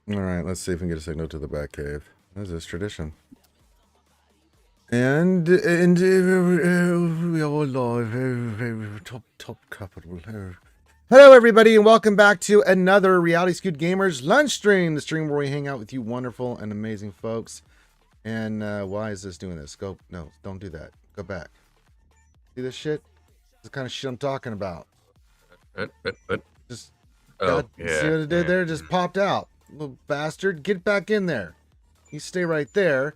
All right, let's see if we can get a signal to the back cave. This is tradition. And we all live top capital. Hello, everybody, and welcome back to another Reality Skewed Gamers lunch stream. The stream where we hang out with you wonderful and amazing folks. And why is this doing this? No, don't do that. Go back. See this shit? This is the kind of shit I'm talking about. Just yeah. See what it did there? It just popped out. Little bastard, get back in there. You stay right there.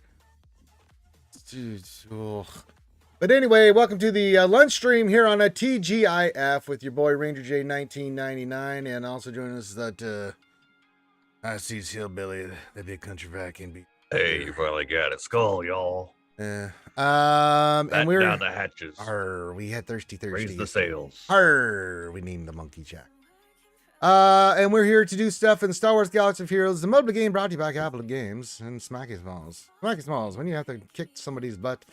But anyway, welcome to the lunch stream here on a TGIF with your boy Ranger J 1999, and also joining us is that IC's Hillbilly, the big country vacuum. Hey, you finally got a skull, y'all. And we're down the hatches. We had thirsty. Raise the sails. We named the monkey jack. And we're here to do stuff in Star Wars Galaxy of Heroes, the mobile game brought to you by Capital Games and Smacky Smalls. Smacky Smalls, when you have to kick somebody's butt,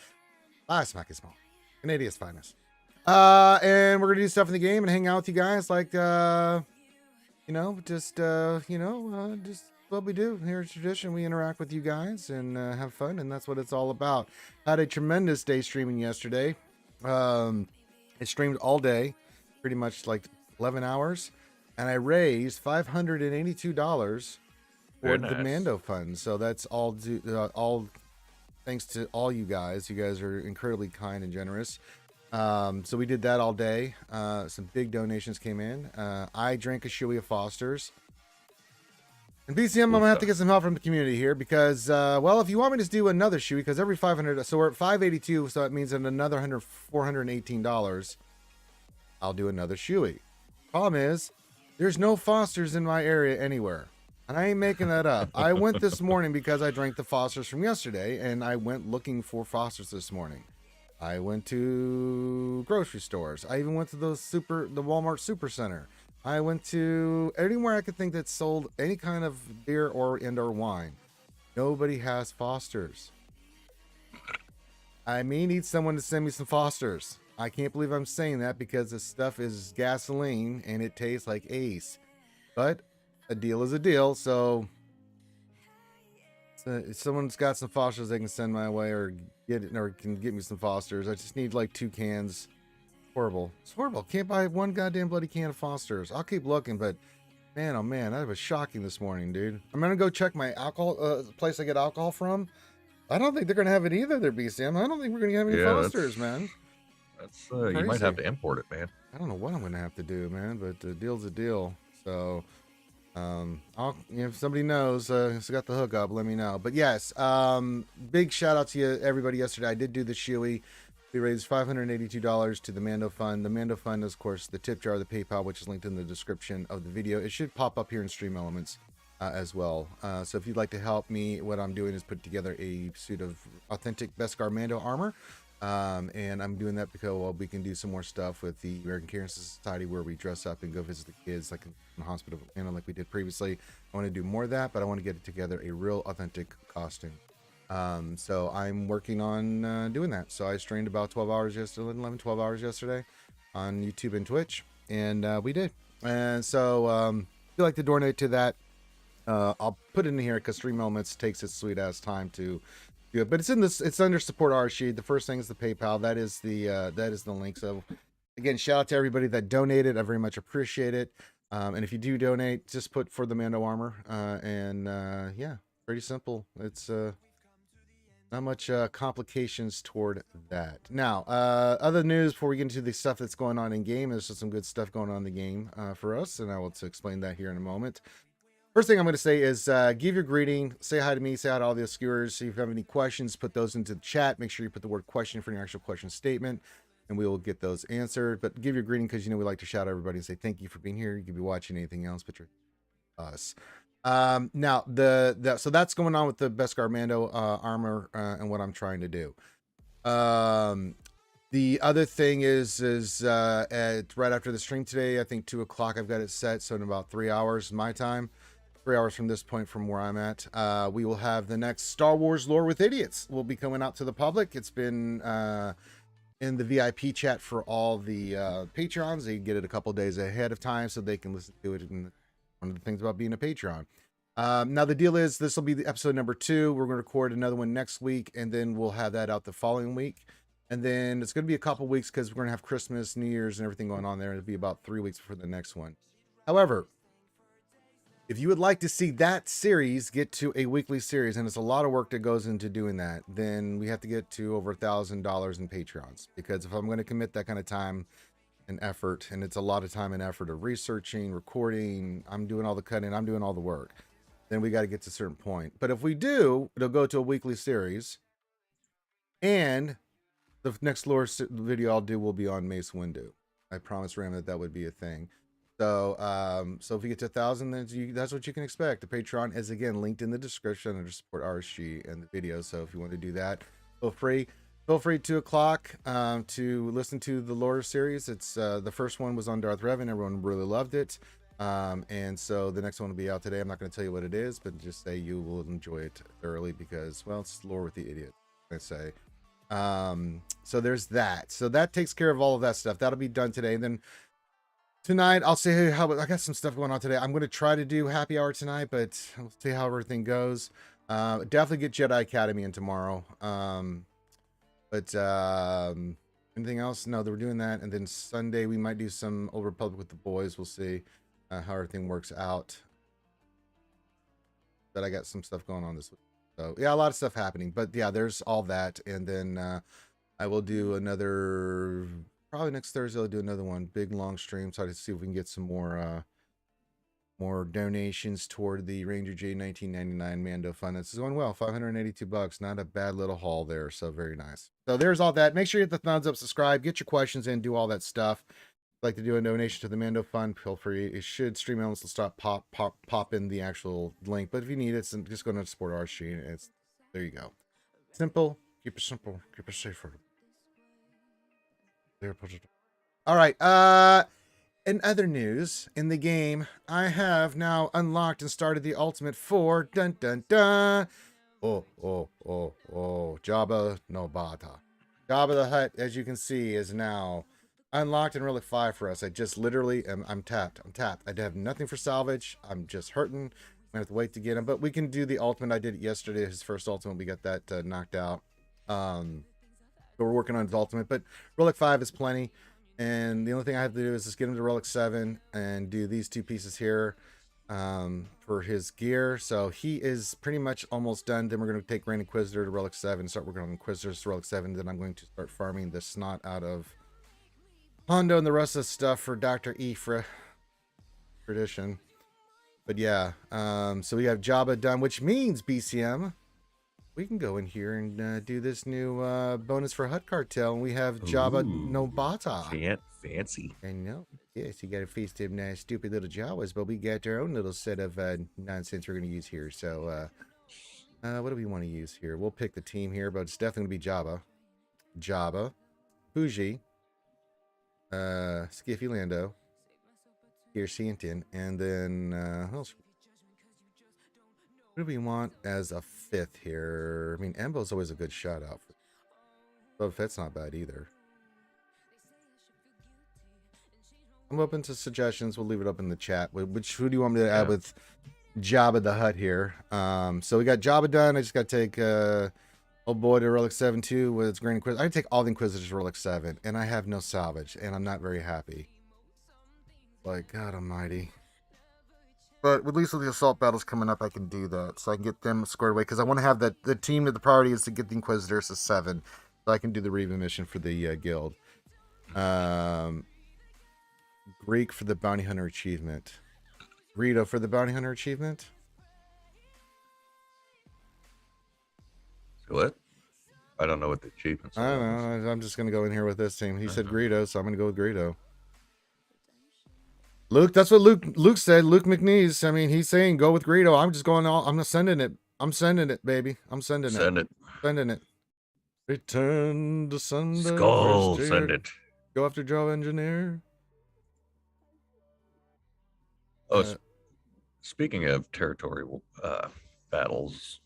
buy Smacky Small. Canadia's finest. And we're gonna do stuff in the game and hang out with you guys, like just what we do here at Tradition. We interact with you guys and have fun, and that's what it's all about. Had a tremendous day streaming yesterday. It streamed all day, pretty much like 11 hours. And I raised $582 for the Mando Fund. So that's all thanks to all you guys. You guys are incredibly kind and generous. So we did that all day. Some big donations came in. I drank a shoey of Foster's. And BCM, I'm going to have to get some help from the community here because, well, if you want me to do another shoey, because every 500, so we're at 582, so it means that another $418, I'll do another shoey. Problem is, there's no Foster's in my area anywhere. And I ain't making that up. I went this morning because I drank the Foster's from yesterday, and I went looking for Foster's this morning. I went to grocery stores. I even went to the Walmart Super Center. I went to anywhere I could think that sold any kind of beer or wine. Nobody has Foster's. I may need someone to send me some Foster's. I can't believe I'm saying that because this stuff is gasoline and it tastes like Ace. But a deal is a deal, so if someone's got some Foster's they can send my way or can get me some Foster's. I just need like 2 cans. Horrible. It's horrible. Can't buy one goddamn bloody can of Foster's. I'll keep looking, but man, oh man, that was shocking this morning, dude. I'm gonna go check my alcohol place I get alcohol from. I don't think they're gonna have it either, there, BCM. I don't think we're gonna have any Foster's, man. That's you might have to import it, man. I don't know what I'm gonna have to do, man, but the deal's a deal. So if somebody knows who's got the hookup, let me know. But yes, big shout out to you everybody yesterday. I did do the shoey. We raised $582 to the Mando Fund. The Mando Fund is, of course, the tip jar, the PayPal, which is linked in the description of the video. It should pop up here in Stream Elements as well. So if you'd like to help me, what I'm doing is put together a suit of authentic Beskar Mando armor. And I'm doing that because we can do some more stuff with the American Cancer Society where we dress up and go visit the kids like in the hospital of Atlanta like we did previously. I want to do more of that, but I want to get together a real authentic costume. So I'm working on doing that. So I streamed about 12 hours yesterday, 12 hours yesterday on YouTube and Twitch, and we did. And so if you'd like to donate to that, I'll put it in here because Stream Elements takes its sweet ass time to do it, but it's under support RSG. The first thing is the PayPal. That is the link. So again, shout out to everybody that donated. I very much appreciate it. And if you do donate, just put for the Mando armor. Yeah, pretty simple. It's not much complications toward that. Now, other news before we get into the stuff that's going on in game. There's just some good stuff going on in the game for us, and I will explain that here in a moment. First thing I'm going to say is give your greeting, say hi to me, say hi to all the skewers. So if you have any questions, put those into the chat. Make sure you put the word question for your actual question statement, and we will get those answered. But give your greeting because, we like to shout out everybody and say thank you for being here. You could be watching anything else, but you're us. Now, so that's going on with the Beskar Mando armor and what I'm trying to do. The other thing is right after the stream today, I think 2 o'clock, I've got it set. So in about 3 hours, my time. 3 hours from this point from where I'm at, we will have the next Star Wars Lore with Idiots will be coming out to the public. It's been in the VIP chat for all the Patreons. They get it a couple days ahead of time so they can listen to it. And one of the things about being a Patreon. Now the deal is this will be the episode number 2. We're going to record another one next week, and then we'll have that out the following week. And then it's going to be a couple weeks because we're going to have Christmas, New Year's, and everything going on there. It'll be about 3 weeks before the next one. However, if you would like to see that series get to a weekly series, and it's a lot of work that goes into doing that, then we have to get to over $1,000 in Patreons. Because if I'm going to commit that kind of time and effort, and it's a lot of time and effort of researching, recording, I'm doing all the cutting, I'm doing all the work, then we got to get to a certain point. But if we do, it'll go to a weekly series. And the next lore video I'll do will be on Mace Windu. I promised Ram that would be a thing. So so if we get to 1,000, then that's what you can expect. The Patreon is again linked in the description under support RSG and the video. So if you want to do that, feel free 2 o'clock to listen to the lore series. It's the first one was on Darth Revan. Everyone really loved it. And so the next one will be out today. I'm not going to tell you what it is, but just say you will enjoy it thoroughly because, well, it's lore with the idiot, I say. So there's that. So that takes care of all of that stuff. That'll be done today. And then tonight, I'll see how I got some stuff going on today. I'm going to try to do happy hour tonight, but we'll see how everything goes. Definitely get Jedi Academy in tomorrow. But anything else? No, they were doing that. And then Sunday, we might do some Old Republic with the boys. We'll see how everything works out. But I got some stuff going on this week. So yeah, a lot of stuff happening. But yeah, there's all that. And then I will do another, probably next Thursday, I'll do another one. Big, long stream. So I see if we can get some more donations toward the Ranger J 1999 Mando Fund. This is going well. $582. Not a bad little haul there. So very nice. So there's all that. Make sure you hit the thumbs up, subscribe, get your questions in, do all that stuff. If you'd like to do a donation to the Mando Fund, feel free. It should stream elements will stop pop in the actual link. But if you need it, just go to support RSG and it's there you go. Simple. Keep it simple. Keep it safer. There, put it. All right. In other news, in the game, I have now unlocked and started the ultimate for dun dun dun. Oh, Jabba no Bata. Jabba the Hutt, as you can see, is now unlocked in Relic 5 for us. I just literally I'm tapped. I have nothing for salvage. I'm just hurting. I'm gonna have to wait to get him, but we can do the ultimate. I did it yesterday, his first ultimate. We got that knocked out. So we're working on his ultimate, but Relic 5 is plenty. And the only thing I have to do is just get him to Relic 7 and do these 2 pieces here for his gear. So he is pretty much almost done. Then we're going to take Grand Inquisitor to Relic 7, start working on Inquisitors to Relic 7. Then I'm going to start farming the snot out of Hondo and the rest of the stuff for Dr. Ifra tradition. But yeah, so we have Jabba done, which means BCM. We can go in here and do this new bonus for Hut Cartel, and we have Jabba no Bata. Fancy. I know. Yes, you got to face them stupid little Jawas, but we got our own little set of nonsense we're going to use here. So, what do we want to use here? We'll pick the team here, but it's definitely going to be Jabba, Fuji, Skiffy Lando, here Shantin, and then who else? What do we want as a 5th here? I mean, Embo's always a good shout out. Boba Fett's not bad either. I'm open to suggestions. We'll leave it up in the chat. Who do you want me to add with Jabba the Hutt here? So we got Jabba done. I just got to take old boy to Relic 7 too with its Grand Inquisitor. I take all the Inquisitors to Relic 7, and I have no salvage, and I'm not very happy. Like, God almighty. But at least with the assault battles coming up, I can do that. So I can get them squared away. Because I want to have the team that the priority is to get the Inquisitors to 7. So I can do the Reva mission for the guild. Greek for the Bounty Hunter achievement. Rito for the Bounty Hunter achievement. What? I don't know what the achievements are. I don't know. I'm just going to go in here with this team. He said Greedo, so I'm going to go with Greedo. Luke, that's what Luke said. Luke McNeese. I mean, he's saying go with Greedo. I'm just going all. I'm sending it. I'm sending it, baby. I'm sending it. Send it. Sending it. Return to Sunday. Skull. Send it. Go after Java Engineer. Oh, speaking of territorial battles,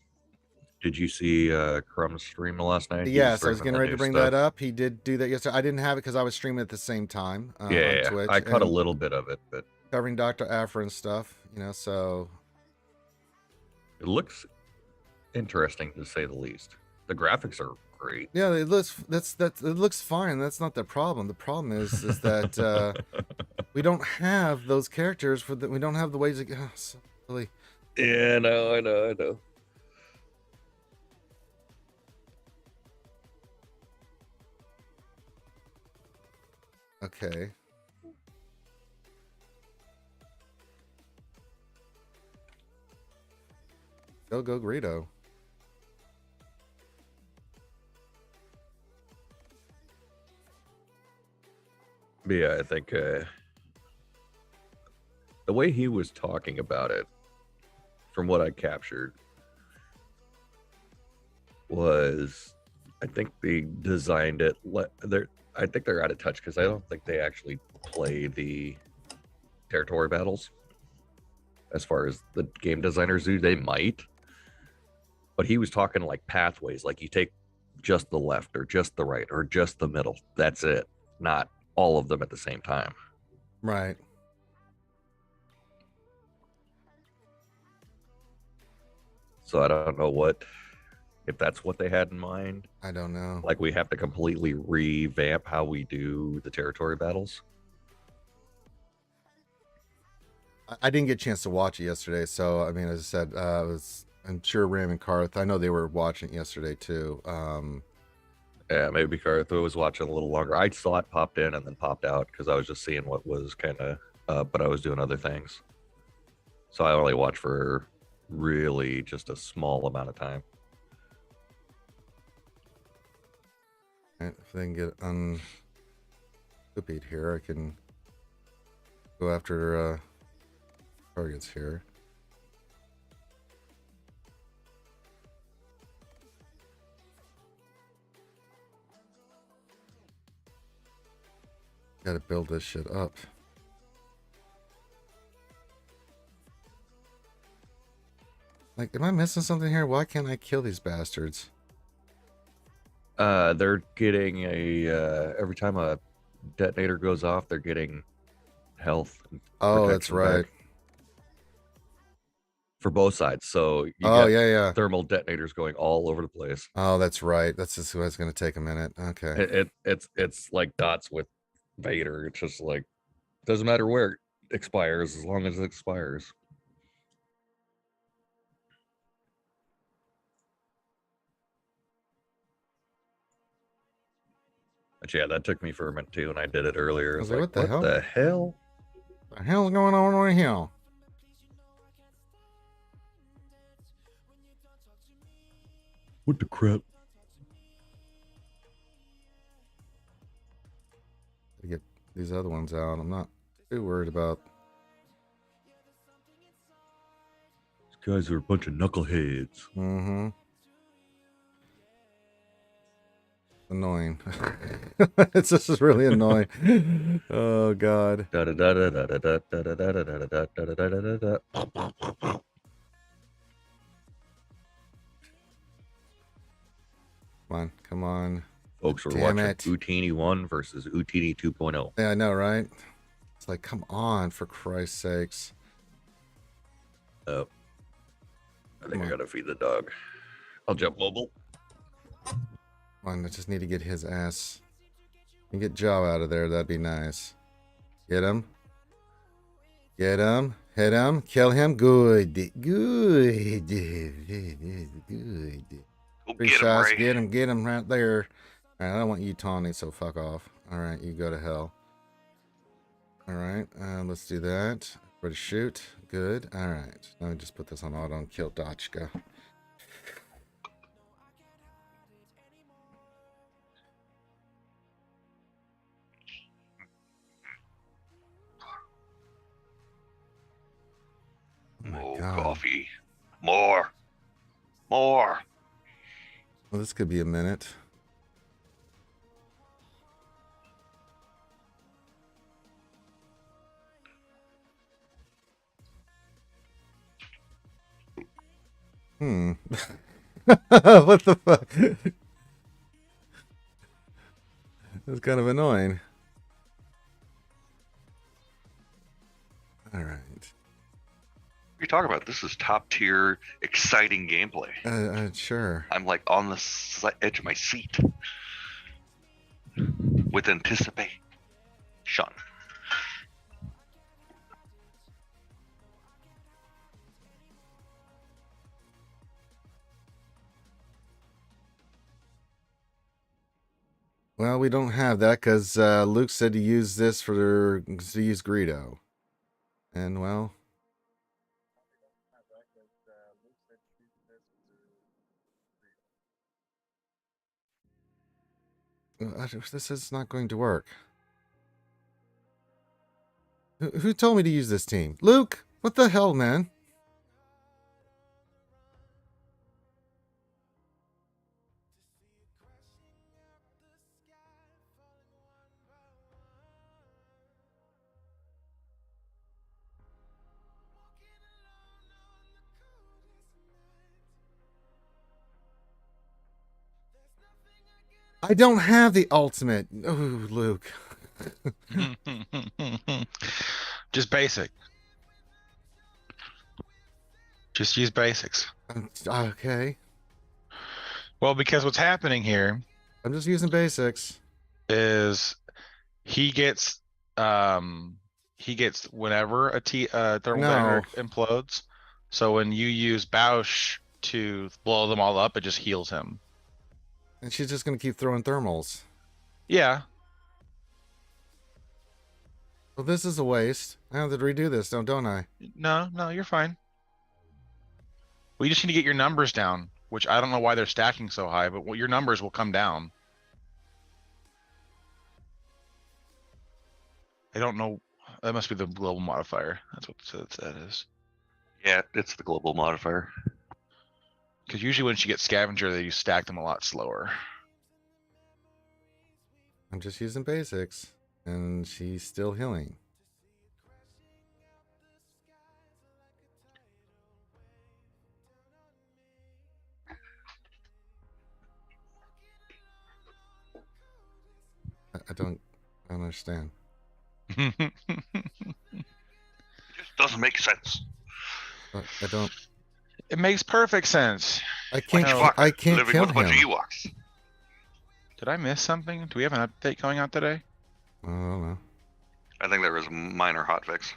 did you see Crumb's stream last night? Yes, I was getting ready to bring that up. He did do that yesterday. I didn't have it because I was streaming at the same time on Twitch. I caught a little bit of it, but covering Dr. Afra and stuff, you know. So It looks interesting to say the least. The graphics are great. Yeah, it looks it looks fine. That's not the problem. The problem is that we don't have those characters for we don't have the ways to go. So silly. Yeah, I know. Okay. Go Greedo. But yeah, I think the way he was talking about it, from what I captured, was I think they designed it. I think they're out of touch because I don't think they actually play the territory battles. As far as the game designers do, they might. But he was talking like pathways, like you take just the left or just the right or just the middle. That's it. Not all of them at the same time. Right. So I don't know if that's what they had in mind. I don't know. Like we have to completely revamp how we do the territory battles. I didn't get a chance to watch it yesterday, so I mean, as I said, I'm sure Ram and Karth, I know they were watching it yesterday too. Yeah, maybe Karth was watching a little longer. I saw it popped in and then popped out because I was just seeing what was kind of but I was doing other things. So I only watched for really just a small amount of time. Right, if they can get uncoopied here, I can go after targets here. Gotta build this shit up. Like, am I missing something here? Why can't I kill these bastards? They're getting every time a detonator goes off, they're getting health. Oh, that's right. For both sides. So you yeah. thermal detonators going all over the place. Oh, that's right. That's just who it's going to take a minute. Okay. It's like dots with Vader. It's just like doesn't matter where it expires as long as it expires. But yeah, that took me for a minute too, and I did it earlier. It's like, what the hell? The hell's going on right here? What the crap? To get these other ones out, I'm not too worried about. These guys are a bunch of knuckleheads. Mm-hmm. Annoying. It's just really annoying. Oh god. Come on. Folks, we're watching Utini 1 versus Utini 2.0. Yeah, I know, right? It's like, come on, for Christ's sakes. Oh. I think I gotta feed the dog. I'll jump mobile. Come on, I just need to get his ass. You get Joe out of there, that'd be nice. Get him. Get him. Hit him. Kill him. Good. Good. Good. 3 shots. Him, get him right there. All right, I don't want you taunting, so fuck off. All right, you go to hell. All right, let's do that. Ready to shoot. Good. All right. Let me just put this on auto and kill Dachka. Oh my God. Coffee. More. Well, this could be a minute. What the fuck? That's kind of annoying. All right. you talking about? This is top tier, exciting gameplay. Sure. I'm like on the edge of my seat with anticipation. Well, we don't have that because Luke said to use this to use Greedo. And well. This is not going to work. Who told me to use this team? Luke, what the hell, man? I don't have the ultimate. Oh, Luke. Just basic. Just use basics. Okay. Well, because what's happening here I'm just using basics. is he gets whenever a thermal detonator implodes. So when you use Bausch to blow them all up, it just heals him. And she's just gonna keep throwing thermals. Yeah. Well, this is a waste. I have to redo this, don't I? No, you're fine. We just need to get your numbers down, which I don't know why they're stacking so high, but your numbers will come down. I don't know. That must be the global modifier. That's what that is. Yeah, it's the global modifier. Because usually when she gets scavenger, they stack them a lot slower. I'm just using basics, and she's still healing. I don't understand. It just doesn't make sense. I don't. It makes perfect sense. I can't living kill with a bunch him. of Ewoks. Did I miss something? Do we have an update going out today? I don't know. I think there was a minor hotfix.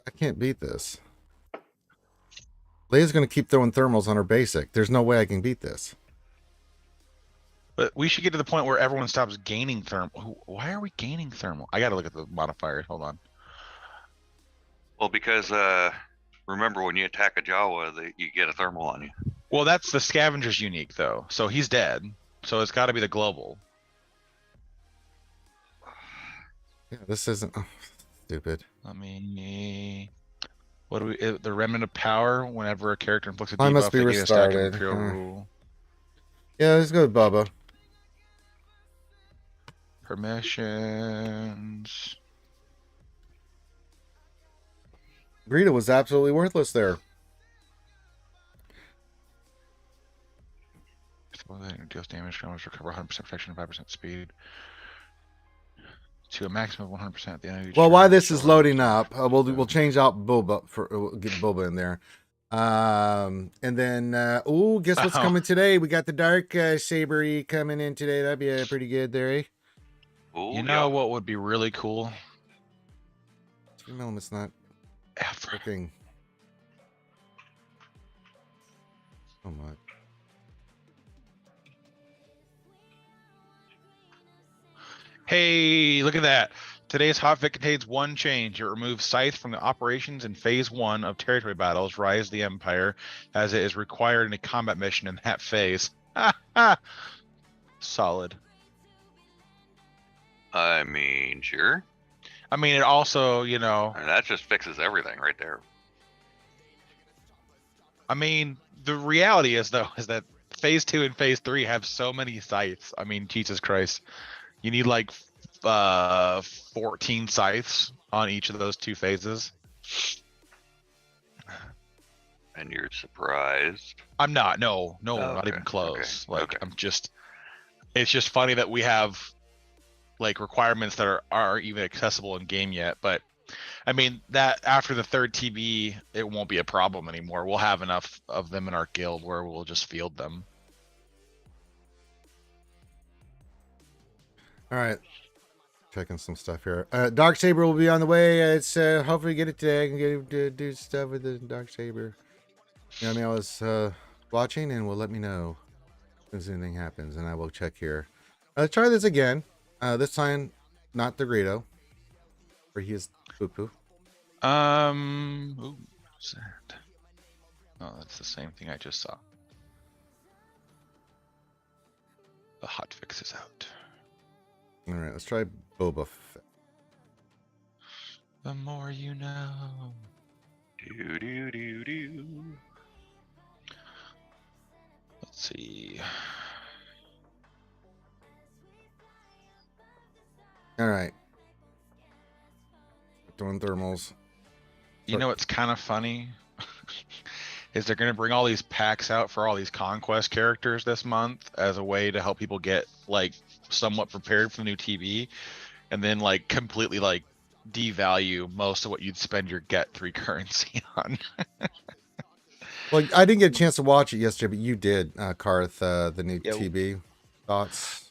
I can't beat this. Leia's going to keep throwing thermals on her basic. There's no way I can beat this. But we should get to the point where everyone stops gaining thermal. Why are we gaining thermal? I got to look at the modifiers. Hold on. Well, because remember when you attack a Jawa, you get a thermal on you. Well, that's the scavenger's unique though, so he's dead. So it's got to be the global. Yeah, this isn't stupid. Let me. What do we? The remnant of power. Whenever a character inflicts a debuff, I must be they gain a stack of restarted. Imperial rule. Yeah, let's go with Bubba. Permissions. Greedo was absolutely worthless there. Deals damage, can always recover 100% protection and 5% speed. To a maximum of 100% at the end of each Well, turn. while this is loading up, we'll change out Boba we'll get Boba in there. And then guess what's coming today? We got the dark sabery coming in today. That'd be pretty good there, eh? Ooh, You know what would be really cool? 3mm, it's not working so much. Hey, look at that. Today's hotfix contains one change. It removes Scythe from the operations in phase 1 of territory battles, Rise of the Empire, as it is required in a combat mission in that phase. Solid. I mean, sure. I mean, it also, And that just fixes everything right there. I mean, the reality is that phase 2 and phase 3 have so many scythes. I mean, Jesus Christ. You need like 14 scythes on each of those 2 phases. And you're surprised? I'm not. No, okay. not even close. Okay. Like, it's just funny that we have like requirements that aren't even accessible in game yet. But I mean that after the third TB, it won't be a problem anymore. We'll have enough of them in our guild where we'll just field them. All right. Checking some stuff here. Dark Saber will be on the way. It's hopefully get it today. I can get to do stuff with the Dark Saber. Meow is watching and will let me know if anything happens, and I will check here. Let's try this again. This time, not the Greedo, where he is poo poo. What's that? Oh, that's the same thing I just saw. The hotfix is out. All right, let's try Boba Fett. The more you know. Do do do do. Let's see. All right. Doing thermals. You know what's kind of funny? Is they're going to bring all these packs out for all these conquest characters this month as a way to help people get like somewhat prepared for the new TV, and then like completely like devalue most of what you'd spend your get 3 currency on. Well, I didn't get a chance to watch it yesterday, but you did, Karth, the new TB. Thoughts?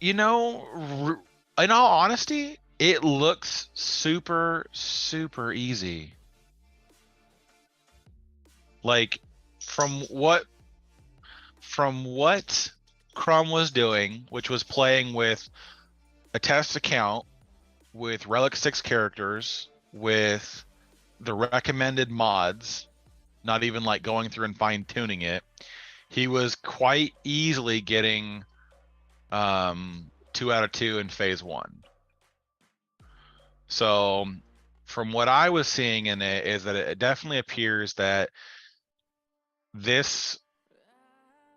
You know, in all honesty, it looks super, super easy. Like from what Crumb was doing, which was playing with a test account with Relic 6 characters with the recommended mods, not even like going through and fine tuning it, he was quite easily getting 2 out of 2 in phase 1. So from what I was seeing in it is that it definitely appears that this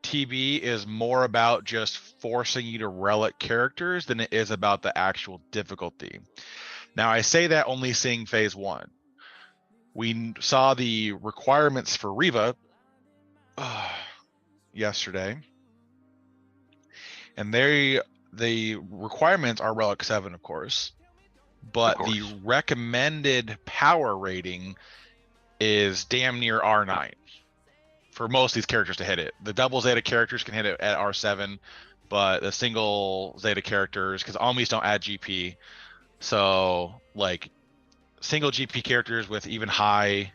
TB is more about just forcing you to relic characters than it is about the actual difficulty. Now I say that only seeing phase 1. We saw the requirements for Reva yesterday, and the requirements are relic 7, of course, but the recommended power rating is damn near R9 for most of these characters to hit it. The double Zeta characters can hit it at R7, but the single Zeta characters, because Omis don't add GP, so like single GP characters with even high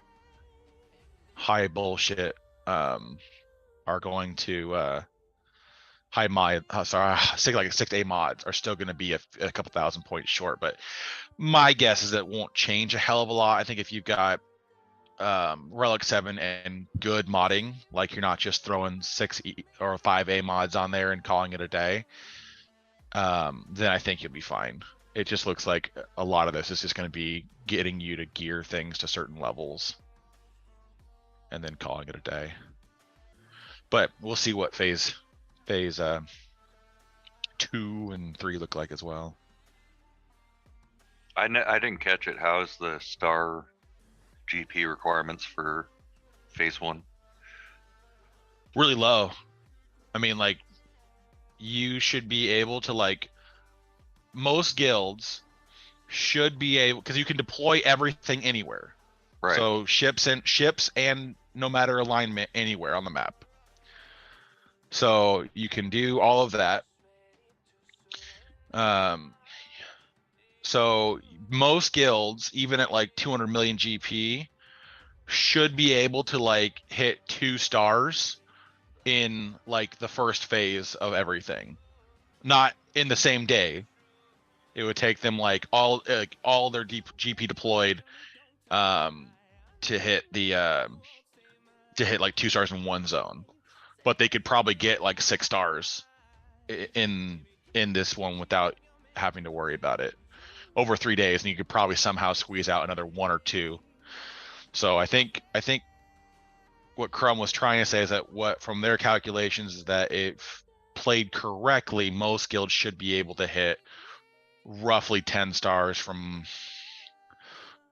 bullshit are going to say like 6A mods are still going to be a couple thousand points short. But my guess is that it won't change a hell of a lot. I think if you've got Relic 7 and good modding, like you're not just throwing 6E or 5A mods on there and calling it a day, then I think you'll be fine. It just looks like a lot of this is just going to be getting you to gear things to certain levels and then calling it a day. But we'll see what phase 2 and 3 look like as well. I didn't catch it. How's the star GP requirements for phase 1? Really low. I mean, like, you should be able to, like, most guilds should be able, because you can deploy everything anywhere. Right. So ships and no matter alignment anywhere on the map. So you can do all of that. So most guilds, even at like 200 million GP, should be able to like hit 2 stars in like the first phase of everything. Not in the same day. It would take them like all their GP deployed to hit like 2 stars in one zone. But they could probably get like 6 stars in this one without having to worry about it over 3 days, and you could probably somehow squeeze out another 1 or 2. So I think what Crumb was trying to say is that what from their calculations is that if played correctly, most guilds should be able to hit roughly 10 stars from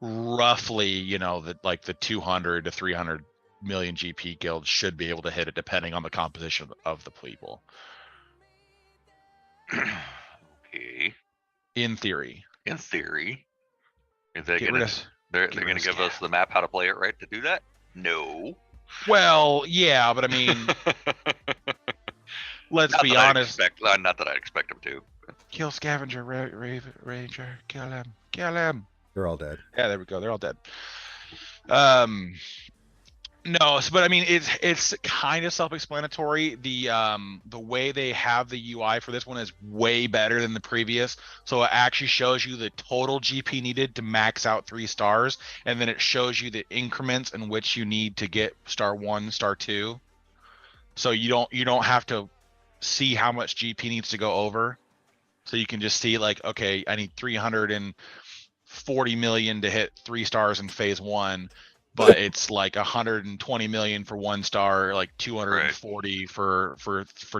roughly, you know, the 200 to 300 million GP guilds should be able to hit it depending on the composition of the people. Okay. In theory. In theory. Are they Get rid gonna, of. they're get they're rid gonna of give us Scav. the map how to play it right to do that? No. Well, yeah, but I mean, let's not be that I honest. expect. Not that I expect them to. Kill Scavenger, Ranger, kill him, kill him. They're all dead. Yeah, there we go. They're all dead. No, but I mean, it's kind of self-explanatory. The way they have the UI for this one is way better than the previous. So it actually shows you the total GP needed to max out 3 stars, and then it shows you the increments in which you need to get star 1, star 2. So you don't have to see how much GP needs to go over. So you can just see like, okay, I need 340 million to hit 3 stars in phase 1. But it's like 120 million for 1 star, like 240 for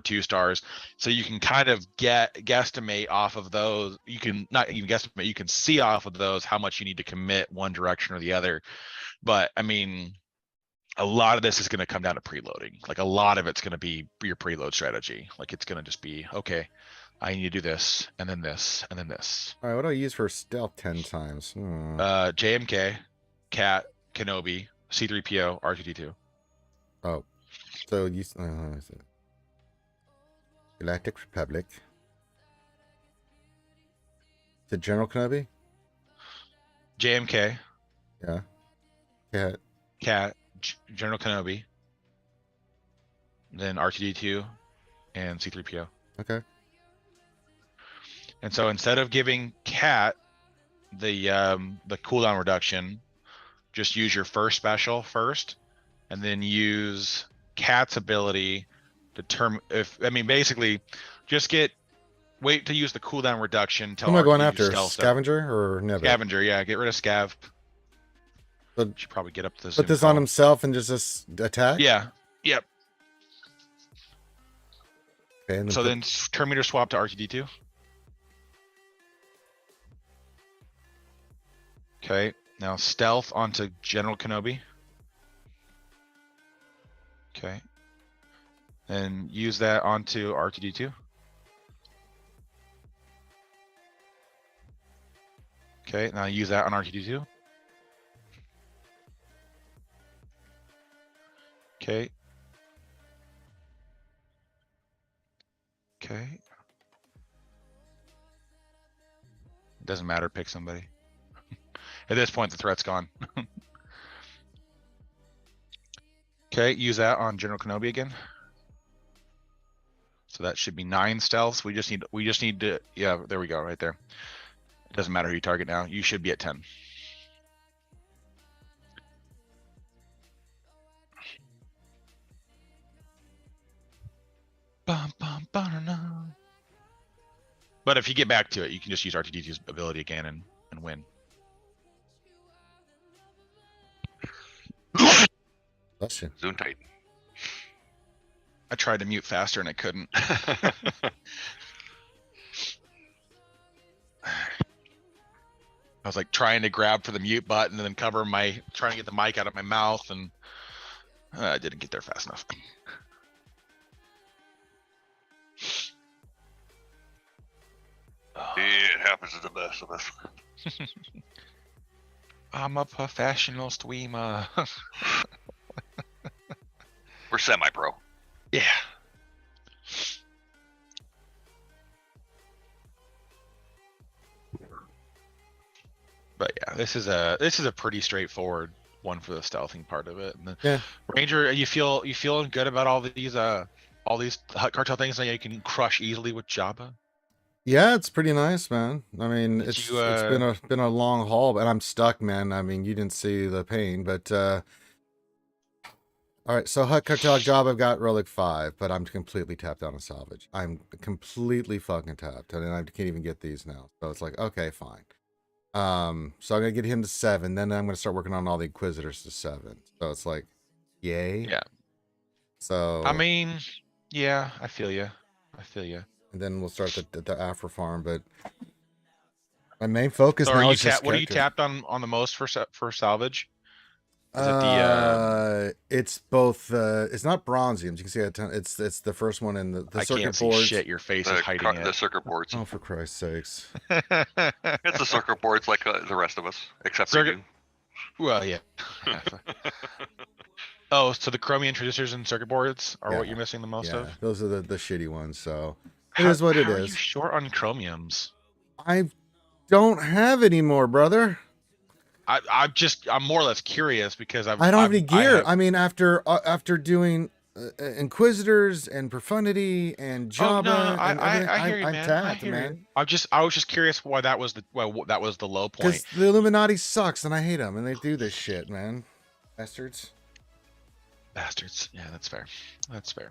2 stars. So you can kind of guesstimate off of those. You can not even guesstimate. You can see off of those how much you need to commit one direction or the other. But I mean, a lot of this is going to come down to preloading. Like a lot of it's going to be your preload strategy. Like it's going to just be, okay, I need to do this and then this and then this. All right, what do I use for stealth 10 times? JMK, Cat, Kenobi, C3PO, R2D2. Oh, so you Galactic Republic. To General Kenobi? JMK, Yeah. Cat. Cat, General Kenobi, then R2D2, and C3PO. Okay. And so instead of giving Cat the cooldown reduction, just use your first special first, and then use Cat's ability to basically just wait to use the cooldown reduction till Who am I going R2D2 after? stealth Scavenger or Nebula? Scavenger, yeah, get rid of Scav. So Should probably get up to this. put this on himself and just attack? Yeah. Yep. Okay, and So then turn meter swap to R2D2. Okay. Now stealth onto General Kenobi. Okay. And use that onto R2D2. Okay, now use that on R2D2. Okay. Okay. Doesn't matter, pick somebody. At this point, the threat's gone. Okay, use that on General Kenobi again. So that should be 9 stealths. We just need to, yeah, there we go, right there. It doesn't matter who you target now. You should be at 10. But if you get back to it, you can just use R2D2's ability again and win. Bless you. Zoom tight. I tried to mute faster and I couldn't. I was like trying to grab for the mute button and then trying to get the mic out of my mouth, and I didn't get there fast enough. It happens to the best of us. I'm a professional streamer. We're semi-pro. Yeah. But yeah, this is a pretty straightforward one for the stealthing part of it. And the Yeah. Ranger, you feeling good about all these Hut Cartel things that you can crush easily with Jabba? Yeah, it's pretty nice, man. I mean, Did it's you, been a long haul, and I'm stuck, man. I mean, you didn't see the pain, but all right. So Hut Cartel job, I've got Relic 5, but I'm completely tapped on a salvage. I'm completely fucking tapped, and I can't even get these now. So it's like, okay, fine. So I'm gonna get him to 7, then I'm gonna start working on all the Inquisitors to 7. So it's like, yay. Yeah. So I mean, yeah, I feel you. and then we'll start the Afro farm, but my main focus So now are you is just what are you characters. tapped on the most for salvage? Is it the It's both. It's not bronziums. You can see it's the first one in the I circuit can't see boards. shit. Your face is hiding The it. circuit boards. Oh, for Christ's sakes! It's the circuit boards like the rest of us, except for Circuit- you. Well, yeah. Oh, so the chromium transistors and circuit boards are what Yeah, you're missing the most Yeah, of? those are the shitty ones. So it is what it how are you is. short on chromiums? I don't have any more, brother. I'm more or less curious because I don't have any gear. have- I mean, after doing Inquisitors and Profundity and Oh, Jabba no, and everything, I hear you, I'm man. I tapped, hear man. you. I was just curious why that was the low Because point. the Illuminati sucks and I hate them and they do this shit, man. Bastards. Bastards. Yeah, that's fair. That's fair.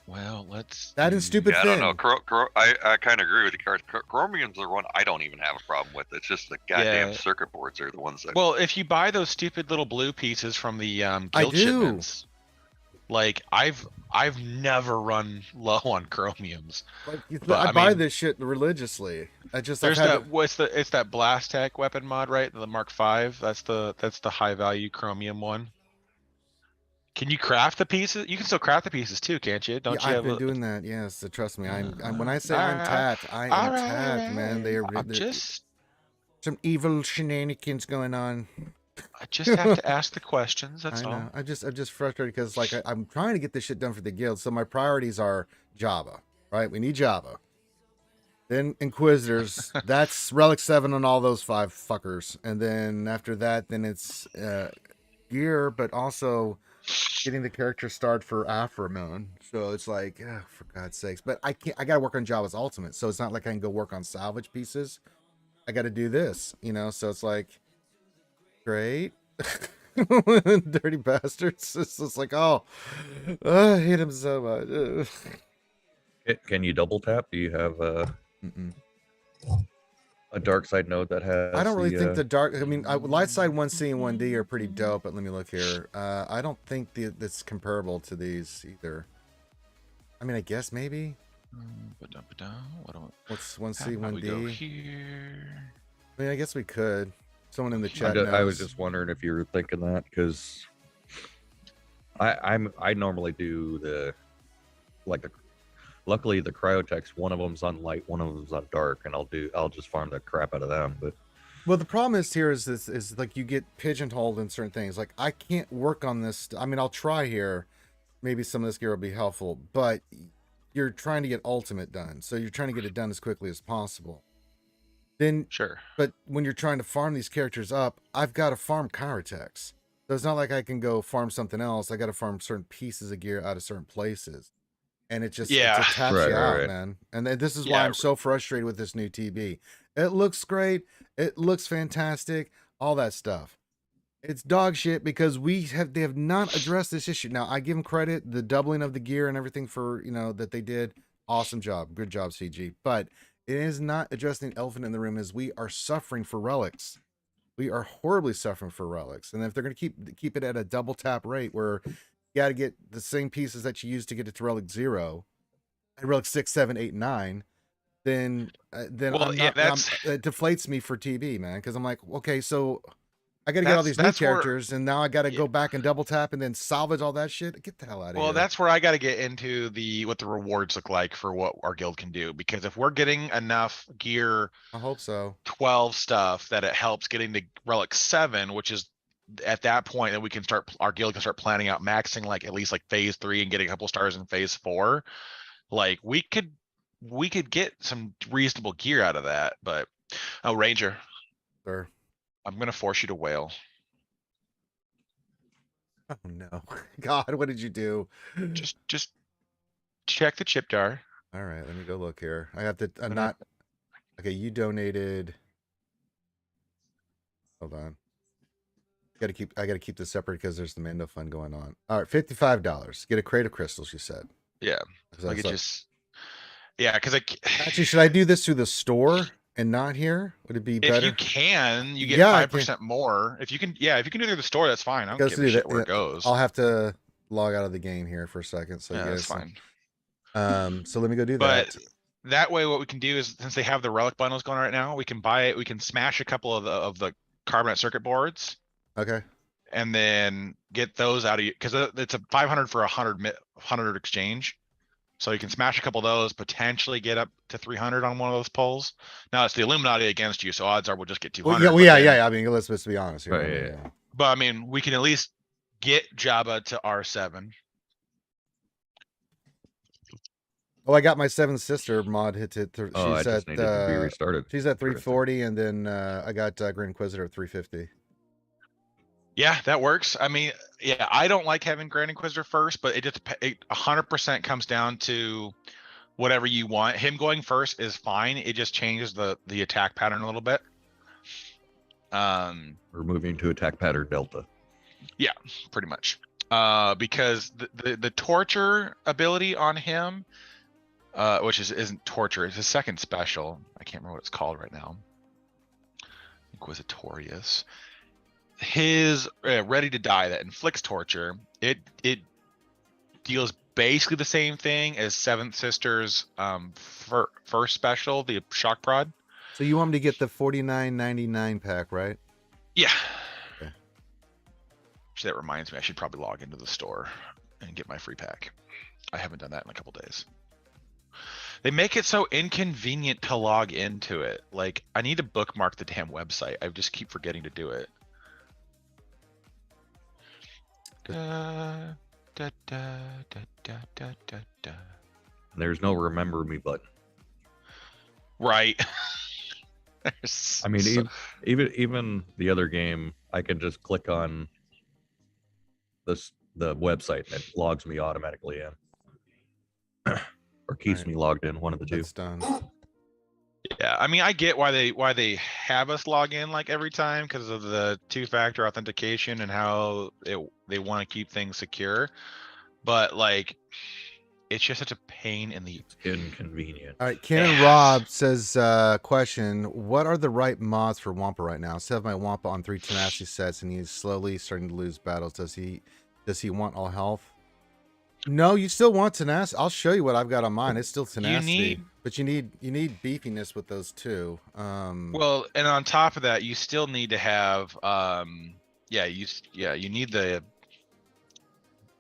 Well, let's. That and stupid Yeah, I thing. don't know. I kind of agree with you, Cars. Chromium's the one I don't even have a problem with. It's just the goddamn Yeah. circuit boards are the ones that. Well, if you buy those stupid little blue pieces from the I guild do. shipments, like I've never run low on chromiums. Like, But, I I buy mean- this shit religiously. There's that it's that Blast Tech weapon mod, right? The Mark V. That's the high value chromium one. Can you craft the pieces? You can still craft the pieces too, can't you? Don't you I've have been a, doing that. Yes, trust me. I'm when I say all I'm right, tapped, I am all right, tapped, man. They are I'm they're- just some evil shenanigans going on. I just have to ask the questions. That's I know. all. I'm just frustrated because like I'm trying to get this shit done for the guild. So my priorities are Java, right? We need Java. Then Inquisitors. That's Relic 7 on all those 5 fuckers. And then after that, then it's gear, but also getting the character started for Aframon. So it's like, for God's sakes. But I gotta work on Java's ultimate. So it's not like I can go work on salvage pieces. I gotta do this, so it's like great. Dirty bastards. It's just like, I hate him so much. Can you double tap? Do you have Mm-mm. a dark side node that has? I don't really think the dark. I mean, light side 1C and 1D are pretty dope, but let me look here. I don't think that's comparable to these either. I mean, I guess maybe. What's 1C, 1D? Here. I mean, I guess we could. Someone in the chat knows. I was just wondering if you were thinking that because I normally do luckily the cryotechs, one of them's on light, one of them's on dark, and I'll just farm the crap out of them. But well, the problem is like you get pigeonholed in certain things. Like I can't work on this. I mean, I'll try here. Maybe some of this gear will be helpful, but you're trying to get ultimate done, so you're trying to get it done as quickly as possible. Then Sure. But when you're trying to farm these characters up, I've got to farm Kyrotechs. So it's not like I can go farm something else. I got to farm certain pieces of gear out of certain places. And it just, Yeah. it taps Right, you right, out, right. man. And this is why Yeah. I'm so frustrated with this new TB. It looks great. It looks fantastic. All that stuff. It's dog shit because they have not addressed this issue. Now, I give them credit, the doubling of the gear and everything for, that they did. Awesome job. Good job, CG. But it is not addressing the elephant in the room is we are suffering for relics. We are horribly suffering for relics. And if they're going to keep it at a double tap rate where you got to get the same pieces that you use to get it to relic 0 and relic 6, 7, 8, 9, then Well, I'm yeah, not, it deflates me for TB, man. Because I'm like, okay, so I got to get all these new That's where- characters, and now I got to go back and double tap and then salvage all that shit. Get the hell out of here. Well, that's where I got to get into what the rewards look like for what our guild can do. Because if we're getting enough gear, I hope so. 12 stuff that it helps getting to relic 7, which is at that point that we can our guild can start planning out maxing like at least like phase 3 and getting a couple stars in phase 4. Like we could get some reasonable gear out of that. But Ranger, Sir. I'm gonna force you to whale. Oh no. God, what did you do? Just check the chip jar. All right, let me go look here. I have to gonna- not. Okay, you donated. Hold on. I gotta keep this separate because there's the Mando fund going on. All right, $55. Get a crate of crystals. You said. Yeah, So like it it's just. Yeah, because actually, should I do this through the store and not here? Would it be if better? you can, you get Yeah, I can. 5% more. If you can do it through the store, that's fine. I don't Goes give through a shit the- where it goes. I'll have to log out of the game here for a second. So Yeah, you that's guys. fine. So let me go do But that. that way, what we can do is since they have the relic bundles going right now, we can buy it. We can smash a couple of the carbonate circuit boards Okay. and then get those out of you because it's a 500 for 100 exchange. So you can smash a couple of those, potentially get up to 300 on one of those poles. Now it's the Illuminati against you, so odds are we'll just get 200. Well, but then- yeah. I mean, let's be honest here. Right, I mean, yeah. But I mean, we can at least get Jabba to R7. Oh, I got my seventh sister mod hit. Oh, I She's just at needed to be restarted. she's at for it to- 340, and then I got Grand Inquisitor at 350. Yeah, that works. I mean, yeah, I don't like having Grand Inquisitor first, but it 100% comes down to whatever you want. Him going first is fine. It just changes the attack pattern a little bit. We're moving to attack pattern Delta. Pretty much. Because the torture ability on him, which isn't torture, it's a second special. I can't remember what it's called right now. Inquisitorius. His ready to die that inflicts torture. It deals basically the same thing as Seventh Sister's first special, the shock prod. So you want me to get the 49.99 pack, right? Yeah. Okay. Actually, that reminds me, I should probably log into the store and get my free pack. I haven't done that in a couple days. They make it so inconvenient to log into it. Like, I need to bookmark the damn website. I just keep forgetting to do it. Da, da, da, da, da, da, da, da. And there's no remember me button. Right. I mean, even the other game, I can just click on the website and it logs me automatically in, or keeps Right. me logged in. One of the two. That's done. Yeah, I mean, I get why they have us log in like every time because of the two-factor authentication and how they want to keep things secure, but like, it's just such a pain in the. Inconvenient. All right, Canon Rob says, question, what are the right mods for Wampa right now? I still have my Wampa on 3 tenacity sets and he's slowly starting to lose battles. Does he want all health? No, you still want tenacity. I'll show you what I've got on mine. It's still tenacity. But you need beefiness with those too. Well, and on top of that, you still need to have you need the.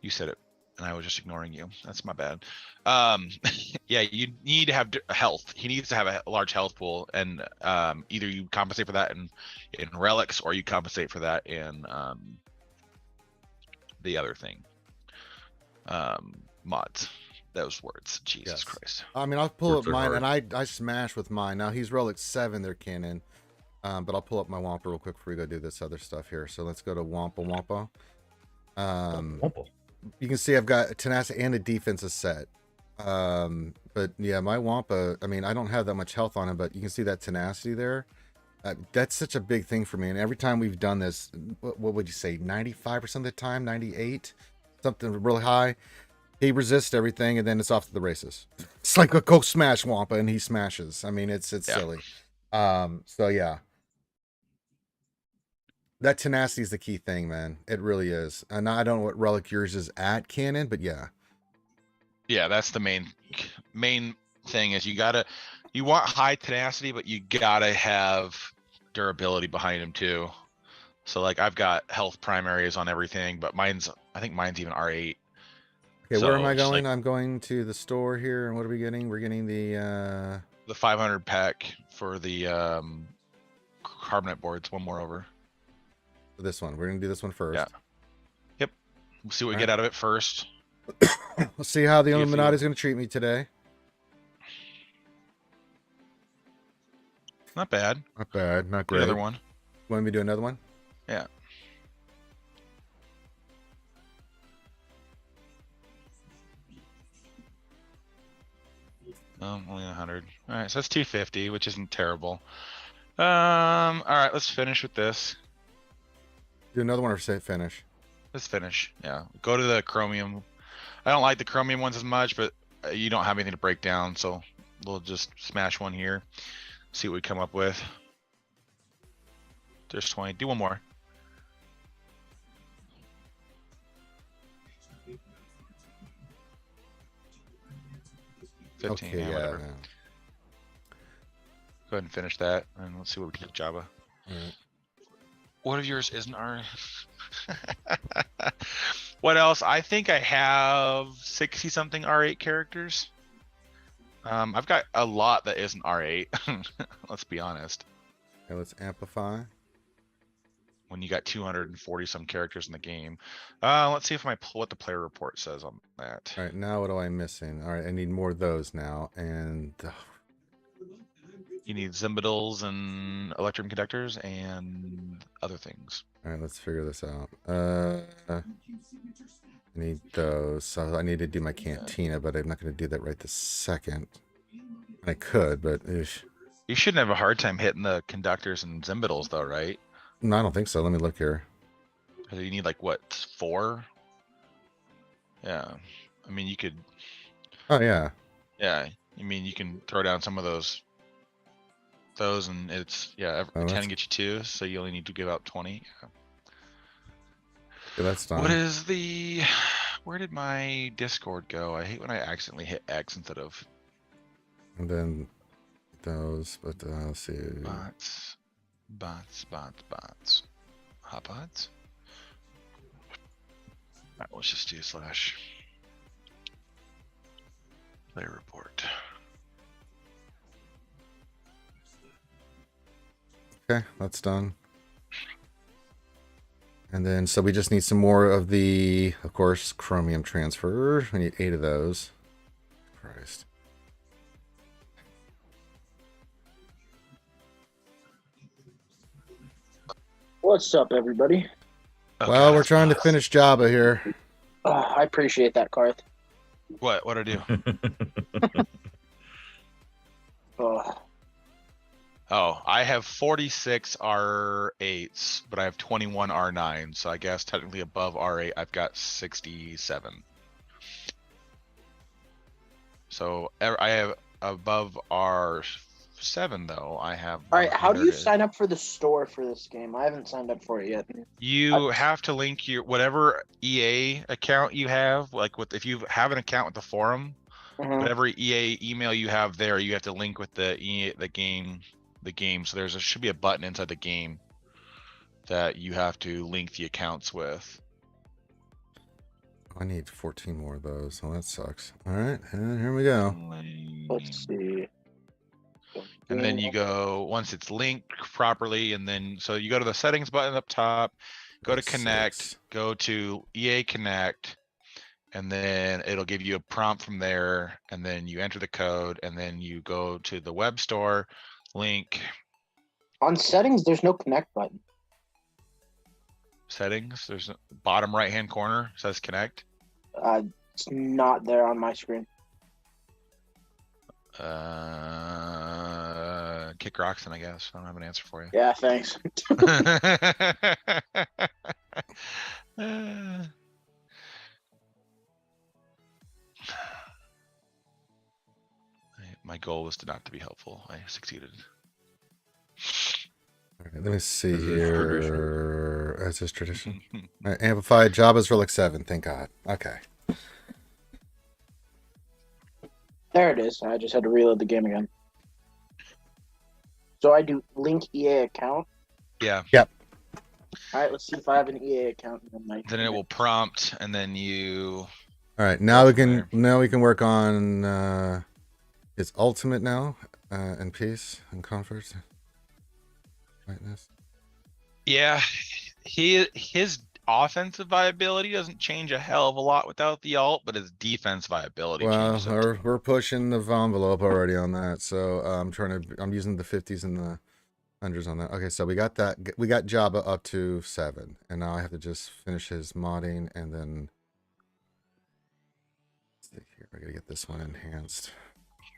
You said it, and I was just ignoring you. That's my bad. Yeah, you need to have health. He needs to have a large health pool, and either you compensate for that in relics, or you compensate for that in the other thing. Mods. Those words. Jesus Yes. Christ. I mean, I'll pull Words up are mine, hard. and I smash with mine. Now he's relic 7 there, Canon. But I'll pull up my Wampa real quick before we go do this other stuff here. So let's go to Wampa. Wumple. You can see I've got a tenacity and a defensive set. But yeah, my Wampa, I mean, I don't have that much health on him, but you can see that tenacity there. That's such a big thing for me. And every time we've done this, what would you say, 95% of the time, 98, something really high. He resists everything, and then it's off to the races. It's like a go smash Wampa, and he smashes. I mean, it's silly. So yeah, that tenacity is the key thing, man. It really is. And I don't know what relic yours is at, Canon, but yeah. Yeah, that's the main thing is you want high tenacity, but you gotta have durability behind him too. So like I've got health primaries on everything, but I think mine's even R8. Okay, So where am I it's going? like- I'm going to the store here, and what are we getting? We're getting the The 500 pack for the carbonate boards. One more over. this one. We're gonna do this one first. Yeah. We'll see what we All get out of it first. We'll see how the See if Illuminati is gonna treat me today. Not bad. Not bad, not Good great. other one. Want me to do another one? Yeah. Only 100. All right, so that's 250, which isn't terrible. All right, let's finish with this. Do another one or say finish. Let's finish. Yeah, go to the chromium. I don't like the chromium ones as much, but you don't have anything to break down, so we'll just smash one here. See what we come up with. There's 20. Do one more. Okay, 15, yeah, yeah. whatever. Go ahead and finish that, and let's see what we can do with Java. All right. What of yours isn't R? What else? I think I have 60 something R8 characters. I've got a lot that isn't R8. Let's be honest. Okay, let's amplify. When you got 240 some characters in the game. Let's see if what the player report says on that. All right, now what am I missing? All right, I need more of those now. And You need Zimbadals and electrum conductors and other things. all right, let's figure this out. I need those. So I need to do my cantina, but I'm not going to do that right this second. I could, but ish. You shouldn't have a hard time hitting the conductors and Zimbadals though, right? No, I don't think so. Let me look here. You need like what, 4? Yeah. I mean, you could. Oh yeah. Yeah. I mean, you can throw down some of those, and it's Oh, 10 that's- get you 2, so you only need to give out 20. Yeah. Yeah, that's done. What is the? Where did my Discord go? I hate when I accidentally hit X instead of And then those, but let's see. bots. Hot bots. Alright, let's just do slash player report. Okay, that's done. And then, so we just need some more of the, of course, chromium transfer. We need 8 of those. Christ. What's up, everybody? Well, we're trying to finish Jabba here. I appreciate that, Karth. What I do? Oh, I have 46 R8s, but I have 21 R9s. So I guess technically above R8, I've got 67. So I have above R7 though. I have. All right, how do you 100. sign up for the store for this game? I haven't signed up for it yet. You have to link your whatever EA account you have. Like if you have an account with the forum, Mhm. whatever EA email you have there, you have to link with the game. So should be a button inside the game that you have to link the accounts with. I need 14 more of those, so that sucks. All right, and here we go. Let's see. And then you go, once it's linked properly, and then, so you go to the settings button up top, go to connect, 6. go to EA Connect, and then it'll give you a prompt from there, and then you enter the code, and then you go to the web store, link, On settings, there's no connect button. settings, there's a bottom right-hand corner, says connect. It's not there on my screen. Kick Roxon, I guess. I don't have an answer for you. Yeah, thanks. My goal was not to be helpful. I succeeded. All right, let me see As is here. As is tradition. All right, amplified Jabba's Relic 7. Thank God. Okay. There it is. I just had to reload the game again. So I do link EA account. Yeah. All right, let's see if I have an EA account. Then it will prompt, and then you. All right, now we can work on his ultimate now, and peace and comfort. Lightness. Yeah, his offensive viability doesn't change a hell of a lot without the alt, but his defense viability Well, changes. a we're pushing the envelope already on that, so I'm using the 50s and the 100s on that. Okay, so we got that. We got Jabba up to 7, and now I have to just finish his modding, and then let's see here. I gotta get this one enhanced.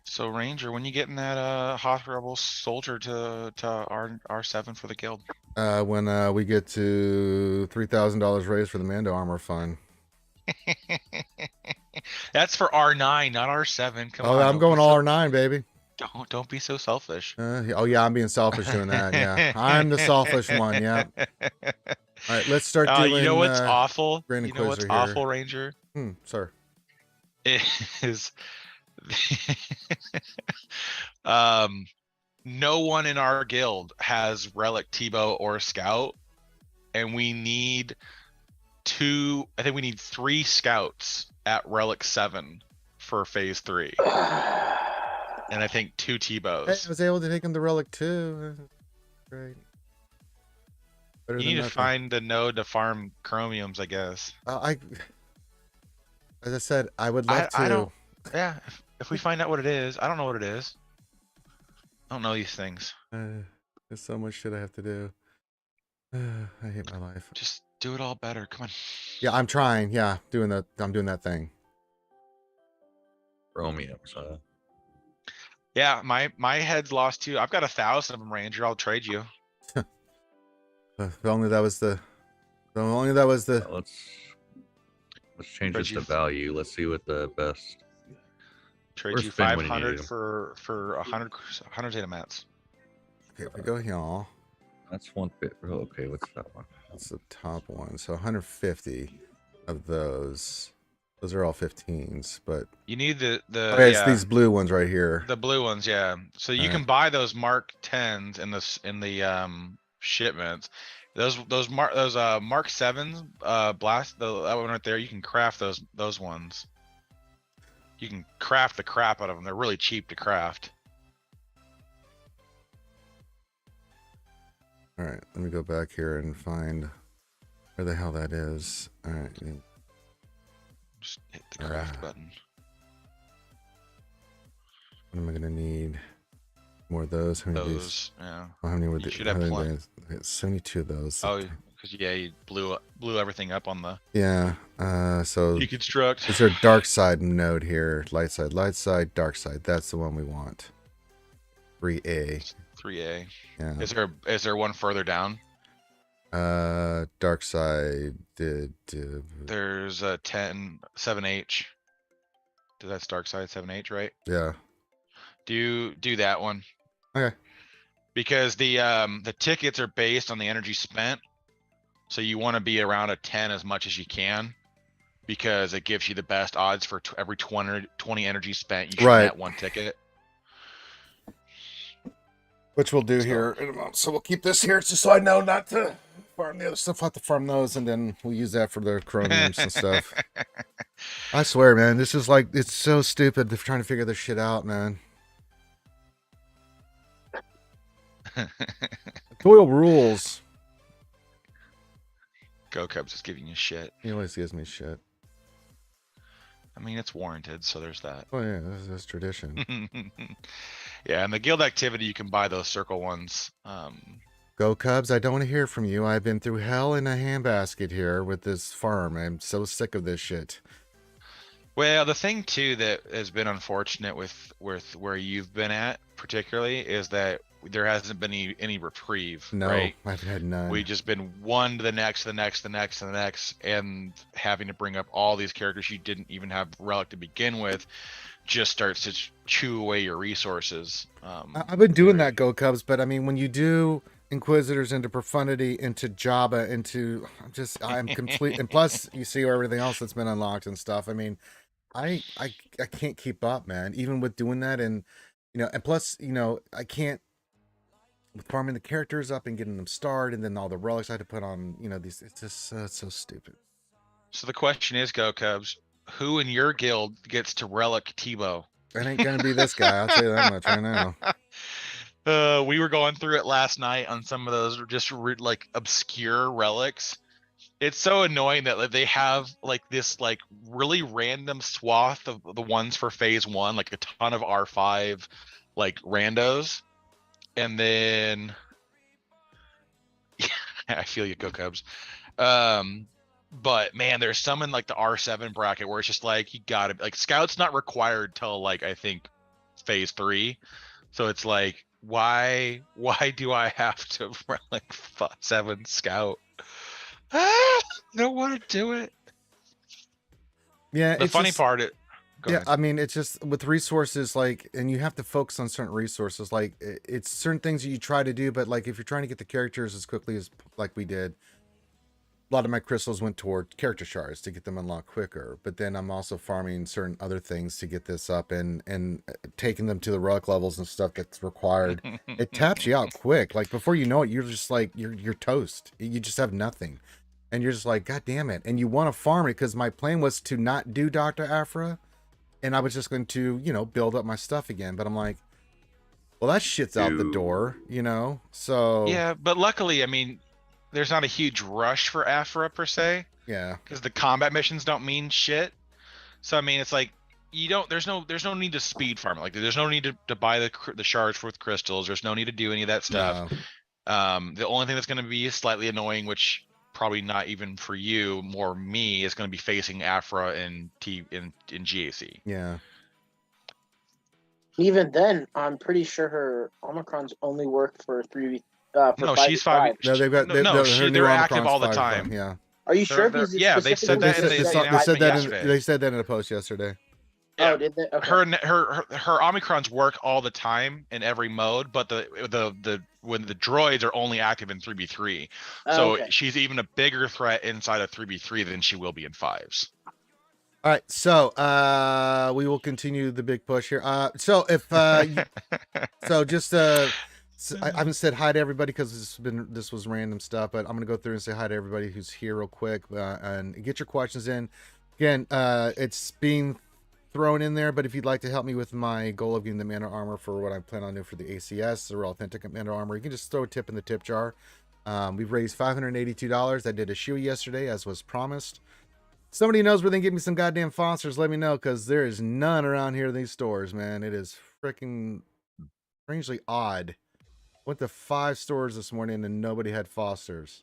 So Ranger, when you getting that Hoth Rebel soldier to R7 for the guild? When we get to $3,000 raised for the Mando armor fund. That's for R9, not R7. Come Oh, on. I'm don't going be all so- R9, baby. Don't be so selfish. Oh yeah, I'm being selfish doing that. Yeah, I'm the selfish one. Yeah. All right, let's start doing. You know what's awful? Grand You know what's Inquisitor here. awful, Ranger? Sir. Is no one in our guild has Relic Tebow or Scout, and we need I think we need 3 scouts at Relic 7 for phase 3. And I think 2 Hey, T-bows. I was able to take him to Relic too. Great. Better You than need to nothing. find the node to farm chromiums, I guess. As I said, I would love to. I don't. Yeah, if we find out what it is, I don't know what it is. I don't know these things. There's so much shit I have to do. I hate my life. Just do it all better. Come on. Yeah, I'm trying. Yeah, I'm doing that thing. Chromiums, huh? Yeah, my head's lost too. I've got 1,000 of them, Ranger. I'll trade you. If only that was the. If only that was the. Let's change Trade this you to value. Let's see what the best. Trade Where's you Finn when you 500 need him? for 100 data mats. Okay, if we go here, That's 150. Oh, okay, what's that one? that's the top one. So 150 of those. Those are all 15s, but You need the okay, it's yeah, these blue ones right here. the blue ones, yeah. So you Alright. can buy those Mark 10s in the shipments. Those Mark 7s blast that one right there. You can craft those ones. You can craft the crap out of them. They're really cheap to craft. All right, let me go back here and find where the hell that is. All right, Just hit the craft button. what am I gonna need? More of those. How many of these? Those, yeah. How many would You they- should how have many plenty. days? I got 72 of those. Oh, because yeah, you blew everything up on the Yeah. So deconstruct. is there a dark side node here? Light side, dark side. That's the one we want. 3A. 3A. Yeah. Is there one further down? Dark side. There's a 7H. That's dark side 7H, right? Yeah. Do that one. Okay. Because the tickets are based on the energy spent. So you want to be around a 10 as much as you can, because it gives you the best odds for every 20 energy spent. You should Right. net one ticket. Which we'll do here in a moment. So we'll keep this here just so I know not to farm the other stuff. I'll have to farm those, and then we'll use that for the chromiums and stuff. I swear, man, this is like, it's so stupid trying to figure this shit out, man. Doyle rules. Go Cubs is giving you shit. He always gives me shit. I mean, it's warranted, so there's that. Oh yeah, that's tradition. Yeah, and the guild activity, you can buy those circle ones. Go Cubs, I don't want to hear from you. I've been through hell in a handbasket here with this farm. I'm so sick of this shit. Well, the thing too that has been unfortunate with where you've been at, particularly, is that there hasn't been any reprieve. No, right? I haven't had none. We just been one to the next, the next, the next, and the next, and having to bring up all these characters you didn't even have Relic to begin with, just starts to chew away your resources. I've been doing that, Go Cubs, but I mean, when you do Inquisitors into Profundity, into Jabba, I'm complete. And plus, you see everything else that's been unlocked and stuff. I mean, I can't keep up, man. Even with doing that, and and plus, I can't. With farming the characters up and getting them starred, and then all the relics I had to put on, these, it's just it's so stupid. So the question is, Go Cubs, who in your guild gets to Relic Tebow? It ain't gonna be this guy. I'll tell you that much right now. We were going through it last night on some of those just like obscure relics. It's so annoying that they have like this like really random swath of the ones for phase 1, like a ton of R5 like randos. And then I feel you, Go Cubs. But man, there's some in like the R7 bracket where it's just like you gotta like Scout's not required till like I think phase 3. So it's like why do I have to run like 7 Scout? I don't want to do it. Yeah, The funny part go yeah, ahead. I mean, it's just with resources, like, and you have to focus on certain resources. Like, it's certain things that you try to do, but like, if you're trying to get the characters as quickly as like we did, lot of my crystals went toward character shards to get them unlocked quicker. But then I'm also farming certain other things to get this up and taking them to the relic levels and stuff that's required. It taps you out quick. Like before you know it, you're just like you're toast. You just have nothing, and you're just like, God damn it! And you want to farm it because my plan was to not do Dr. Aphra, and I was just going to build up my stuff again. But I'm like, well, that shit's out the door, So Yeah, but luckily, I mean, there's not a huge rush for Aphra per se, yeah. because the combat missions don't mean shit. So I mean, it's like there's no need to speed farm. Like there's no need to buy the shards with crystals. There's no need to do any of that stuff. No. The only thing that's going to be slightly annoying, which probably not even for you, more me, is going to be facing Aphra in GAC. Yeah. Even then, I'm pretty sure her Omicrons only work for 3. No, she's 5. No, they've got they're active all the time. Yeah. Are you sure? They're- Because it yeah, they said that in specifically the says announcement they said that in a post yesterday. Yeah. Oh, did they? Okay. Her Omicrons work all the time in every mode, but when the droids are only active in 3v3, so Okay. she's even a bigger threat inside of 3v3 than she will be in 5s. All right, so we will continue the big push here. So if I haven't said hi to everybody because this was random stuff, but I'm gonna go through and say hi to everybody who's here real quick and get your questions in. Again, it's being thrown in there, but if you'd like to help me with my goal of getting the Mando armor for what I plan on doing for the ACS, the real authentic Mando armor, you can just throw a tip in the tip jar. We've raised $582. I did a shoe yesterday, as was promised. Somebody knows where they can get me some goddamn Fosters, let me know, because there is none around here in these stores, man. It is freaking strangely odd. Went to 5 stores this morning and nobody had Fosters.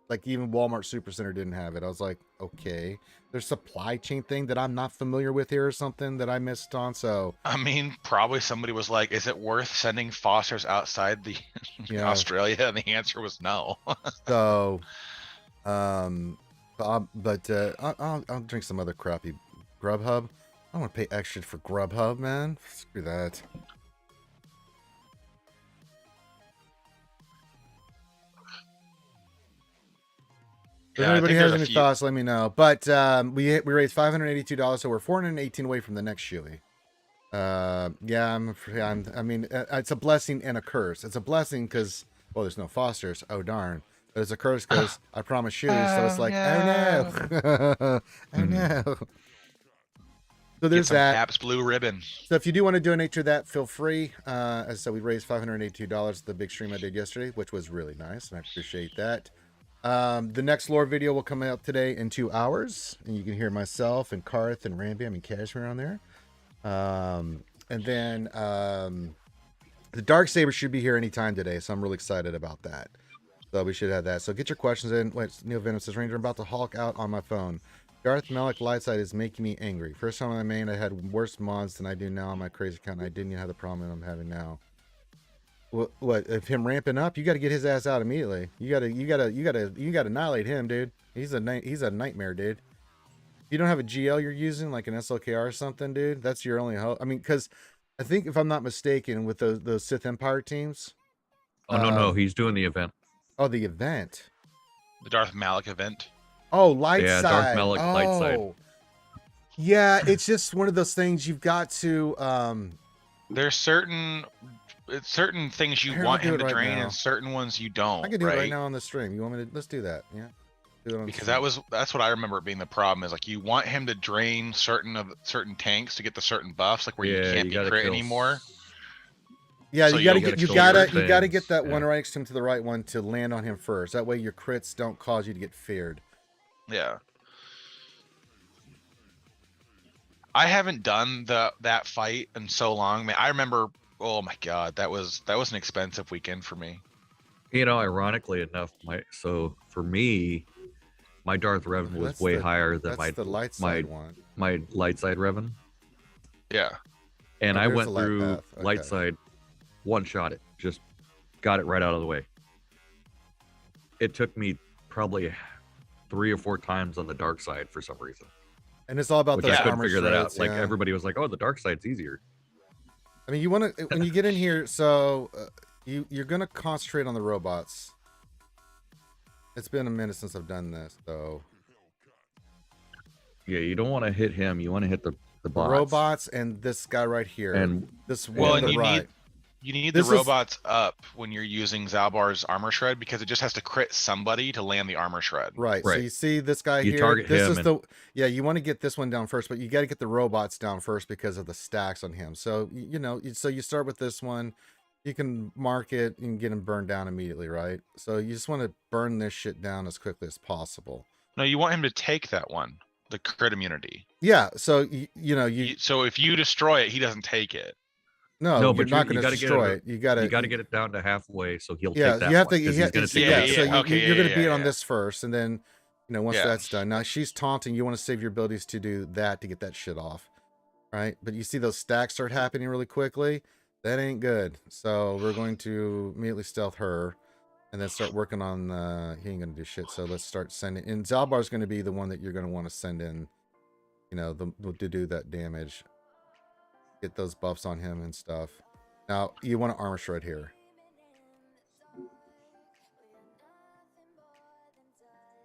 Like even Walmart Supercenter didn't have it. I was like, okay. There's supply chain thing that I'm not familiar with here or something that I missed on. So I mean, probably somebody was like, "Is it worth sending Fosters outside the Australia?" And the answer was no. So, I'll drink some other crappy Grubhub. I don't want to pay extra for Grubhub, man. Screw that. If anybody has any thoughts, let me know. But we raised $582, so we're $418 away from the next shoey. Yeah, I mean, it's a blessing and a curse. It's a blessing because, well, there's no Fosters. Oh, darn. But it's a curse because I promised shoes, so it's like, oh no. Oh no. So there's that. Caps blue ribbon. So if you do want to donate to that, feel free. As I said, we raised $582 the big stream I did yesterday, which was really nice, and I appreciate that. The next lore video will come out today in 2 hours, and you can hear myself and Karth and Rambam and Cashmere on there. And then the Darksaber should be here anytime today, so I'm really excited about that. So we should have that. So get your questions in. Wait, Neil Venom says, Ranger, I'm about to Hulk out on my phone. Darth Malik Lightside is making me angry. First time I made, I had worse mods than I do now on my crazy account, and I didn't even have the problem I'm having now. What if him ramping up? You got to get his ass out immediately. You gotta annihilate him, dude. He's a nightmare, dude. If you don't have a GL you're using, like an SLKR or something, dude, that's your only hope. I mean, because I think if I'm not mistaken, with those Sith Empire teams. Oh no, he's doing the event. Oh, the event. The Darth Malik event. Oh, light yeah, side. Darth Malik light side. Yeah, it's just one of those things you've got to. There's certain things you want him to drain and certain ones you don't. I can do it right now on the stream. You want me to? Let's do that. Yeah. Because that's what I remember being the problem is like you want him to drain certain tanks to get the certain buffs, like where you can't be crit anymore. Yeah, so you gotta get that one right to the right one to land on him first. That way your crits don't cause you to get feared. Yeah. I haven't done that fight in so long, man. I remember, oh my god, that was an expensive weekend for me. You know, ironically enough, for me, my Darth Revan was way higher than my light side Revan. Yeah. And I went through light side, one shot it, just got it right out of the way. It took me probably 3 or 4 times on the dark side for some reason. And it's all about those I couldn't figure that out. Like everybody was like, "Oh, the dark side's easier." I mean, you want to when you get in here, so you're gonna concentrate on the robots. It's been a minute since I've done this, though. Yeah, you don't want to hit him. You want to hit the The bots. robots and this guy right here. And this Well, one and on the you right. need This the is- robots up when you're using Zalbar's armor shred because it just has to crit somebody to land the armor shred. Right. So Right. you see this guy You here. target This him is and- the yeah. You want to get this one down first, but you got to get the robots down first because of the stacks on him. So you know, so you start with this one. You can mark it and get him burned down immediately, right? So you just want to burn this shit down as quickly as possible. No, you want him to take that one, the crit immunity. Yeah. So you know you So if you destroy it, he doesn't take it. no, No, you're but not you going to gotta get destroy it- it. You got you got to get it down to halfway, so he'll Yeah, take that you have one, to. 'cause You he's have, gonna so take yeah, that. so you're going to beat it on yeah. this first, and then you know once Yeah. that's done. Now she's taunting. You want to save your abilities to do that to get that shit off, right? But you see those stacks start happening really quickly. That ain't good. So we're going to immediately stealth her, and then start working on. He ain't going to do shit. So let's start sending. And Zalbar's going to be the one that you're going to want to send in. You know, to do that damage. Get those buffs on him and stuff. Now you want to armor shred here.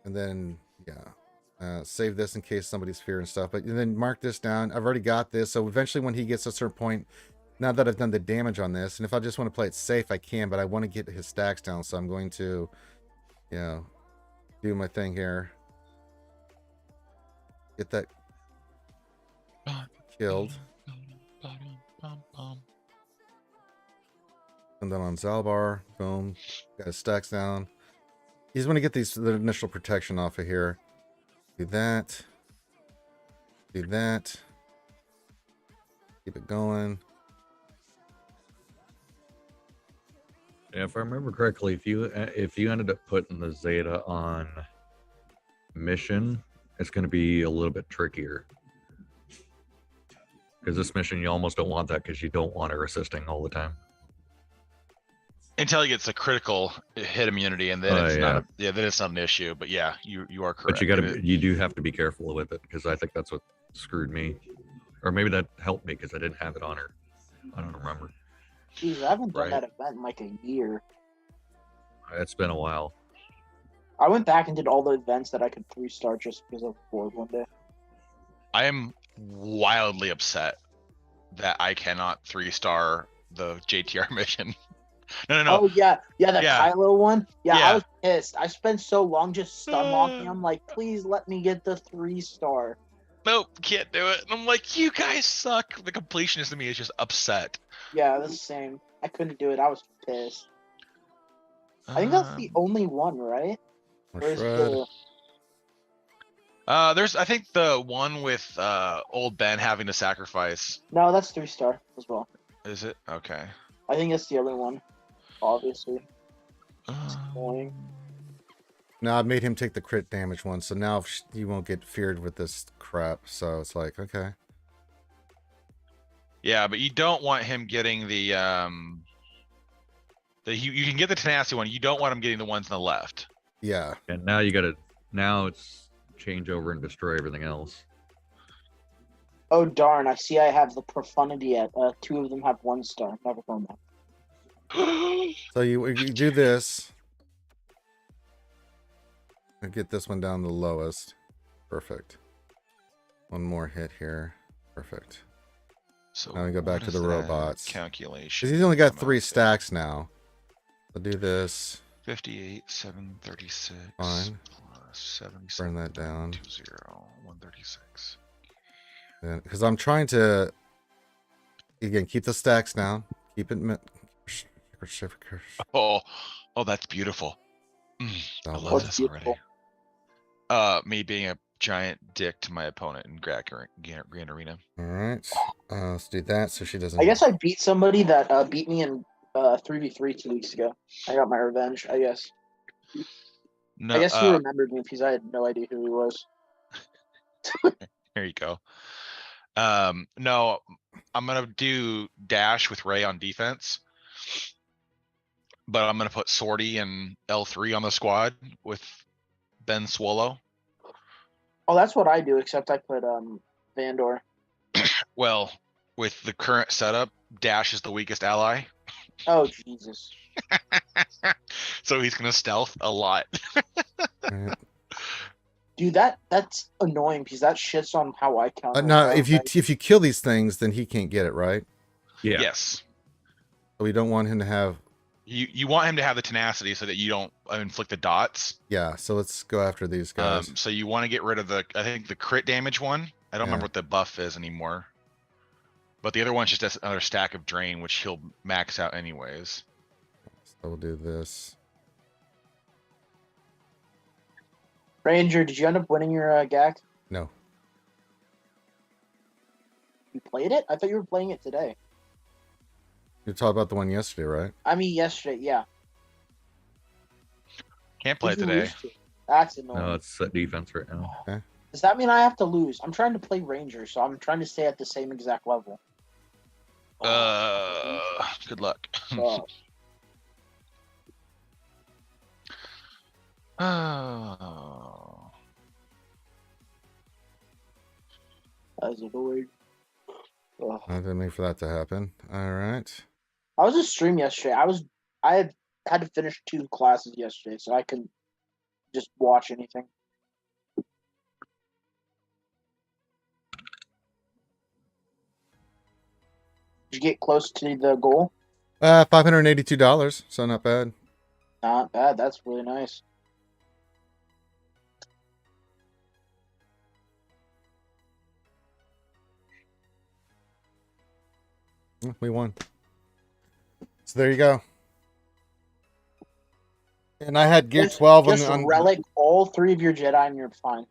And then, yeah, save this in case somebody's fear and stuff. But then mark this down. I've already got this. So eventually when he gets to a certain point, now that I've done the damage on this, and if I just want to play it safe, I can, but I want to get his stacks down. So I'm going to, you know, do my thing here. Get that killed. And then on Zalbar, boom, got his stacks down. You just want to get the initial protection off of here. Do that. Do that. Keep it going. Yeah, if I remember correctly, if you ended up putting the Zeta on mission, it's going to be a little bit trickier. Because this mission, you almost don't want that because you don't want her assisting all the time. Until he gets a critical hit immunity, and then it's yeah. not. Then it's not an issue. But yeah, you are correct. But you do have to be careful with it because I think that's what screwed me, or maybe that helped me because I didn't have it on her. I don't remember. Jeez, I haven't done Right. that event in like a year. It's been a while. I went back and did all the events that I could 3-star just because I was bored one day. I am wildly upset that I cannot 3-star the JTR mission. No. Oh yeah, that Yeah. Kylo one. Yeah, Yeah. I was pissed. I spent so long just stun locking. I'm like, please let me get the 3-star. Nope, can't do it. And I'm like, you guys suck. The completionist in me is just upset. Yeah, the same. I couldn't do it. I was pissed. I think that's the only one, right? Or Where's shred. There's I think the one with old Ben having to sacrifice. No, that's 3-star as well. Is it? Okay. I think that's the other one. Obviously. Annoying. Now I've made him take the crit damage one, so now he won't get feared with this crap. So it's like, okay. Yeah, but you don't want him getting the you can get the tenacity one. You don't want him getting the ones on the left. Yeah. And now it's change over and destroy everything else. Oh darn! I see. I have the profundity at 2 of them have 1-star. Never mind that. So you do this. And get this one down the lowest. Perfect. One more hit here. Perfect. So Now we go back what to the is that robots. calculation. 'Cause he's only got come 3 out to? stacks now. I'll do this. 58, 736. Fine. Plus 77. Burn that down. 20, 136. Because I'm trying to, again, keep the stacks down. Keep it. Oh, that's beautiful. I love What's this beautiful? already. Me being a giant dick to my opponent in Grand Arena. All right. Let's do that so she doesn't. I guess I beat somebody that beat me in 3v3 2 weeks ago. I got my revenge. I guess. No, I guess he remembered me because I had no idea who he was. Here you go. No, I'm gonna do Dash with Ray on defense, but I'm gonna put Sortie and L3 on the squad with Ben Swallow. Oh, that's what I do. Except I put Vandor. Well, with the current setup, Dash is the weakest ally. Oh Jesus. So he's gonna stealth a lot. Right. Dude, that's annoying because that shits on how I count. No, if you kill these things, then he can't get it, right? Yeah. Yes. So we don't want him to have. You want him to have the tenacity so that you don't inflict the dots. Yeah. So let's go after these guys. So you want to get rid of I think the crit damage one. I don't Yeah. remember what the buff is anymore. But the other one's just another stack of drain, which he'll max out anyways. So we'll do this. Ranger, did you end up winning your GAC? No. You played it? I thought you were playing it today. You talked about the one yesterday, right? I mean, yesterday, yeah. Can't play it Who'd you today. lose to? That's annoying. No, it's set defense right now. Does that mean I have to lose? I'm trying to play Ranger, so I'm trying to stay at the same exact level. Good luck. So, Oh. that's annoying. Ugh. I didn't mean for that to happen. All right. I was just stream yesterday. I had to finish 2 classes yesterday, so I couldn't just watch anything. Did you get close to the goal? $582. So not bad. Not bad. That's really nice. We won. So there you go. And I had gear 12 Just on relic all 3 of your Jedi, and you're fine.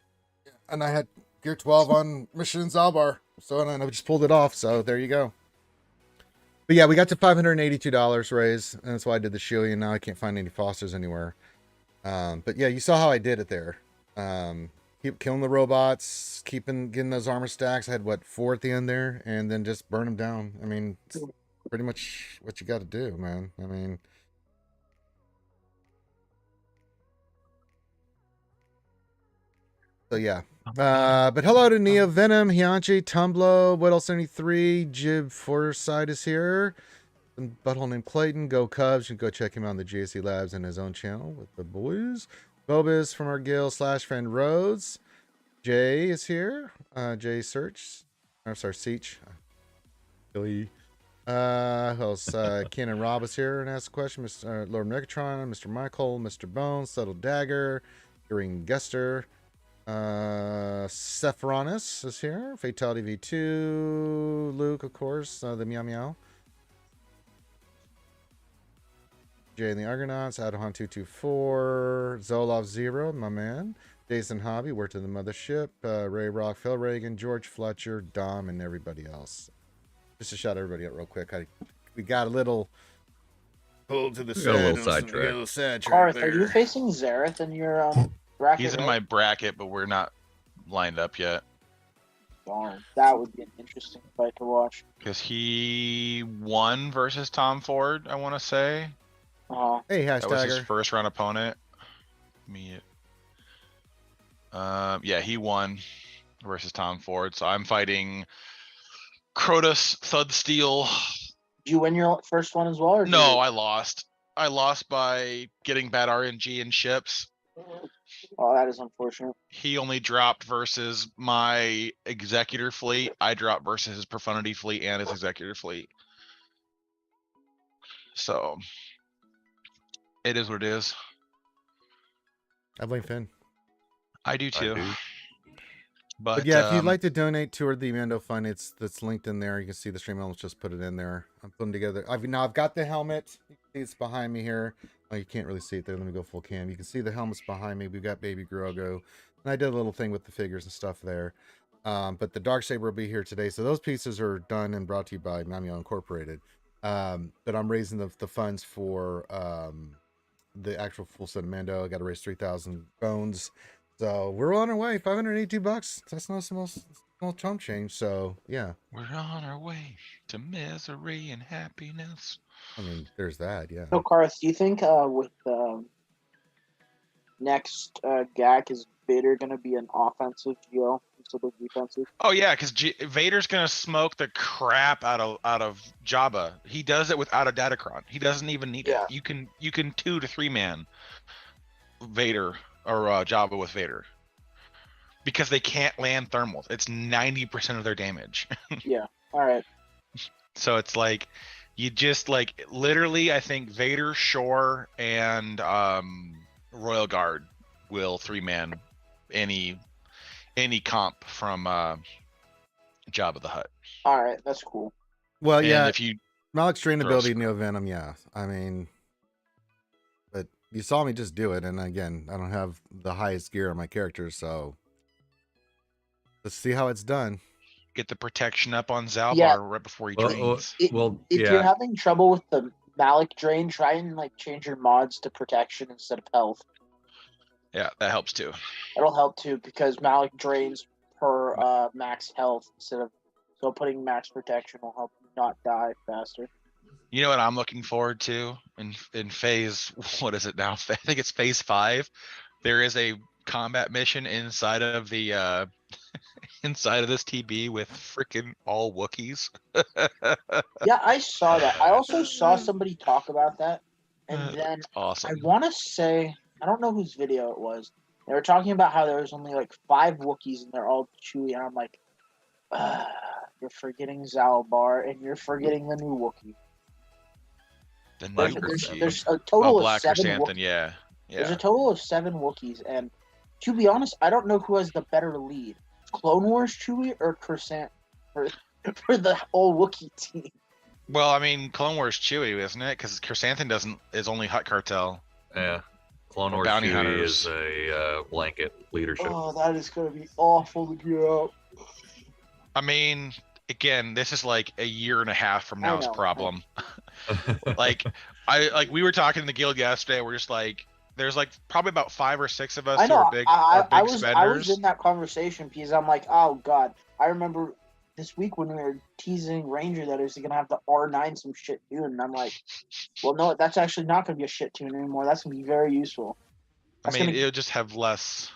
and I had gear 12 on Mission Zalbar. So and I just pulled it off. So there you go. But yeah, we got to $582 raise, and that's why I did the Shillian. Now I can't find any Fosters anywhere. But yeah, you saw how I did it there. Keep killing the robots, getting those armor stacks. I had 4 at the end there, and then just burn them down. I mean, it's pretty much what you got to do, man. I mean, so yeah. But hello to Neo Venom, Hianchi, Tumblo, What Else 73, Jib Forsyth is here. And butthole named Clayton, Go Cubs. You can go check him out on the GSC Labs and his own channel with the boys. Bobis from our guild / friend Rhodes. Jay is here. Jay Search. Or sorry, Seach. Billy. Who else? Ken and Rob is here and asked a question. Mr. Lord Megatron, Mr. Michael, Mr. Bones, Subtle Dagger, Green Guster. Sephironis is here. Fatality V2. Luke, of course. The Meow Meow. Jay and the Argonauts, Adahan 224, Zolov 0, my man, Jason Hobby, worked in the mothership, Ray Rock, Phil Reagan, George Fletcher, Dom, and everybody else. Just to shout everybody out real quick. We got a little pulled to the side. Got a little sidetrack. Karth, are you facing Zareth in your bracket? He's in my bracket, but we're not lined up yet. Darn, that would be an interesting fight to watch. Because he won versus Tom Ford, I want to say. Hey, That was his hashtagger. first round opponent. Yeah, he won versus Tom Ford. So I'm fighting Crotus Thud Steel. Did you win your first one as well? Or No, I lost. I lost by getting bad RNG in ships. Oh, that is unfortunate. He only dropped versus my executor fleet. I dropped versus his profundity fleet and his executor fleet. So it is what it is. I blame Finn. I do too. do. But yeah, if you'd like to donate toward the Mando Fund, that's linked in there. You can see the stream elements. Just put it in there. I'm putting together. I've got the helmet. You can see it's behind me here. Oh, you can't really see it there. Let me go full cam. You can see the helmets behind me. We've got Baby Grogu, and I did a little thing with the figures and stuff there. But the Darksaber will be here today. So those pieces are done and brought to you by Mamio Incorporated. But I'm raising the funds for the actual full set of Mando. I got to raise 3,000 bones. So we're on our way. $582. That's not small chump change. So yeah, We're on our way to misery and happiness. I mean, there's that. Yeah. So, Karth, do you think with next GAC is Vader going to be an offensive GL instead of defensive? Oh yeah, because Vader's gonna smoke the crap out of Jabba. He does it without a Datacron. He doesn't even need Yeah. it. You can 2 to 3 man Vader or Jabba with Vader because they can't land thermals. It's 90% of their damage. Yeah. All right. So it's like you just like literally. I think Vader, Shore, and Royal Guard will 3 man any comp from Jabba the Hutt. All right. That's cool. Well, And yeah, if you Malik's train throw ability, sc- Neo Venom, yeah. I mean, but you saw me just do it, and again, I don't have the highest gear on my characters, so let's see how it's done. get the protection up on Zalbar Yeah. right before he Well, drains. If yeah. you're having trouble with the Malik drain, try and like change your mods to protection instead of health. Yeah, that helps too. It'll help too because Malik drains per max health instead of so putting max protection will help you not die faster. You know what I'm looking forward to in phase, what is it now? I think it's phase 5. There is a combat mission inside of the inside of this TB with freaking all Wookiees. Yeah, I saw that. I also saw somebody talk about that, and then Awesome. I want to say I don't know whose video it was. They were talking about how there was only like 5 Wookiees and they're all Chewy, and I'm like, you're forgetting Zalbar and you're forgetting the new Wookiee. The Black new There's, Wookiee. there's a total of Black 7 Chrysanthemum, Wookiees. yeah. There's a Yeah. total of 7 Wookiees, and to be honest, I don't know who has the better lead. Clone Wars Chewie or Crescent for the whole Wookiee team. Well, I mean, Clone Wars Chewie, isn't it? Because Chrysanthemum is only Hutt Cartel. Yeah. Clone Or Wars bounty Chewie hunters. is a blanket leadership. Oh, that is going to be awful to get out. I mean, again, this is like a year and a half from I now's know. problem. Like we were talking in the guild yesterday. We're just like, there's like probably about 5 or 6 of us I who know. are big, I was spenders. in that conversation because I'm like, oh god. I remember this week when we were teasing Ranger that is going to have the R9 some shit tune, and I'm like, well, no, that's actually not going to be a shit tune anymore. That's going to be very useful. I That's mean, gonna- it'll just have less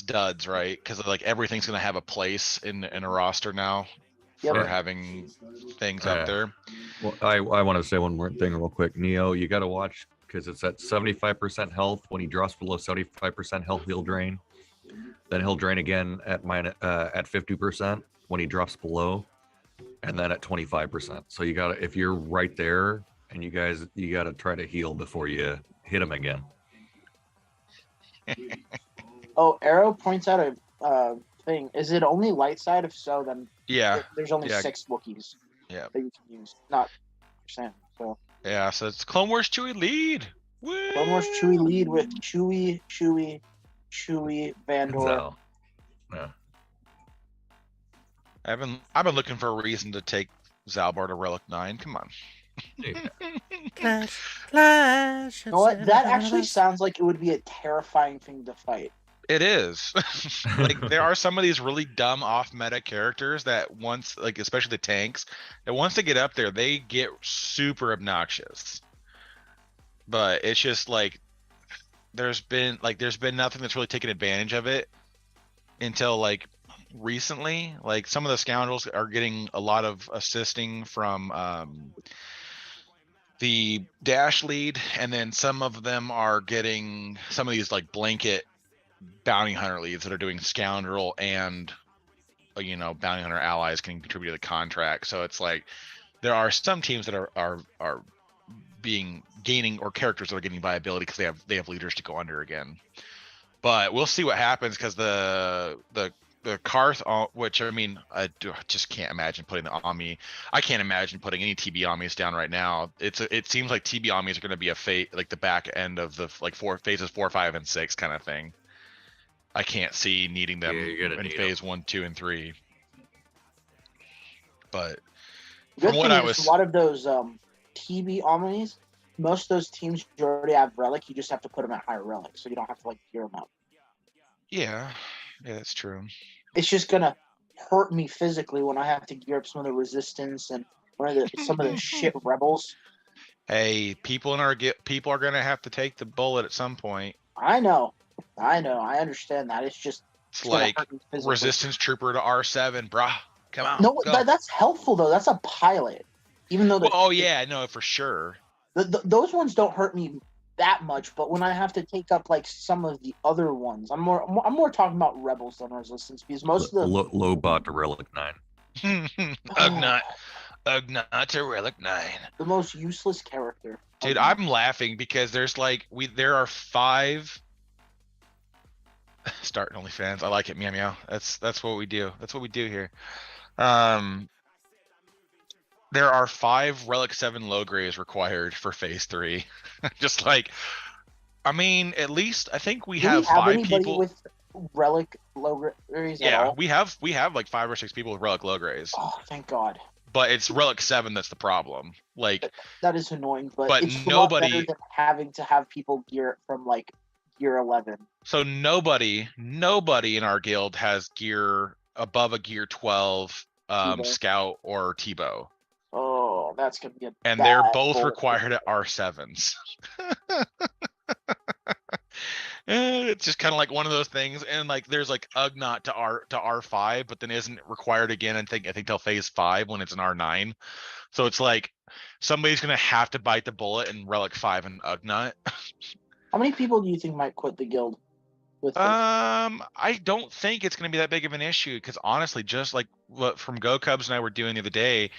duds, right? Because like everything's gonna have a place in a roster now for Yep. having things Yeah. up there. Well, I want to say one more thing real quick. Neo, you got to watch because it's at 75% health. When he drops below 75% health, he'll drain. Then he'll drain again at 50% when he drops below, and then at 25%. So you got to, if you're right there, and you got to try to heal before you hit him again. Oh, Arrow points out a thing. Is it only light side? If so, then Yeah, there's only Yeah. 6 Wookiees Yeah. that you can use, not percent. So yeah. So it's Clone Wars Chewie lead. Woo! Clone Wars Chewie lead with Chewie, Vandor. So, yeah. I've been looking for a reason to take Zalbar to Relic 9. Come on. Yeah. Clash. You know what? That actually sounds like it would be a terrifying thing to fight. It is. Like there are some of these really dumb off-meta characters that once, like especially the tanks, that once they get up there, they get super obnoxious. But it's just like there's been nothing that's really taken advantage of it until like recently. Like some of the scoundrels are getting a lot of assisting from the dash lead, and then some of them are getting some of these like blanket bounty hunter leads that are doing scoundrel and bounty hunter allies can contribute to the contract. So it's like there are some teams that are gaining or characters that are getting viability because they have leaders to go under again. But we'll see what happens because the Karth, which I mean, just can't imagine putting the Ami. I can't imagine putting any TB Amis down right now. It seems like TB Amis are going to be like the back end of the like phases 4, 5, and 6 kind of thing. I can't see needing them you're gonna in need phase 1, 2, and 3. But The from good what thing I is was, a lot of those TB Omnis, most of those teams you already have relic, you just have to put them at higher relic, so you don't have to like gear them up. yeah, that's true. It's just gonna hurt me physically when I have to gear up some of the resistance and some of the shit rebels. Hey, people in our people are gonna have to take the bullet at some point. I know, I understand that. It's gonna Like hurt me physically. resistance trooper to R7, brah. Come on, No, go. that's helpful though. That's a pilot. Even though Well, oh yeah, no, for sure. those ones don't hurt me that much, but when I have to take up like some of the other ones, I'm more talking about rebels than resistance because most of the Low bot to relic 9. Ugnaught to Relic 9. the most useless character. Dude, I'm laughing because there's like there are 5 starting OnlyFans. I like it, meow meow. That's what we do. That's what we do here. There are 5 Relic 7 low grades required for phase 3. Just like, I mean, at least I think we Do have we have 5 anybody people. with relic low grades at Yeah, all? we have like 5 or 6 people with Relic low grades, Oh, thank God. but it's Relic 7 that's the problem. Like, That is annoying, but But it's a lot better nobody- than having to have people gear it from like gear 11. so nobody in our guild has gear above a gear 12 T-bow. scout or T-bow. Oh, that's gonna be a And they're bad both bullet. required at R7s. It's just kind of like one of those things, and like there's like Ugnaught to R5, but then isn't required again. I think till phase 5 when it's an R9. So it's like somebody's gonna have to bite the bullet in Relic 5 and Ugnaught. How many people do you think might quit the guild with this? I don't think it's gonna be that big of an issue because honestly, just like what from Go Cubs and I were doing the other day,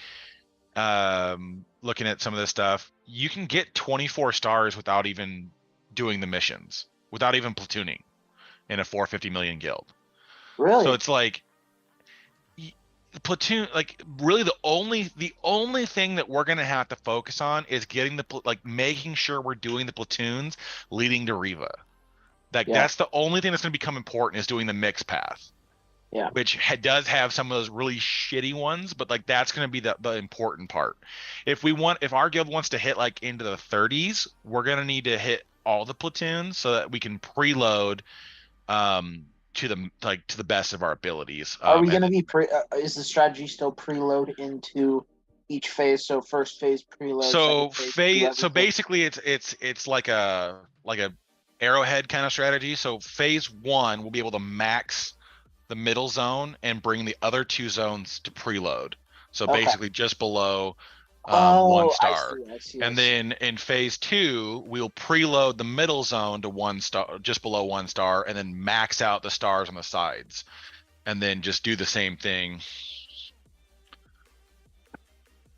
looking at some of this stuff, you can get 24 stars without even doing the missions, without even platooning in a 450 million guild. Really? So it's like the platoon, like really the only thing that we're gonna have to focus on is getting making sure we're doing the platoons leading to Riva. Like that's the only thing that's gonna become important is doing the mix path. Yeah. Which does have some of those really shitty ones, but like that's gonna be the important part. If our guild wants to hit like into the 30s, we're gonna need to hit all the platoons so that we can preload to the best of our abilities. Are we going to be is the strategy still preload into each phase? So first phase preload. So basically it's like a arrowhead kind of strategy. So phase 1 we'll be able to max the middle zone and bring the other 2 zones to preload. So basically just below 1 star. I see. And then in phase 2, we'll preload the middle zone to 1 star, just below 1 star, and then max out the stars on the sides, and then just do the same thing.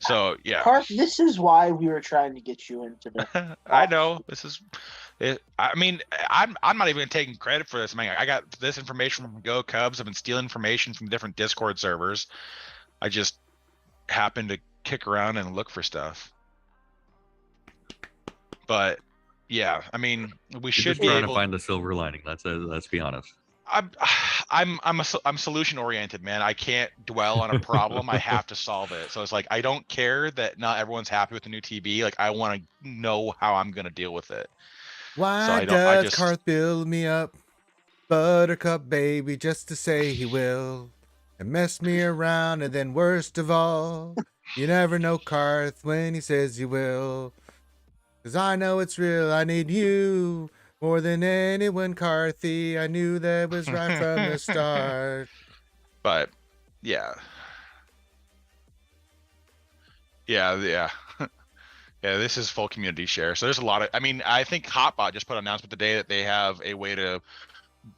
So yeah, Karth, this is why we were trying to get you into the. I know this is. I mean, I'm not even taking credit for this. Man, I got this information from Go Cubs. I've been stealing information from different Discord servers. I just happened to kick around and look for stuff. But yeah, I mean, we should just be trying able to find the silver lining. Let's be honest. I'm solution oriented, man. I can't dwell on a problem. I have to solve it. So it's like I don't care that not everyone's happy with the new TB. Like I want to know how I'm gonna deal with it. Why does Karth build me up, Buttercup baby, just to say he will, and mess me around, and then worst of all, you never know Karth when he says he will. 'Cause I know it's real, I need you more than anyone, Karthy. I knew that was right from the start. But yeah. Yeah, this is full community share. So there's a lot of, I mean, I think Hotbot just put an announcement today that they have a way to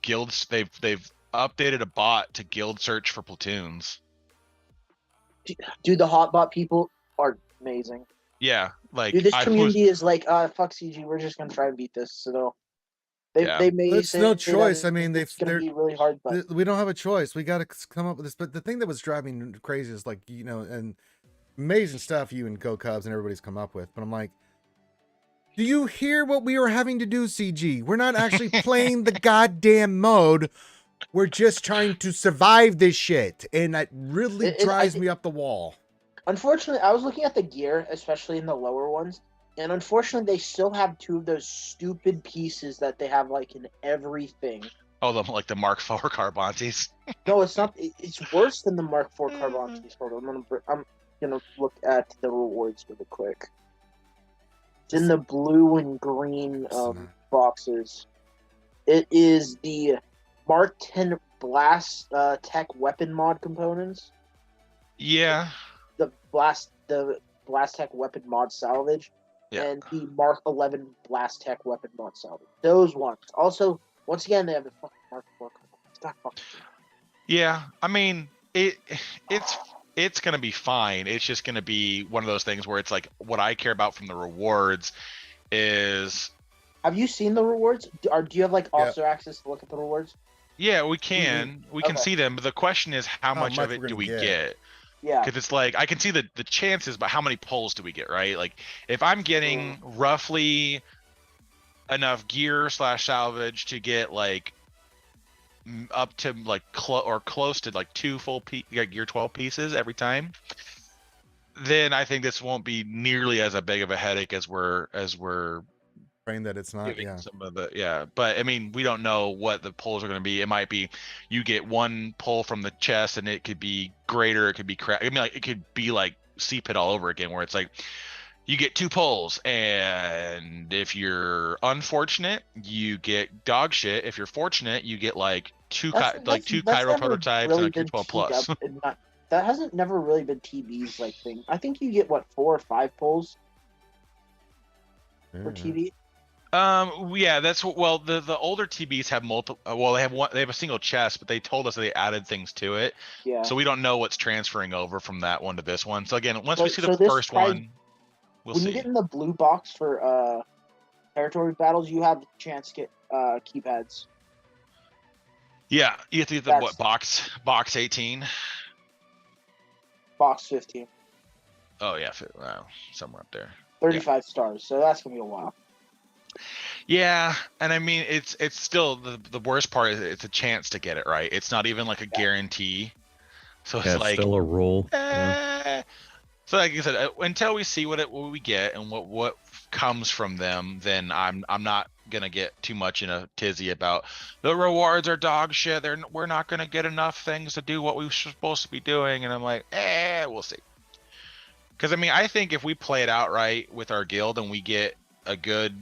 guilds. They've updated a bot to guild search for platoons. Dude, the Hotbot people are amazing. Yeah, like dude, this community is like, fuck CG. We're just gonna try and beat this. So they may. It's no choice. I mean, it's gonna be really hard, but we don't have a choice. We got to come up with this. But the thing that was driving me crazy is like, you know, and amazing stuff you and Go Cubs and everybody's come up with. But I'm like, do you hear what we are having to do, CG? We're not actually playing the goddamn mode. We're just trying to survive this shit, and that really drives me up the wall. Unfortunately, I was looking at the gear, especially in the lower ones, and unfortunately, they still have 2 of those stupid pieces that they have like in everything. Oh, like the Mark IV Carbontes. No, it's not. It's worse than the Mark IV Carbontes. Hold on, I'm gonna look at the rewards really quick. It's in the blue and green It's not. boxes. It is the Mark 10 Blast Tech weapon mod components. Yeah. The Blast Tech weapon mod salvage. Yeah. And the Mark 11 Blast Tech weapon mod salvage. Those ones. Also, once again, they have the fucking Mark 4 components. God fucking damn. Yeah. I mean, it's gonna be fine. It's just gonna be one of those things where it's like what I care about from the rewards is Have you seen the rewards? Do you have like officer access to look at the rewards? yeah, we can Okay. see them, but the question is how much much of it we're do gonna we get. get? Yeah. Because it's like I can see the chances, but how many pulls do we get, right? Like if I'm getting roughly enough gear / salvage to get like up to like close to like 2 full gear 12 pieces every time, then I think this won't be nearly as a big of a headache as we're Praying that it's not. giving Yeah. some of the but I mean we don't know what the pulls are going to be. It might be you get 1 pull from the chest and it could be greater, it could be crap. I mean like it could be like CPIT all over again where it's like you get 2 pulls and if you're unfortunate you get dog shit. If you're fortunate you get like 2 That's Cairo never prototypes really and a been Q12 teed plus. up in that hasn't never really been TB's like thing. I think you get what 4 or 5 pulls for TB. Yeah, that's well the older TBs have multiple well they have a single chest, but they told us they added things to it. Yeah. So we don't know what's transferring over from that one to this one. So again, once So- we see so the this first prize- one, we'll when see. you get in the blue box for territory battles, you have the chance to get keypads. Yeah, you have to get the what box 18. Box 15. Oh yeah, somewhere up there. 35 stars. So that's gonna be a while. Yeah, and I mean it's still the worst part is it's a chance to get it right. It's not even like a guarantee. So it's Yeah, it's like still a rule. Yeah. So like I said, until we see what we get and what comes from them, then I'm not gonna get too much in a tizzy about the rewards are dog shit. We're not gonna get enough things to do what we're supposed to be doing, and I'm like, we'll see. Because I mean, I think if we play it out right with our guild and we get a good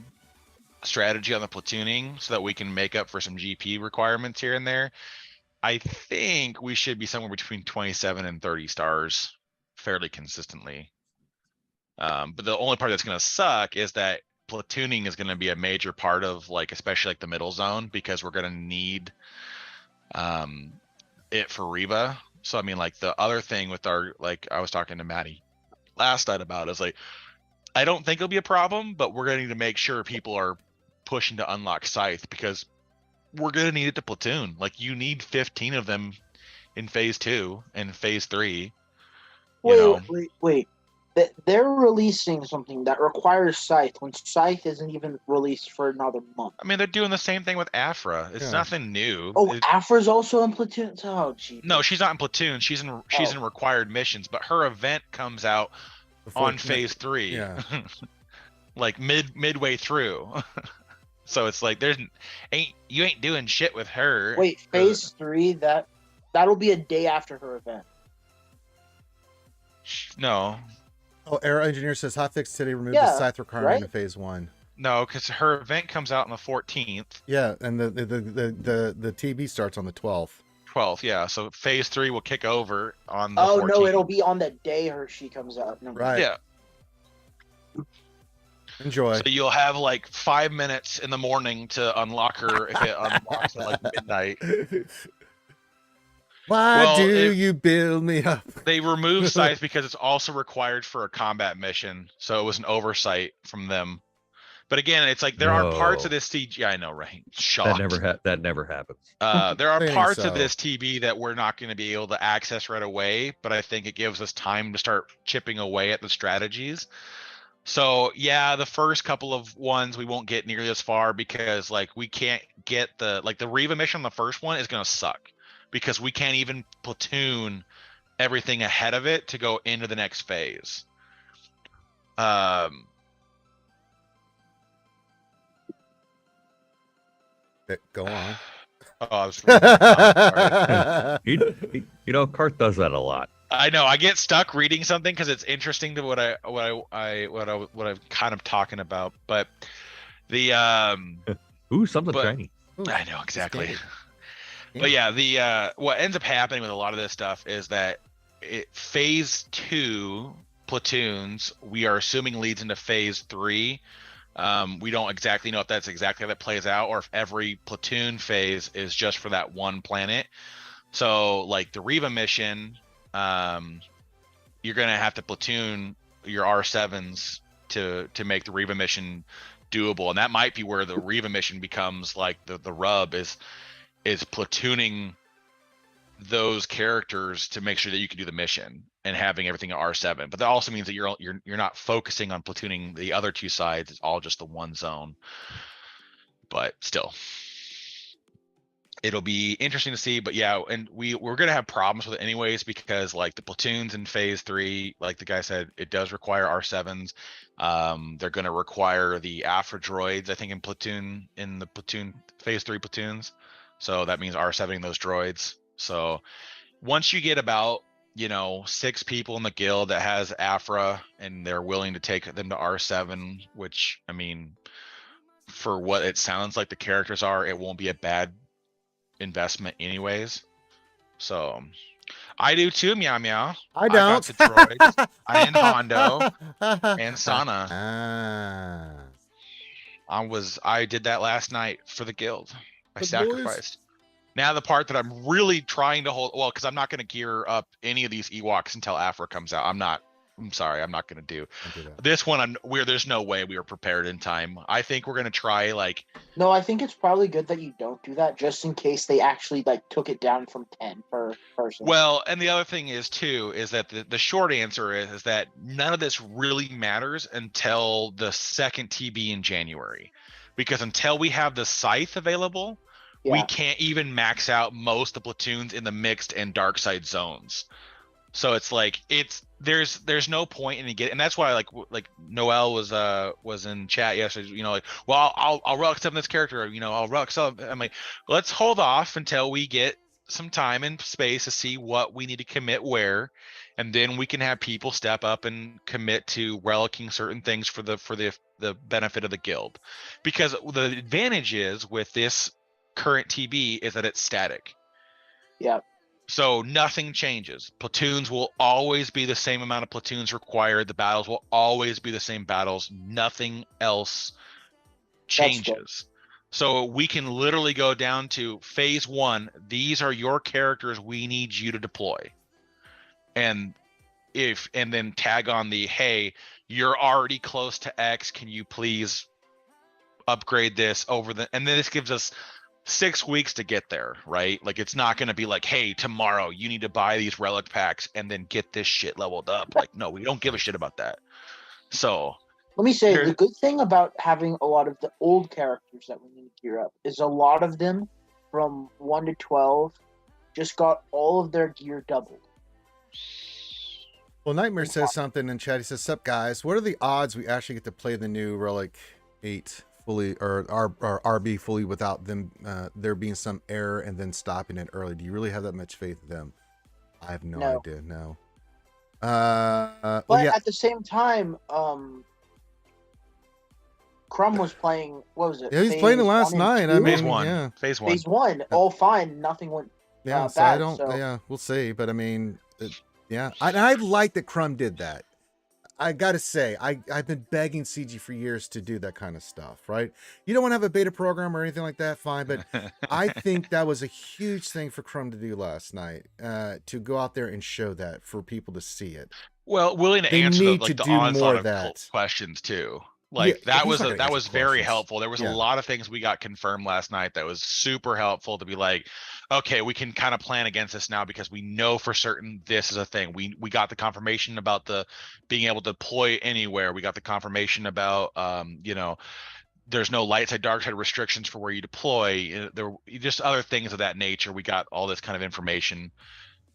strategy on the platooning, so that we can make up for some GP requirements here and there, I think we should be somewhere between 27 and 30 stars fairly consistently. But the only part that's going to suck is that platooning is going to be a major part of like, especially like the middle zone, because we're going to need it for Reba. So, I mean, like the other thing with our, like I was talking to Maddie last night about is like, I don't think it'll be a problem, but we're going to need to make sure people are pushing to unlock Scythe because we're going to need it to platoon. Like you need 15 of them in phase 2 and phase 3. Wait. They're releasing something that requires Scythe when Scythe isn't even released for another month. I mean, they're doing the same thing with Afra. It's nothing new. Oh, Afra's also in Platoon. Oh, gee. No, she's not in Platoon. She's in required missions, but her event comes out on phase 3. Yeah. Like midway through. So it's like you ain't doing shit with her. Wait, phase 3, that'll be a day after her event. No. Oh, Aero Engineer says hotfix today removed the Scythe requirement in phase 1. No, because her event comes out on the 14th. Yeah, and the TB starts on the 12th. 12th, yeah. So phase 3 will kick over on the 14th. Oh no, it'll be on the day she comes out. No, Right. Yeah. Enjoy. So you'll have like 5 minutes in the morning to unlock her if it unlocks at like midnight. Why do you build me up? They removed Scythe because it's also required for a combat mission. So it was an oversight from them. But again, it's like there are parts of this TG. I know, right? Shocked. That never happens. There are I think parts of so. this TB that we're not going to be able to access right away, but I think it gives us time to start chipping away at the strategies. So yeah, the first couple of ones we won't get nearly as far because like we can't get the Reva mission on the first one is going to suck because we can't even platoon everything ahead of it to go into the next phase. Go on. Oh, I was really, sorry. You know, Cart does that a lot. I know I get stuck reading something because it's interesting to what I'm kind of talking about, but the Ooh, something but shiny. Ooh, I know exactly. Skewed. But yeah, the what ends up happening with a lot of this stuff is that phase 2 platoons we are assuming leads into phase 3. We don't exactly know if that's exactly how that plays out, or if every platoon phase is just for that one planet. So like the Reva mission, you're gonna have to platoon your R7s to make the Reva mission doable, and that might be where the Reva mission becomes like the rub is platooning those characters to make sure that you can do the mission and having everything at R7. But that also means that you're not focusing on platooning the other two sides. It's all just the one zone. But still, it'll be interesting to see. But yeah, and we're gonna have problems with it anyways, because like the platoons in phase 3, like the guy said, it does require R7s. They're gonna require the Afra droids, I think, in the platoon phase 3 platoons. So that means R7ing those droids. So once you get about 6 people in the guild that has Afra and they're willing to take them to R7, which I mean, for what it sounds like the characters are, it won't be a bad investment anyways. So I do too, meow meow. I got don't. the droids and Hondo and Sana. Ah. I did that last night for the guild. I The boys. sacrificed. Now the part that I'm really trying to hold, well, because I'm not going to gear up any of these Ewoks until Afra comes out. I'm sorry, I'm not going to do that. this one. There's no way we were prepared in time. I think we're going to try like. No, I think it's probably good that you don't do that, just in case they actually like took it down from 10 per person. Well, and the other thing is too, is that the short answer is that none of this really matters until the second TB in January, because until we have the scythe available, we can't even max out most of the platoons in the mixed and dark side zones. So it's like there's no point in getting, and that's why like Noel was in chat yesterday, like, well, I'll relic some this character, I'll relic some. I'm like, let's hold off until we get some time and space to see what we need to commit where, and then we can have people step up and commit to relicking certain things for the benefit of the guild. Because the advantage is with this current TB is that it's static. Yeah. So nothing changes. Platoons will always be the same amount of platoons required. The battles will always be the same battles. Nothing else changes. So we can literally go down to phase 1. These are your characters we need you to deploy. And then tag on the, hey, you're already close to X. Can you please upgrade this over and then this gives us 6 weeks to get there, right? Like, it's not going to be like, hey, tomorrow you need to buy these relic packs and then get this shit leveled up. Like, no, we don't give a shit about that. So let me say, the good thing about having a lot of the old characters that we need to gear up is a lot of them from 1 to 12 just got all of their gear doubled. Well, Nightmare says something in chat. He says, sup guys, what are the odds we actually get to play the new Relic 8 fully, or RB fully, without them there being some error and then stopping it early? Do you really have that much faith in them? I have no idea. No. But at the same time, Crumb was playing. What was it? Yeah, he's playing it last night. I mean, phase 1. yeah. Phase 1. Phase 1. All fine. Nothing went. Yeah. So bad, I don't. so. Yeah, we'll see. But I mean, yeah. I like that Crumb did that. I gotta say, I've been begging CG for years to do that kind of stuff, right? You don't want to have a beta program or anything like that, fine, but I think that was a huge thing for Crumb to do last night, to go out there and show that for people to see it. Well, willing to They answer need the to do onslaught more of of that. questions too. Like, Yeah, that was very helpful. There was Yeah. a lot of things we got confirmed last night that was super helpful to be like, okay, we can kind of plan against this now because we know for certain this is a thing. We got the confirmation about the being able to deploy anywhere. We got the confirmation about there's no light side dark side restrictions for where you deploy. There just other things of that nature. We got all this kind of information.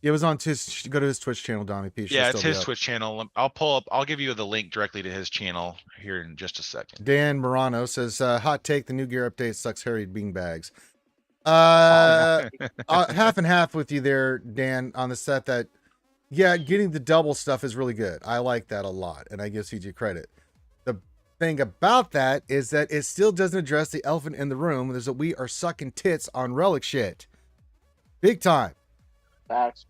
It was on his. Go to his Twitch channel, Donnie P. Yeah, it's his Twitch channel. I'll give you the link directly to his channel here in just a second. Dan Morano says, hot take, the new gear update sucks Harry beanbags. Half and half with you there, Dan, on the set that yeah, getting the double stuff is really good. I like that a lot, and I give CJ credit. The thing about that is that it still doesn't address the elephant in the room. There's that we are sucking tits on relic shit, big time. Facts.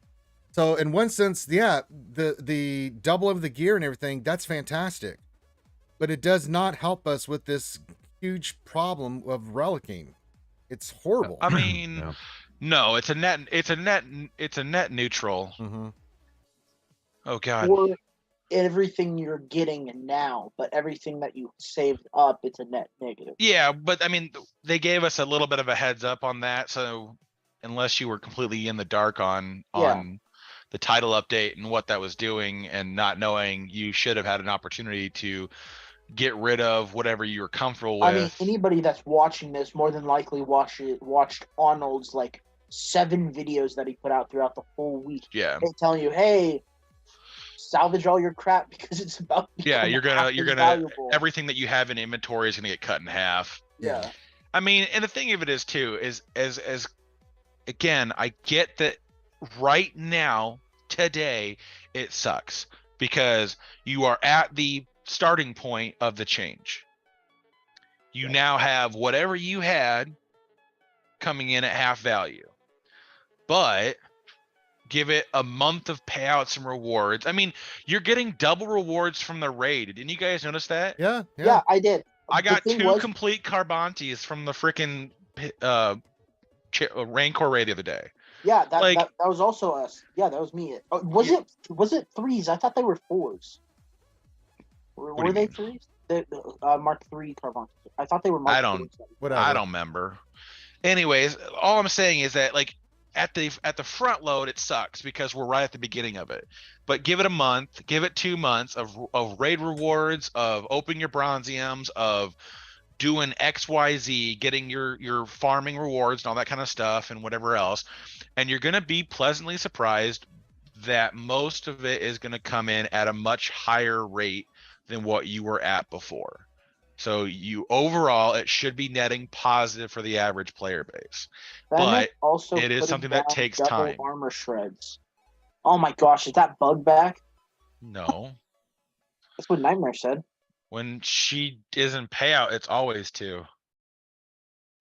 So in one sense, yeah, the double of the gear and everything, that's fantastic, but it does not help us with this huge problem of relicing. It's horrible. I mean, Yeah. no, it's a net neutral. Mm-hmm. Oh God. For everything you're getting now, but everything that you saved up, it's a net negative. Yeah, but I mean, they gave us a little bit of a heads up on that. So unless you were completely in the dark on the title update and what that was doing and not knowing, you should have had an opportunity to get rid of whatever you were comfortable with. I mean, anybody that's watching this more than likely watched Arnold's like 7 videos that he put out throughout the whole week. Yeah. Telling you, hey, salvage all your crap because it's about to Yeah, become you're gonna valuable. everything that you have in inventory is gonna get cut in half. Yeah. I mean, and the thing of it is too is as again, I get that right now, today, it sucks because you are at the starting point of the change. You now have whatever you had coming in at half value, but give it a month of payouts and rewards. I mean, you're getting double rewards from the raid. Didn't you guys notice that? Yeah, I did. I got The thing 2 was- complete Carbantes from the freaking Rancor raid the other day. Yeah, that Like- that was also us. Yeah, that was me. Was it 3s? I thought they were 4s. do Were you they mean? 3s? The Mark III Carvana. I thought they were Mark I don't- 3s. Whatever. I don't remember. Anyways, all I'm saying is that like at the front load, it sucks because we're right at the beginning of it. But give it a month, give it 2 months of raid rewards, of opening your bronziums, of doing XYZ, getting your farming rewards and all that kind of stuff and whatever else. And you're gonna be pleasantly surprised that most of it is gonna come in at a much higher rate than what you were at before. So you overall, it should be netting positive for the average player base. Bennett But also it is putting something that down takes double time. Armor shreds. Oh my gosh, is that bug back? No, That's what Nightmare said. when she isn't payout, it's always 2.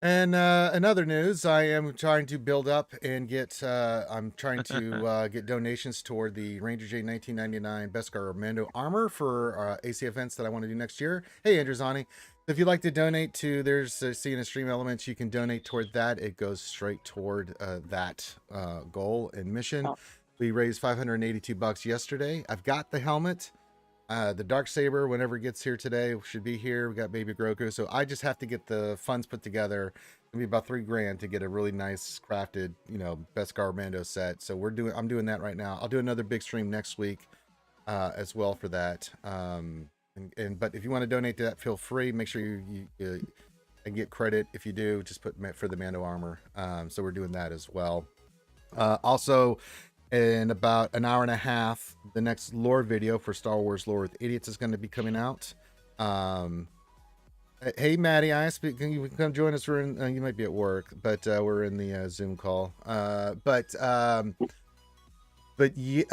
And in other news, I am trying to build up and get. I'm trying to get donations toward the Ranger J 1999 Beskar Armando armor for AC events that I want to do next year. Hey, Andrew Zani, if you'd like to donate to, there's seeing a stream elements, you can donate toward that. It goes straight toward that goal and mission. Oh. We raised $582 yesterday. I've got the helmet. The dark saber, whenever it gets here today, should be here. We got baby Grogu, so I just have to get the funds put together. It'll be about $3,000 to get a really nice crafted, Beskar Armando set. So I'm doing that right now. I'll do another big stream next week as well for that. But if you want to donate to that, feel free. Make sure you and get credit if you do. Just put for the Mando armor. So we're doing that as well. Also, in about an hour and a half, the next lore video for Star Wars Lore with Idiots is going to be coming out. Hey, Maddie, can you come join us? You might be at work, but we're in the Zoom call. But that'll be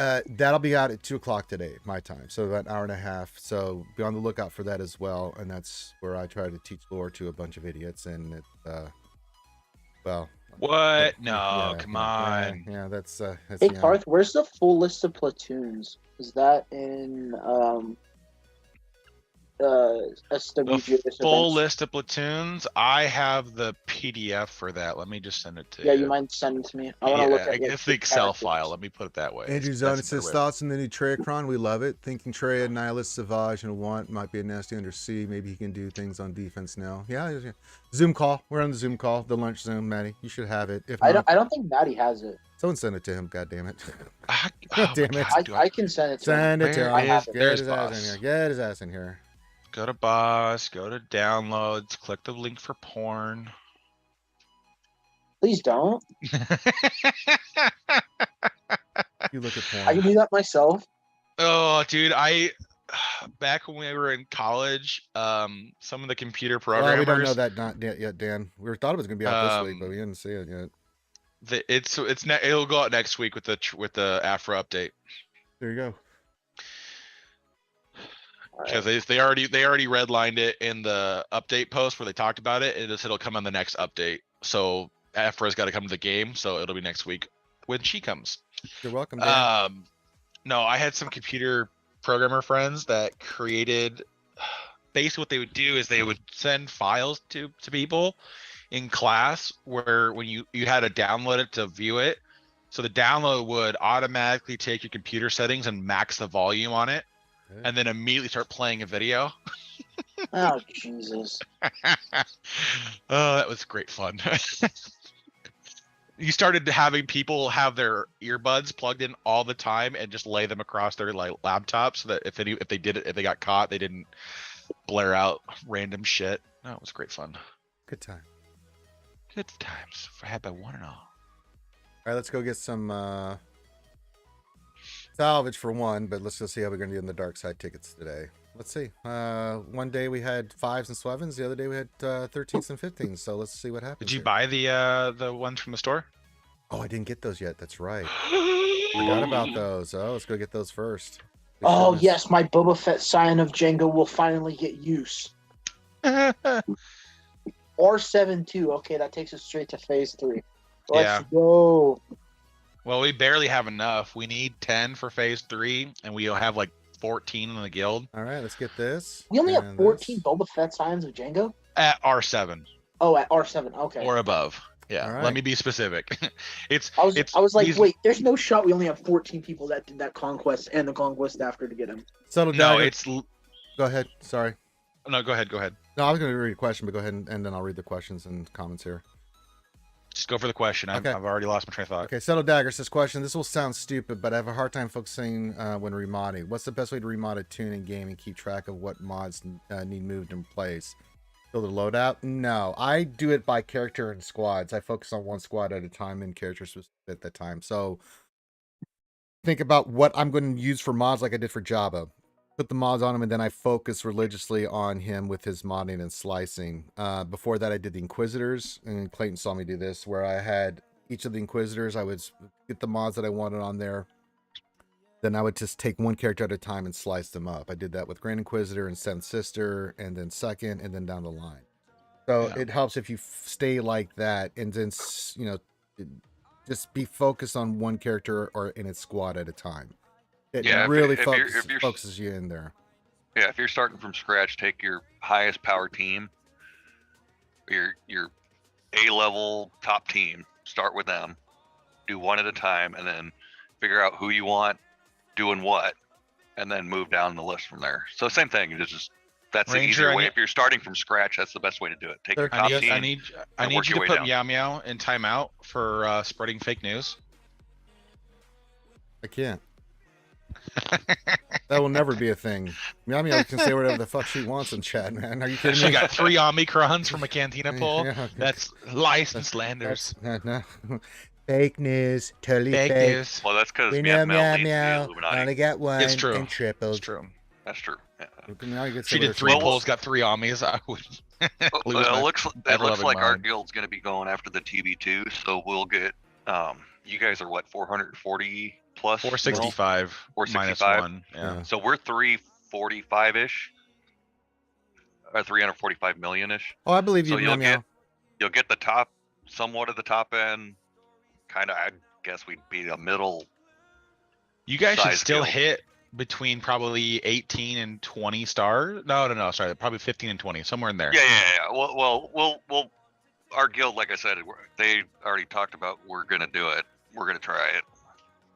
out at 2:00 today, my time. So about an hour and a half. So be on the lookout for that as well. And that's where I try to teach lore to a bunch of idiots. And What? No, come on. Yeah, that's Hey, Karth, where's the full list of platoons? Is that in SWGOH? The full list of platoons. I have the PDF for that. Let me just send it to Yeah, you. you mind sending it to me? I want to look at it's the Excel file. Let me put it that way. Andrew That's Zone a says better way. thoughts on the new Treyacron. We love it. Thinking Trey, Nihilist, Savage, and Want might be a nasty under C. Maybe he can do things on defense now. Yeah. Zoom call. We're on the Zoom call. The lunch Zoom, Maddie. You should have it. If not, I don't think Maddie has it. someone send it to him. God damn it. God damn it. I can send it to him. Send it to him. I have it. Get his There's ass in boss. here. Get his ass in here. Go to boss, go to downloads, click the link for porn. Please don't. You look at porn. I can do that myself. Oh, dude, back when we were in college, some of the computer Well, programmers, we don't know that not yet, Dan. We thought it was gonna be out this week, but we Um, didn't see it yet. it'll go out next week with the Afro update. There you go. Because they already redlined it in the update post where they talked about it. It'll come on the next update. So Afra's got to come to the game, so it'll be next week when she comes. You're welcome, Dan. No, I had some computer programmer friends that created. Basically, what they would do is they would send files to people in class where when you had to download it to view it. So the download would automatically take your computer settings and max the volume on it. Okay. And then immediately start playing a video. Oh, Jesus. Oh, that was great fun. You started having people have their earbuds plugged in all the time and just lay them across their like laptops so that if they got caught, they didn't blare out random shit. No, it was great fun. Good time. Good times for had by one and all. All right, let's go get some salvage for one, but let's go see how we're gonna do in the dark side tickets today. Let's see. One day we had 5s and 11s. The other day we had 13s and 15s. So let's see what happens. Did you here. buy the ones from the store? Oh, I didn't get those yet. That's right. Forgot about those. Oh, let's go get those first. Oh, yes, my Boba Fett Scion of Django will finally get use. R7 too. Okay, that takes us straight to phase 3. Let's go. Well, we barely have enough. We need 10 for phase 3, and we'll have like 14 in the guild. All right, let's get this. We only have And 14 this. Boba Fett Scions of Django? At R7 Oh, at R7. Okay. or above. Yeah, All let right. me be specific. I was like, these- wait, there's no shot we only have 14 people that did that conquest and the conquest after to get him. Settle No, down. it's Go ahead. Sorry. no. Go ahead. No, I was going to read a question, but go ahead and then I'll read the questions and comments here. Just go for the question. Okay. I've already lost my train of thought. Okay, Settle Dagger says, question. This will sound stupid, but I have a hard time focusing when remodding. What's the best way to remod a tune in game and keep track of what mods need moved in place? Build a loadout? No, I do it by character and squads. I focus on one squad at a time and characters at the time. So think about what I'm going to use for mods like I did for Jabba. Put the mods on him, and then I focus religiously on him with his modding and slicing. Before that, I did the Inquisitors, and Clayton saw me do this, where I had each of the Inquisitors. I would get the mods that I wanted on there. Then I would just take one character at a time and slice them up. I did that with Grand Inquisitor and Seventh Sister, and then Second, and then down the line. So Yeah. it helps if you stay like that, and then just be focused on one character or in its squad at a time. It Yeah, really if you're- focuses you in there. Yeah, if you're starting from scratch, take your highest power team, your A-level top team, start with them, do one at a time, and then figure out who you want doing what, and then move down the list from there. So same thing. That's the Ranger, easier I way. need- If you're starting from scratch, that's the best way to do it. Take your Sure. top I team. need and you work your to way put down. Meow Meow in timeout for spreading fake news. I can't. That will never be a thing. Meow Meow can say whatever the fuck she wants in chat, man. Are you kidding She me? got 3 Omicrons from a Cantina poll. Yeah. That's lies and slanders. No. Fake news. Totally Fake fake. news. Well, that's because We Meow know Meow Meow leads the Meow. Illuminati. Only got one. It's true. And tripled. It's true. That's true. Yeah. Now you can say She did whatever 3 wants. polls, got 3 Omnis. I would lose Well, my it looks ever-loving like our mind. guild's going to be going after the TB2, so we'll get. You guys are what, 440 plus? 465 minus 465? 1. Yeah. Yeah. So we're 345-ish, or 345 million-ish. Oh, I believe you, So Meow Meow. you'll get the top, somewhat of the top end. Kind of, I guess we'd be a middle. You guys should Size still guild. hit between probably 18 and 20 stars. No, sorry, probably 15 and 20, somewhere in there. Yeah. We'll. Our guild, like I said, they already talked about. We're gonna do it. We're gonna try it.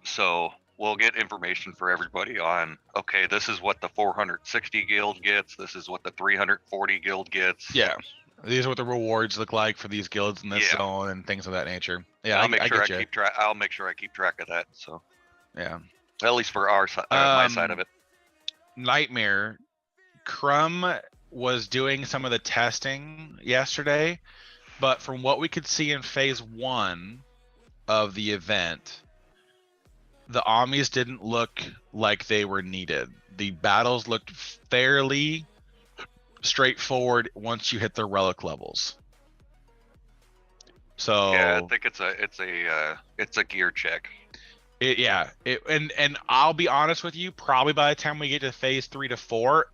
So we'll get information for everybody on. Okay, this is what the 460 guild gets. This is what the 340 guild gets. Yeah. These are what the rewards look like for these guilds in this Yeah. zone and things of that nature. Yeah, I'll make sure I get you. keep track. I'll make sure I keep track of that. So Yeah. at least for our side, my side of it. Nightmare. Crumb was doing some of the testing yesterday, but from what we could see in phase 1 of the event, the Omnis didn't look like they were needed. The battles looked fairly straightforward once you hit the relic levels. So Yeah, I think it's a gear check. And I'll be honest with you, probably by the time we get to phase 3 to 4,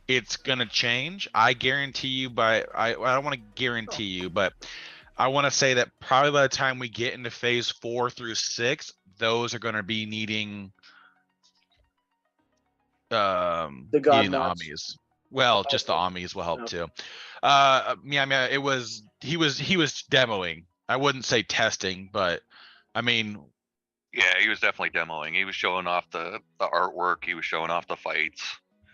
it's gonna change. I guarantee you I don't want to guarantee you, but I want to say that probably by the time we get into phase 4 through 6, those are gonna be needing The god needing the mods. Amis. Well, just the Okay. Amis will help Okay. too. Yeah, he was demoing. I wouldn't say testing, but I mean, Yeah, he was definitely demoing. He was showing off the artwork. He was showing off the fights.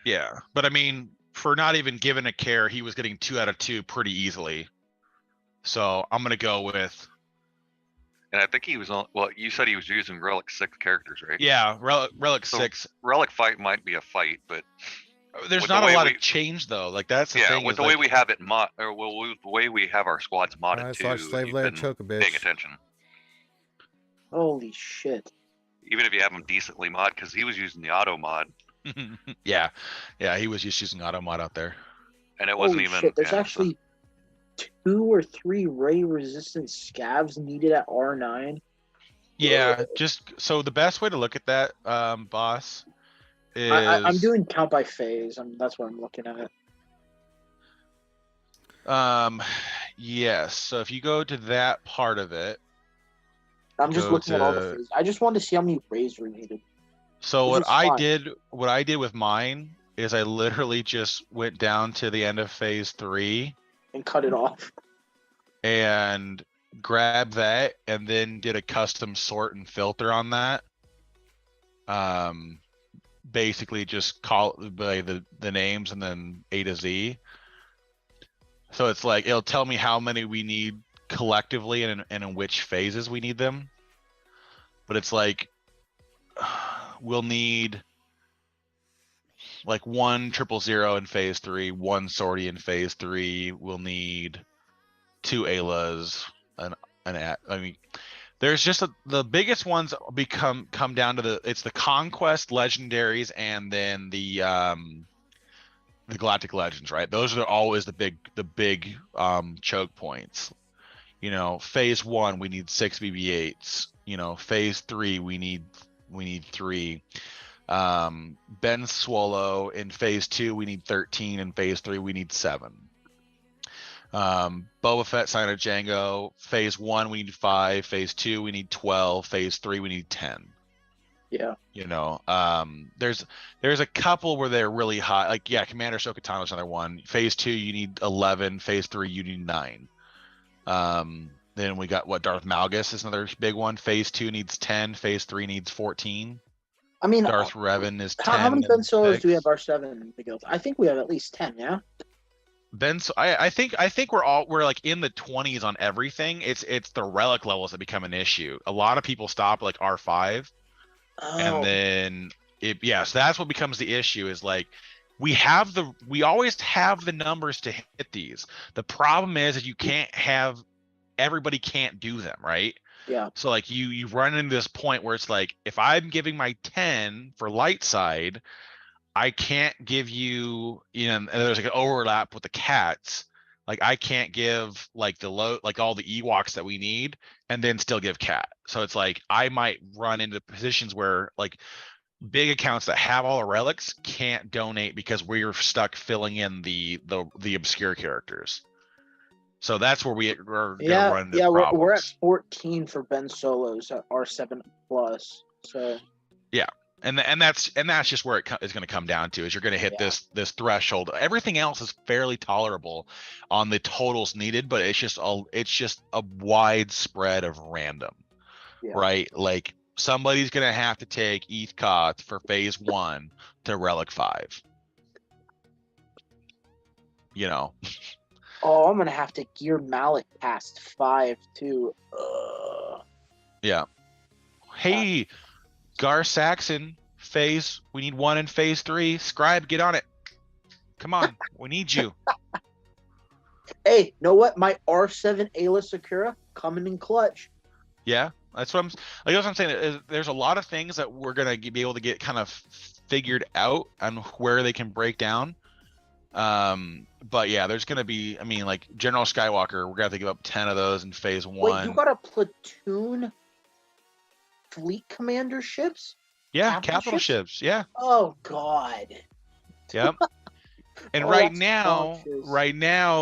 yeah, but I mean, for not even giving a care, he was getting 2 out of 2 pretty easily. So I'm gonna go with, And I think he was on. Well, you said he was using Relic 6 characters, right? yeah, Relic So 6. Relic fight might be a fight, but There's with the not a way lot we- of change though. Like that's the yeah, thing. with Is the like, way we have it with the way we have our squads modded I too. saw if Slave you've Lair been choke a paying bitch. attention, Holy shit. even if you have him decently mod, because he was using the auto mod, yeah, he was just using auto mod out there. and it wasn't Holy even. shit. There's yeah, actually 2 or 3 ray resistant scavs needed at R9. Yeah, just so the best way to look at that, boss, is I'm doing count by phase. That's what I'm looking at. yes. So if you go to that part of it, I'm just Go looking at all the to- phases. I just wanted to see how many rays were needed. so Which what is I fine. did with mine is I literally just went down to the end of phase 3 And cut it off. and grabbed that and then did a custom sort and filter on that. Basically just call by the names and then A to Z. So it's like it'll tell me how many we need collectively and in which phases we need them. But it's like we'll need like 1 000 in phase 3, 1 sortie in phase 3. We'll need 2 Aylas, I mean, there's just the biggest ones come down to it's the conquest legendaries and then the galactic legends, right? Those are always the big choke points. You know, phase 1 we need 6 BB8s. You know, phase 3 we need 3. Ben Swallow in phase 2 we need 13. In phase 3 we need 7. Boba Fett, Sign of Django, phase 1 we need 5, phase 2 we need 12, phase 3 we need 10. Yeah. You know, there's a couple where they're really high, like Commander Ahsoka is another one. Phase 2 you need 11, phase 3 you need 9. Then we got Darth Malgus is another big one. Phase 2 needs 10, phase 3 needs 14. I mean, Darth Revan is 10. how many Ben and Solos 6. do we have R7 in the guild? I think we have at least 10, yeah? I think we're like in the 20s on everything. It's the relic levels that become an issue. A lot of people stop like R5, and Oh, then so that's what becomes the issue is like we always have the numbers to hit these. The problem is you can't have everybody can't do them, right? yeah. So like you run into this point where it's like if I'm giving my 10 for light side, I can't give you, and there's like an overlap with the cats. Like I can't give like all the Ewoks that we need and then still give cat. So it's like I might run into positions where like big accounts that have all the relics can't donate because we're stuck filling in the obscure characters. So that's where we're gonna run into problems. We're at 14 for Ben Solos at R7 plus. So And that's just where it is going to come down to is you're going to hit this threshold. Everything else is fairly tolerable on the totals needed, but it's just a wide spread of random, right? Like somebody's going to have to take ETH Koth for phase 1 to relic 5. You know. Oh, I'm gonna have to gear Malik past 5 too. Yeah. Hey, Gar Saxon, we need 1 in phase 3. Scribe, get on it. Come on, we need you. Hey, know what? My R7 Ayla Sakura coming in clutch. Yeah, that's what I'm saying. There's a lot of things that we're gonna be able to get kind of figured out on where they can break down. But yeah, there's gonna be. I mean, like General Skywalker, we're gonna have to give up 10 of those in phase 1. Wait, you got a platoon fleet commander ships. Yeah, Capital capital ships? ships. Yeah. Oh God. Yep. And Oh, right that's now,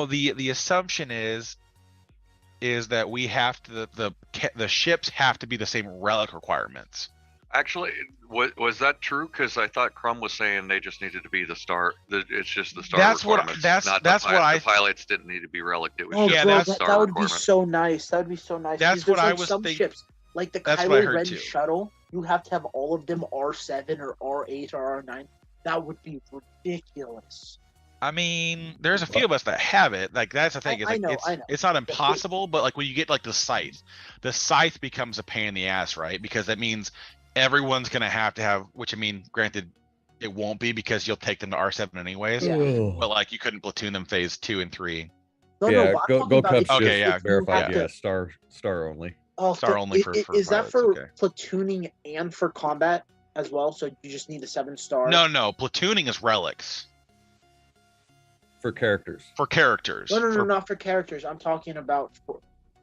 obnoxious. the assumption is that we have to the ships have to be the same relic requirements. Actually, was that true? Because I thought Crumb was saying they just needed to be the star. It's just the star That's what- requirements. that's- not that's the, what I- the pilots didn't need to be relicked. It was Oh, just bro, the that's- star that would be requirement. so nice. That would be so nice. That's because what I there's, was some think- ships, like the That's what I Kylo heard Ren too. shuttle, you have to have all of them R7 or R8 or R9. That would be ridiculous. I mean, there's a few of us that have it. Like that's the thing. Is I like know, it's I know. it's not impossible, but like when you get like the scythe becomes a pain in the ass, right? Because that means everyone's gonna have to have. Which I mean, granted, it won't be because you'll take them to R7 anyways. Yeah. But like you couldn't platoon them phase 2 and 3. No, Yeah, but I'm go talking about Cubs if you- Okay, just yeah, if you verified. have Yeah, to- star only. Oh, Star only for is that pilots, for okay. platooning and for combat as well? So you just need the 7-star. No, platooning is relics For characters. for characters. No, For- not for characters. I'm talking about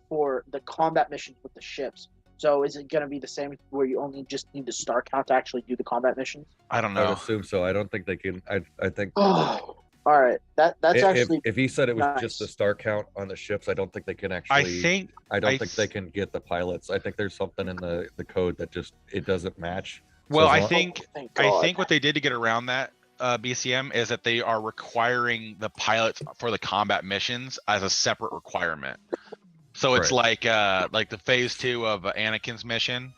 for the combat missions with the ships. So is it going to be the same where you only just need the star count to actually do the combat missions? I don't I would know. assume so. I don't think they can. I think Oh, all right. That's actually if he said it was nice. just the star count on the ships, I don't think they can I actually. think I don't I think they can get the pilots. I think there's something in the code that just it doesn't match. So well, as I long- think Thank I God. think what they did to get around that BCM is that they are requiring the pilots for the combat missions as a separate requirement. So it's like the phase 2 of Anakin's mission,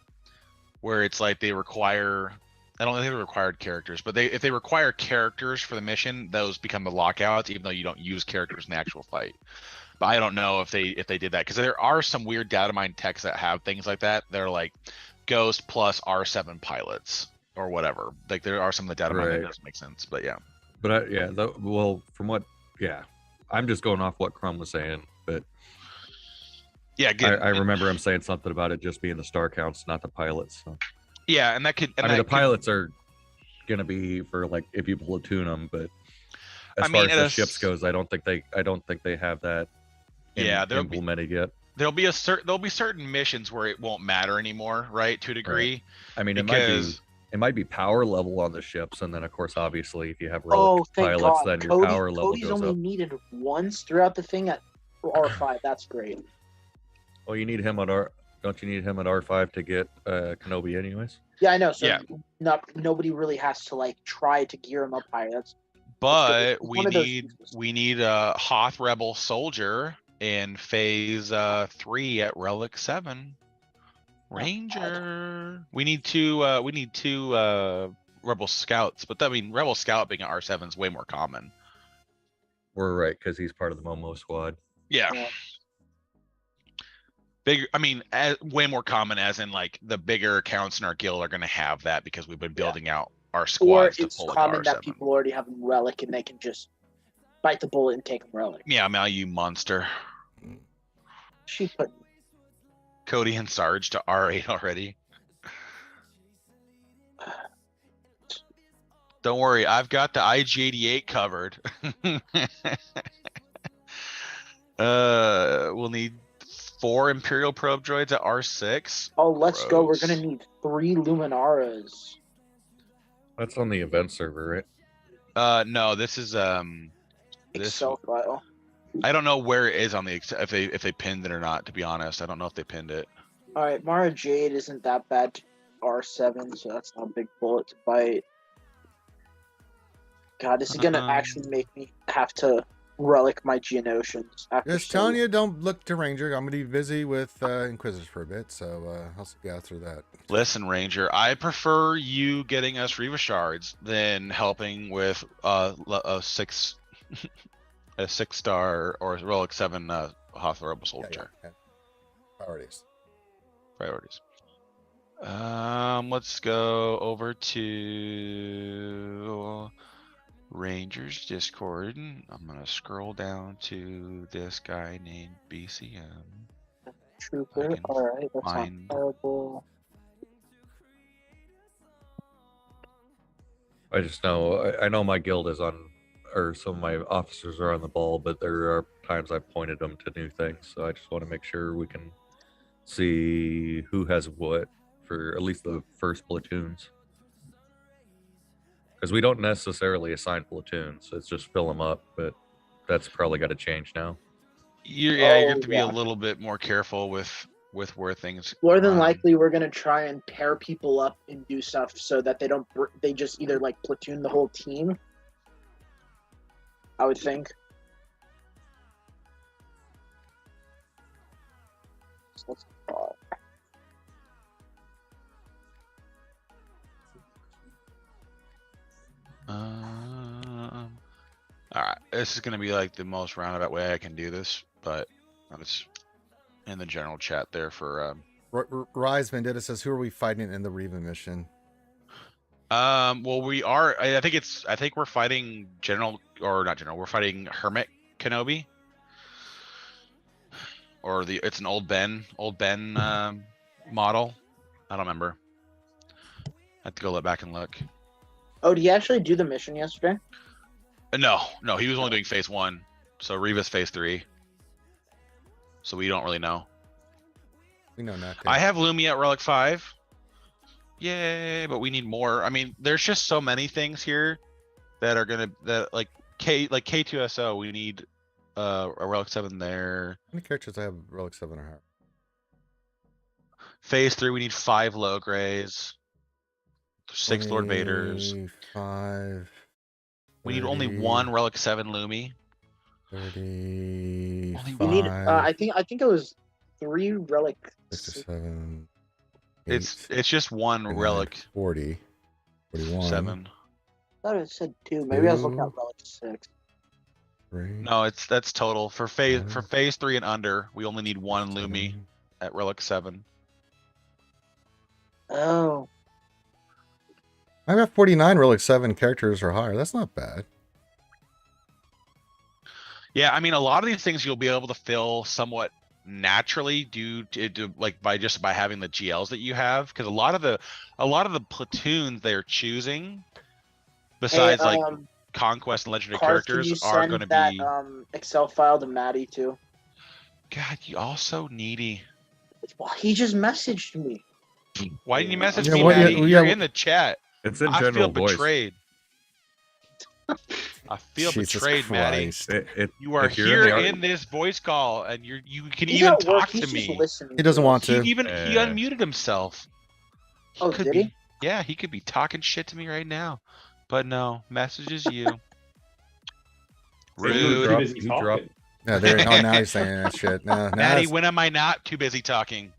where it's like they require. I don't think they required characters, but if they require characters for the mission, those become the lockouts, even though you don't use characters in the actual fight. But I don't know if they did that because there are some weird data mine techs that have things like that. They're like Ghost plus R7 pilots or whatever. Like there are some of the data mine that Right. doesn't make sense, but yeah. But well, from what, I'm just going off what Crumb was saying, but Yeah, again, I remember him saying something about it just being the star counts, not the pilots. So. yeah, and that could. And I mean, that the pilots are gonna be for like if you platoon them, but as I far mean, as at the a ships goes, I don't think they have that. Yeah, there'll be- implemented yet. there'll be certain missions where it won't matter anymore, right? To a degree. I mean, Because it might be power level on the ships, and then of course, obviously, if you have Oh, relic thank pilots, God. then your power level Cody's goes only up. needed once throughout the thing at R5. That's great. Well, you need him at Don't you need him at R5 to get Kenobi, anyways? Yeah, I know. So Yeah. nobody really has to like try to gear him up higher. That's But it's we one of those need useless- we need a Hoth Rebel soldier in phase 3 at Relic 7. Ranger. We need two Rebel Scouts, but I mean Rebel Scout being an R7 is way more common. We're right because he's part of the Momo squad. Yeah. Yeah. Bigger, I mean, way more common as in like the bigger accounts in our guild are going to have that because we've been building out our or squads to it's pull it to common that R7. people already have him relic and they can just bite the bullet and take him relic. Yeah, Mal, you monster. She put Cody and Sarge to R8 already. Don't worry, I've got the IG88 covered. We'll need 4 Imperial probe droids at R6. Oh, let's go. We're gonna Gross. need 3 Luminaras. That's on the event server, right? No, this is this Excel file. I don't know where it is on the if they pinned it or not, to be honest. I don't know if they pinned it. All right, Mara Jade isn't that bad to R7, so that's not a big bullet to bite. God, this is gonna actually make me have to relic my Geonosians. Just telling you, don't look to Ranger. I'm gonna be busy with Inquisitors for a bit, so I'll see you out through that. Listen, Ranger, I prefer you getting us Reva shards than helping with a 6-star or Relic 7 Hoth Rebel Soldier. Yeah. Priorities. Priorities. Let's go over to Rangers Discord. I'm gonna scroll down to this guy named BCM. Trooper. can All right, that's find- not terrible. I just know I know my guild is on, or some of my officers are on the ball, but there are times I've pointed them to new things. So I just want to make sure we can see who has what for at least the first platoons. Because we don't necessarily assign platoons, it's just fill them up, but that's probably got to change now. Yeah, you have Oh, to be yeah. a little bit more careful with where things. More than run. likely, we're gonna try and pair people up and do stuff so that they don't. They just either like platoon the whole team. I would think. So let's call it. All right, this is gonna be like the most roundabout way I can do this, but it's in the general chat there for. Rise Vendetta says, "Who are we fighting in the Reva mission?" Well, we are. I think we're fighting General, or not General. We're fighting Hermit Kenobi, or it's an old Ben model. I don't remember. I have to go look back and look. Oh, did he actually do the mission yesterday? No, he was only doing phase 1, so Reva's phase 3. So we don't really know. We know nothing. I have Lumia at Relic 5. Yay, but we need more. I mean, there's just so many things here that are like K2SO, we need a Relic 7 there. How many characters I have Relic 7 or higher? Phase 3, we need 5 low grays. 6 Lord Vaders. 5. We need only 1 Relic 7 Lumi. 35. We need. I think it was 3 relic. 6 or 7. It's just 1 Relic 40. 41. 7. I thought it said 2. Maybe I was looking at relic 6. 3. No, that's total for phase 5, 3 and under. We only need 1 Lumi 7. at Relic 7. Oh. I got 49 Relic 7 characters or higher. That's not bad. Yeah, I mean, a lot of these things you'll be able to fill somewhat naturally due to like by having the GLs that you have, because a lot of the platoons they're choosing, besides like conquest and legendary characters, are going to be. Excel file to Maddie too. God, you also needy. Well, he just messaged me. Why didn't you message Yeah, me, what- Maddie? yeah, You're yeah. in the chat. It's in I feel general voice. betrayed. I feel Jesus betrayed, Maddie. Christ. You are if you're here the- in this voice call, and you can He's even at work, talk he's to just me. listening He doesn't to want us. to. He unmuted himself. Oh, could did be, he? Yeah, he could be talking shit to me right now, but no, messages you. Rude. He dropped. Yeah, there. Oh, now he's saying that shit. No, Maddie, when am I not too busy talking?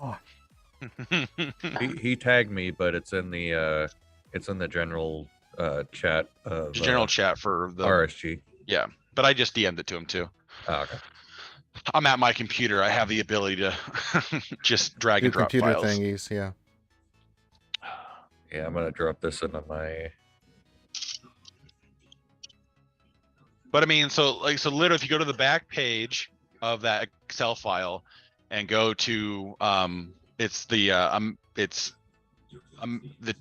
God. He tagged me, but it's in the general chat of General chat for the RSG. Yeah, but I just DM'd it to him too. Oh, okay. I'm at my computer. I have the ability to just drag Do and drop computer files. thingies, yeah. Yeah, I'm gonna drop this into my. But I mean, so literally, if you go to the back page of that Excel file and go to it's the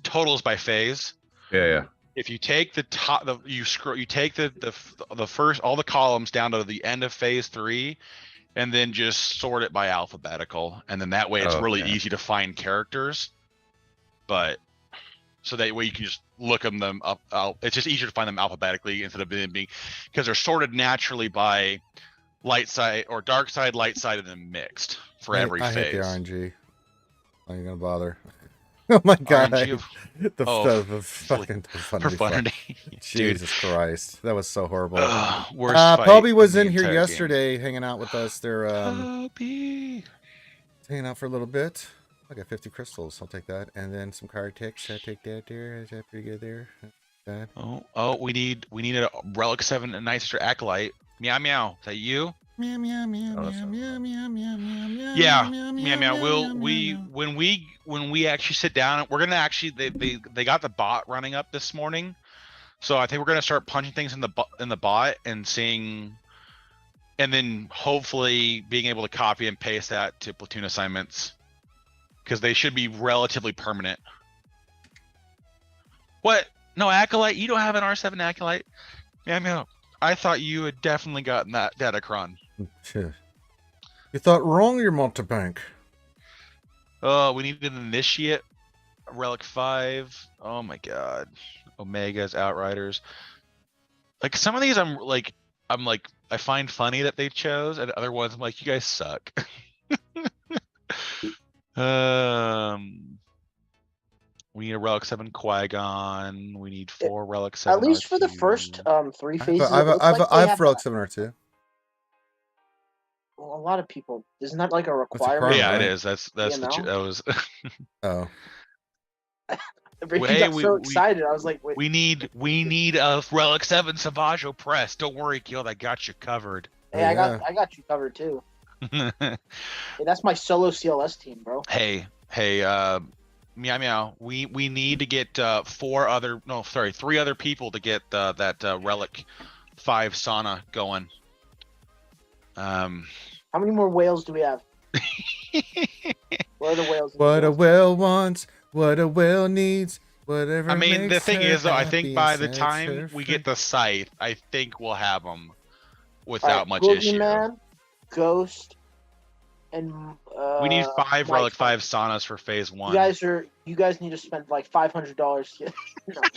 totals by phase. Yeah. If you take the top, you take the first all the columns down to the end of phase 3, and then just sort it by alphabetical, and then that way it's really easy to find characters. But so that way you can just look them up. It's just easier to find them alphabetically instead of being because they're sorted naturally by light side or dark side, light side, and then mixed for every I phase. hate the RNG. Are you gonna bother? Oh my god! RNG The fucking profundity. Jesus Christ, that was so horrible. Worst fight Poby was the in here entire yesterday, hanging out with us. They're Poby. hanging out for a little bit. I got 50 crystals. I'll take that, and then some card ticks. I take that there. Is that pretty good there? That. Oh, we need a Relic 7 and Nicer Acolyte. Meow meow. Is that you? Meow meow meow meow meow meow meow meow. Yeah, meow meow. When we actually sit down, we're gonna actually they got the bot running up this morning, so I think we're gonna start punching things in the bot and seeing, and then hopefully being able to copy and paste that to platoon assignments, because they should be relatively permanent. What? No Acolyte? You don't have an R7 Acolyte? Meow meow. I thought you had definitely gotten that Datacron. You thought wrong, your Montebank. Oh, we need an initiate. Relic 5. Oh my god. Omegas, Outriders. Like some of these I'm like I find funny that they chose, and other ones I'm like, you guys suck. We need a Relic 7 Qui-Gon. We need 4 Relic 7 At least for the R2. first 3 I phases, it looks like they have have Relic 7 R2. well, a lot of people. Isn't that like a a requirement? permanent, Yeah, it right? is. That's the know? that was. Oh. He Hey, got so excited. I was like, wait. we need a Relic 7 Savaggio press. Don't worry, Guild, I got you covered. Hey, I got you covered too. Hey, that's my solo CLS team, bro. Hey, meow meow. We need to get 3 other people to get that Relic 5 sauna going. How many more whales do we have? Where are the whales? What a whale wants, what a whale needs, whatever. I mean, the makes thing her is, though, I happy think by the sets time her we free. get the scythe, I think we'll have them without much Boogeyman, issue. Ghost, and We need 5 Relic Mike. 5 saunas for phase 1. You guys need to spend like $500. No,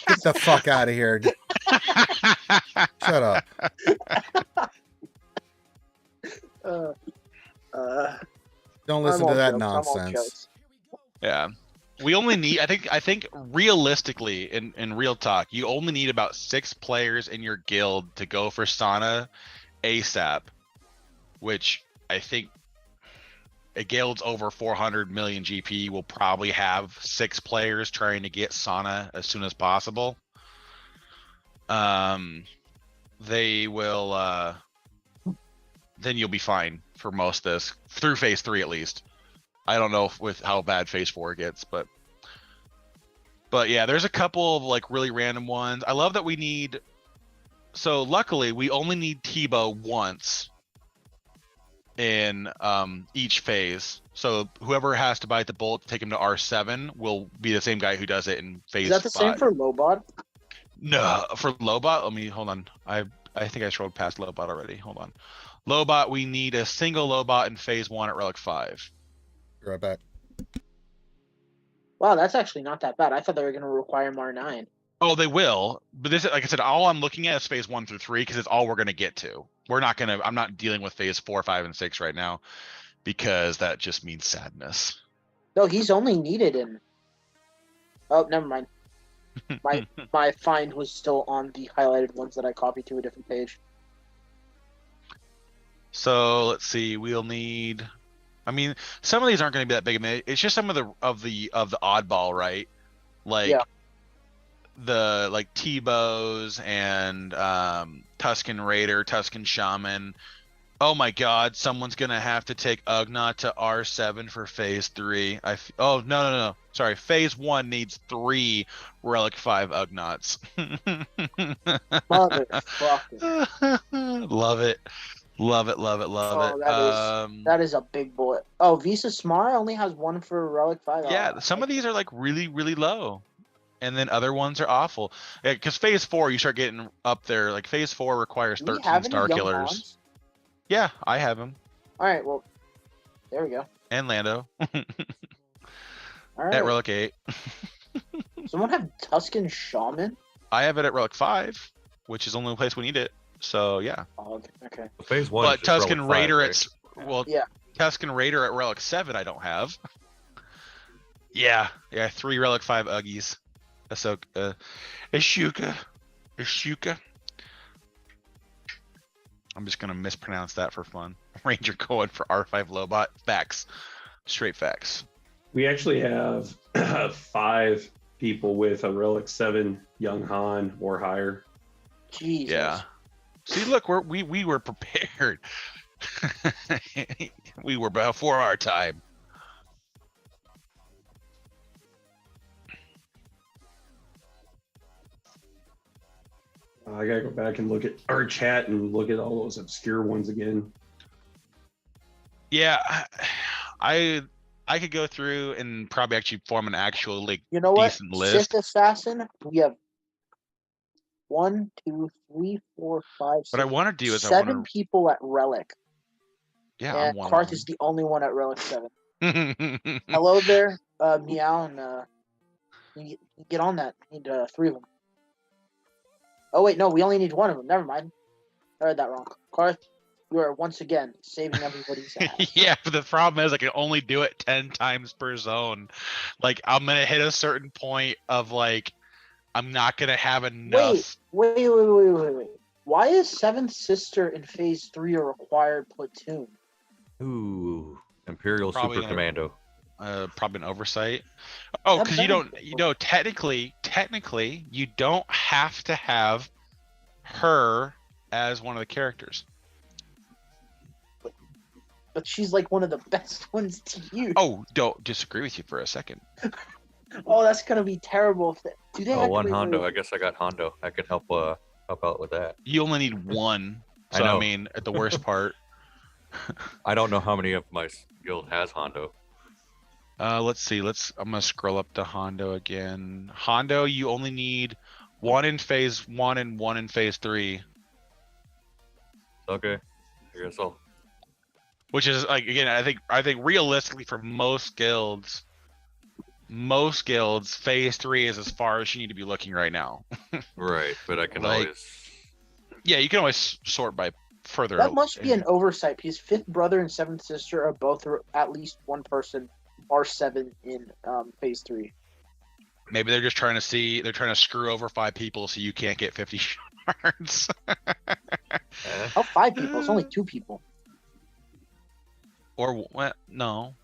Get the fuck out of here. Shut up. Don't listen to that nonsense. Yeah. We only need, I think realistically, in real talk, you only need about 6 players in your guild to go for sauna ASAP, which I think a guild's over 400 million GP will probably have 6 players trying to get sauna as soon as possible. They will, then you'll be fine for most of this through phase 3 at least. I don't know with how bad phase 4 gets, but yeah, there's a couple of like really random ones. I love that we need. So luckily, we only need Tebow once in each phase. So whoever has to bite the bullet to take him to R7 will be the same guy who does it in phase 5. Is that the same for Lobot? No, for Lobot. Let me hold on. I think I scrolled past Lobot already. Hold on. Lobot, we need a single Lobot in phase 1 at Relic 5. Be right back. Wow, that's actually not that bad. I thought they were going to require him R9. Oh, they will. But this, like I said, all I'm looking at is phase 1 through 3 because it's all we're going to get to. I'm not dealing with phase 4, 5, and 6 right now because that just means sadness. No, he's only needed in. Oh, never mind. My find was still on the highlighted ones that I copied to a different page. So let's see. We'll need. I mean, some of these aren't going to be that big. It's just some of the oddball, right? Like the Tebow's and Tuscan Raider, Tuscan Shaman. Oh my God! Someone's gonna have to take Ugnaught to R7 for phase 3. Oh no! Sorry, phase 1 needs 3 Relic 5 Ugnaughts. Motherfucker! Love it. That is a big bullet. Oh, Visa Smart only has 1 for Relic 5. Yeah, some of these are like really, really low. And then other ones are awful. Yeah, because phase 4, you start getting up there. Like phase 4 requires 13 Star Killers. Hans? Yeah, I have them. All right, well, there we go. And Lando. All right. At Relic 8. Someone have Tuscan Shaman? I have it at Relic 5, which is the only place we need it. So yeah. Oh, okay. Phase 1. But Tuscan Raider right? Tuscan Raider at Relic 7 I don't have. Yeah, 3 Relic 5 Uggies. Ahsoka. Ashuka. I'm just gonna mispronounce that for fun. Ranger going for R5 Lobot. Facts. Straight facts. We actually have 5 people with a Relic 7 Young Han or higher. Jesus. Yeah. See, look, we were prepared. We were before our time. I gotta go back and look at our chat and look at all those obscure ones again. Yeah, I could go through and probably actually form an actual you know what? decent list. Sith Assassin, we have 1, 2, 3, 4, 5, 6, What I want to do is 7 people at Relic. Yeah, And I'm one. Karth is the only one at Relic 7. Hello there, Meow, and you get on that. Need 3 of them. Oh wait, no, we only need 1 of them. Never mind. I read that wrong. Karth, you are once again saving everybody's ass. Yeah, but the problem is I can only do it 10 times per zone. Like I'm gonna hit a certain point of like I'm not gonna have enough. Wait. Why is Seventh Sister in Phase 3 a required platoon? Ooh, Imperial Probably Super an- Commando. Probably an oversight. Oh, That because you better don't, technically, you don't have to have her as one of the characters. But she's like one of the best ones to use. Oh, don't disagree with you for a second. Oh, that's gonna be terrible. Do they Oh, one wait, Hondo. wait. I guess I got Hondo. I could help out with that. You only need one. I So I know. mean, at the worst part. I don't know how many of my guild has Hondo. Let's see. I'm gonna scroll up to Hondo again. Hondo, you only need 1 in phase 1 and 1 in phase 3. Okay. I guess I'll. Which is like again, I think realistically for most guilds, phase 3 is as far as you need to be looking right now. Right, but I can Like- always. Yeah, you can always sort by further. That must be an oversight because Fifth Brother and Seventh Sister are both at least one person R7 in Phase 3. Maybe they're just trying to see. They're trying to screw over 5 people so you can't get 50 shards. Oh, 5 people. It's only 2 people. Or what? No.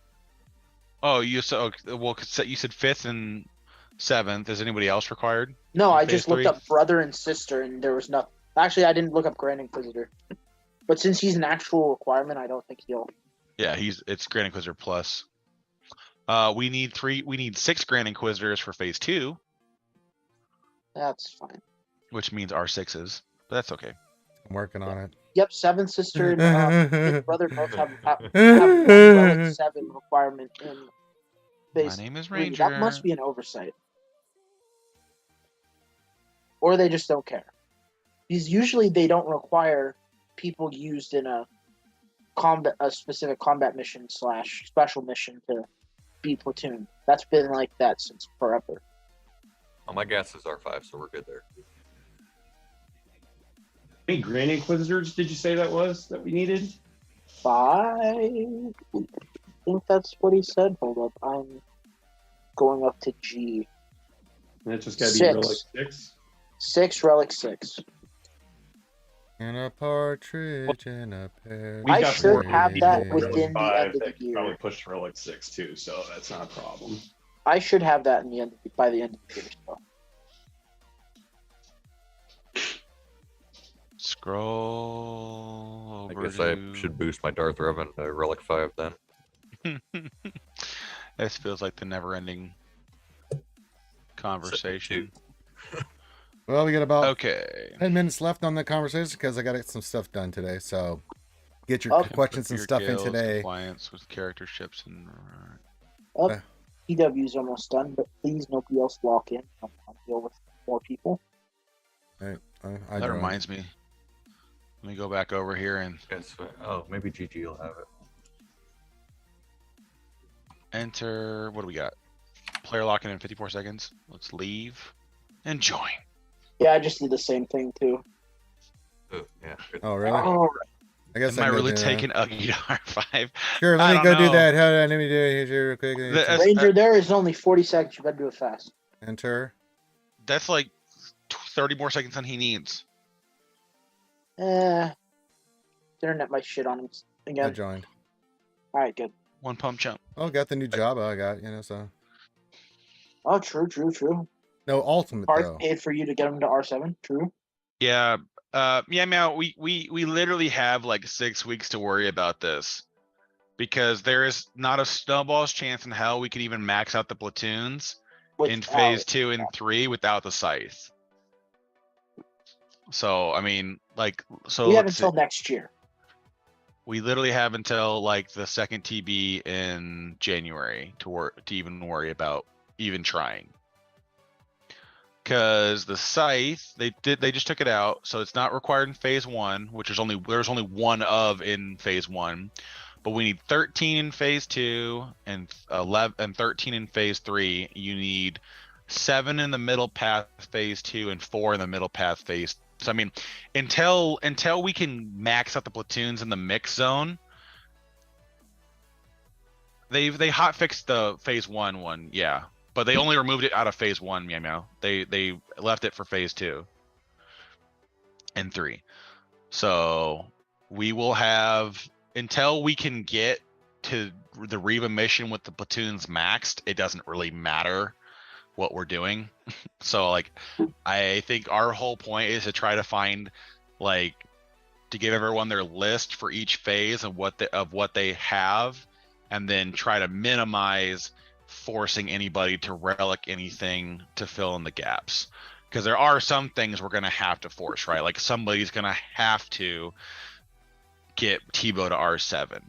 Oh, you said well. You said 5th and 7th. Is anybody else required? No, In I Phase just looked 3? up Brother and Sister and there was nothing. Actually, I didn't look up Grand Inquisitor. But since he's an actual requirement, I don't think he'll. Yeah, it's Grand Inquisitor plus. We need 6 Grand Inquisitors for phase 2, That's fine. which means R6s. But that's okay. I'm working on it. Yep, Seventh Sister and Fifth Brother both have one Relic 7 requirement in My Phase name is 3. Ranger. That must be an oversight. Or they just don't care. Because usually they don't require people used in a specific combat mission / special mission to be platoon. That's been like that since forever. Oh, my gas is R5, so we're good there. How many Grand Inquisitors did you say that we needed? 5. I think that's what he said. Hold up. I'm going up to G. And it's just got to be 6. Relic 6. 6, Relic 6. And a partridge in a pear. We I got should 4 have people that with within the Relic end of 5 the that could year. Probably push to Relic 6 too, so that's not a problem. I should have that in the end by the end of the year. So. Scroll I over guess I to- should boost my Darth Revan to Relic 5 then. This feels like the never-ending conversation. Well, we got about Okay. 10 minutes left on the conversation because I got to get some stuff done today. So get your Okay. questions and Your stuff in guilds, today. Compliance with character ships and. Oh, PW's almost done, but please nobody else walk in. I'll deal with more people. I That joined. reminds me. Let me go back over here and Yes. Oh, maybe GG will have it. enter. What do we got? Player locking in 54 seconds. Let's leave and join. Yeah, I just did the same thing too. Oh, yeah. Good. Oh, really? Oh, I guess Am I can go really do that. taking Uggy to R5? Sure, I let me don't go do know. that. Hold on, let me do it here real quick. The- Ranger, there is only 40 seconds. You better do it fast. Enter. That's like 30 more seconds than he needs. The internet might shit on him I again. joined. All right, good. One pump jump. Oh, got the new job I got, so. Oh, true. No, ultimate, Park though. paid for you to get him to R7. True. Yeah. Yeah, Meow, we literally have like 6 weeks to worry about this. Because there is not a snowball's chance in hell we could even max out the platoons in phase 2 and 3 without the scythe. So, I mean, like, so we have let's until see. next year. We literally have until like the second TB in January to even worry about even trying. Because the scythe, they just took it out, so it's not required in phase 1, which is there's only one of in phase 1. but we need 13 in phase 2 and 11 and 13 in phase 3. You need 7 in the middle path phase 2 and 4 in the middle path phase. So I mean, until we can max out the platoons in the mix zone, they hot fixed the phase 1 one, yeah, but they only removed it out of phase 1. They left it for phase 2 and 3. So we will have, until we can get to the Reba mission with the platoons maxed, it doesn't really matter what we're doing. So like, I think our whole point is to try to find, like, to give everyone their list for each phase of what they have, and then try to minimize forcing anybody to relic anything to fill in the gaps. Because there are some things we're going to have to force, right? Like somebody's going to have to get Tebow to R7.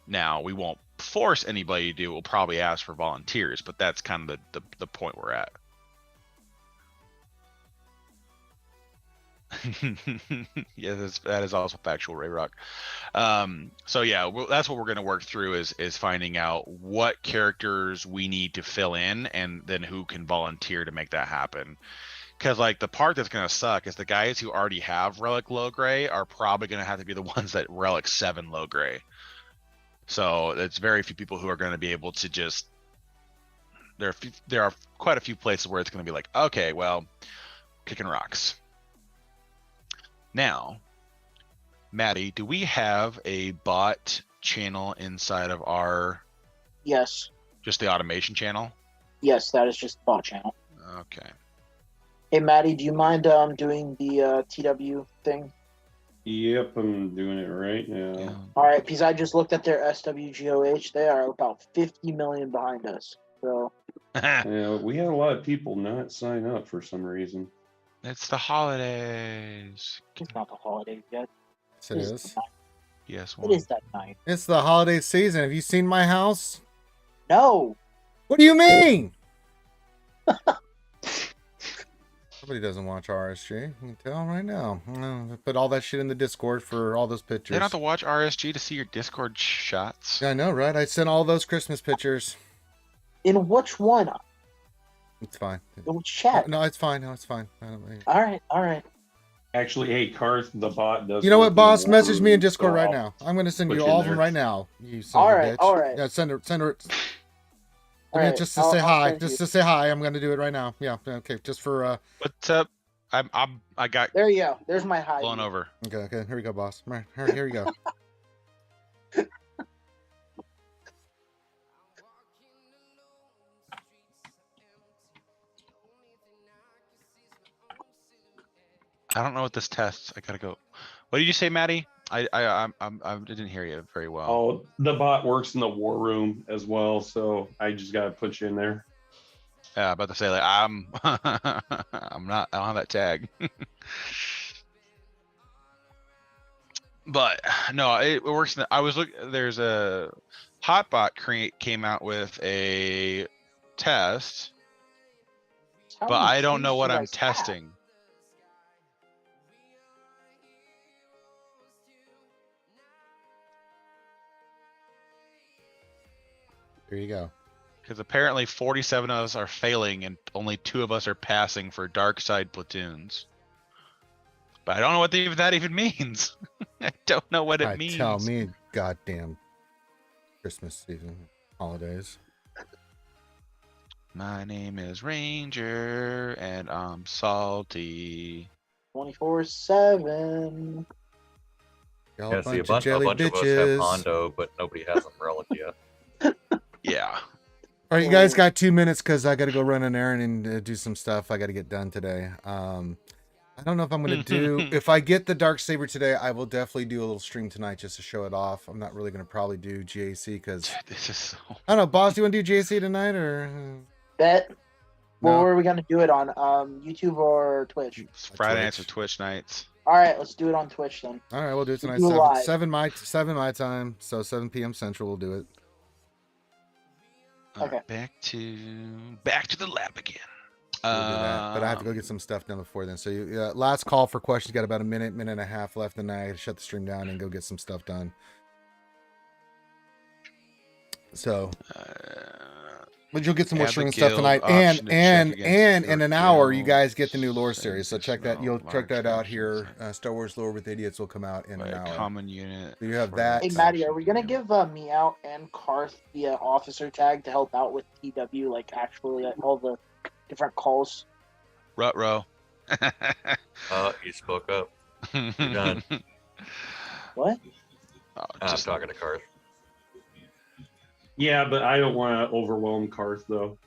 Now, we won't force anybody to do it. We'll probably ask for volunteers, but that's kind of the point we're at. Yeah, that is also factual, Ray Rock. So yeah, that's what we're going to work through is finding out what characters we need to fill in, and then who can volunteer to make that happen. Because like the part that's going to suck is the guys who already have Relic low gray are probably going to have to be the ones that Relic 7 low gray. So it's very few people who are going to be able to just. There are quite a few places where it's going to be like, okay, well, kicking rocks. Now, Maddie, do we have a bot channel inside of our? Yes. Just the automation channel? Yes, that is just the bot channel. Okay. Hey, Maddie, do you mind doing the TW thing? Yep, I'm doing it right now. Yeah. All right, because I just looked at their SWGOH. They are about 50 million behind us. So. Yeah, we had a lot of people not sign up for some reason. It's the holidays. It's not the holidays yet. Yes, it is. Yes. It is that night. It's the holiday season. Have you seen my house? No. What do you mean? Somebody doesn't watch RSG. You can tell right now. I put all that shit in the Discord for all those pictures. You don't have to watch RSG to see your Discord shots. Yeah, I know, right? I sent all those Christmas pictures. In which one? It's fine. In which chat? No, it's fine. No, it's fine. All right. Actually, hey, Karth, the bot does. You know work what, in boss? the Message me in room, Discord so right I'll now. I'm going to send put you you in all of them there. right now. You son All of a right, bitch. all right. Yeah, send her. All right, Just to I'll say hi. send Just you. to say hi. I'm going to do it right now. Yeah. Okay. Just for. What's up? I got There you go. There's my high. blown over. Okay. Here we go, boss. Right. Here we go. I don't know what this tests. I gotta go. What did you say, Maddie? I didn't hear you very well. Oh, the bot works in the war room as well, so I just gotta put you in there. Yeah, about to say like I'm I'm not. I don't have that tag. But no, it works. I was looking. There's a Hotbot came out with a test, How but many I don't keys know do what you I'm guys have? testing. Here you go. Because apparently 47 of us are failing and only 2 of us are passing for dark side platoons. But I don't know what that even means. I don't know what it means. Tell me, goddamn Christmas season, holidays. My name is Ranger and I'm salty. 24/7. Y'all Yeah, see, a of bunch jelly of us have bitches. Hondo, but nobody has them Relic yet. Yeah. All right, you guys got 2 minutes because I got to go run an errand and do some stuff I got to get done today. I don't know if I'm going to do... If I get the Darksaber today, I will definitely do a little stream tonight just to show it off. I'm not really going to probably do GAC because... This is so... I don't know, boss, do you want to do GAC tonight or... Bet. Well, No. where are we gonna do it on? YouTube or Twitch? It's Friday nights or Twitch. Twitch nights. All right, let's do it on Twitch then. All right, we'll do it tonight. do it live. 7 my time, so 7 p.m. Central. We'll do it. Okay. Back to the lab again. We'll do that. But I have to go get some stuff done before then. So last call for questions. Got about a minute and a half left, and I shut the stream down and go get some stuff done. So, Uh, but you'll get some more Add the streaming stuff guild tonight, option and to check and against and your in an hour you guild guys get the new lore same series. So check that. You'll additional check that out large here. actions Star Wars Lore with Idiots will come out in by an a hour. common unit. So you have for that. Hey each Maddie, are option we gonna guild. give Meow and Karth the officer tag to help out with TW, like actually all the different calls? Rut-row. You spoke up. You're done. What? Oh, I'm just talking to Karth. Yeah, but I don't want to overwhelm Karth though.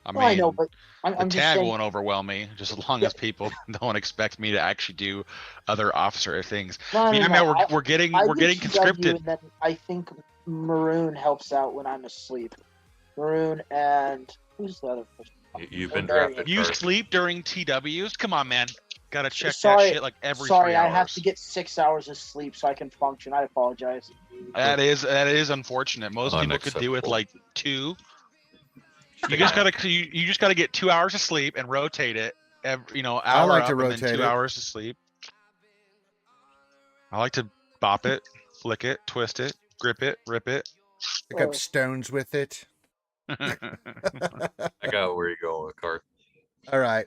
I Well, I know, mean, but the I'm just tag saying. won't overwhelm me, just as long Yeah. as people don't expect me to actually do other officer things. No, I mean, no, no. we're getting I we're do getting TW, conscripted. and then I think Maroon helps out when I'm asleep. Maroon and who's the other person? You've been Variant. drafted, You Karth. sleep during TWs? Come on, man. Gotta check Sorry- that shit like every Sorry, 3 I hours. have to get 6 hours of sleep so I can function. I apologize. That is unfortunate. Most people could do with Unacceptable. like 2. You just gotta get 2 hours of sleep and rotate it. Hour like up to and then rotate 2 it. hours of sleep. I like to bop it, flick it, twist it, grip it, rip it. Pick up stones with it. I got where you going with Karth. All right.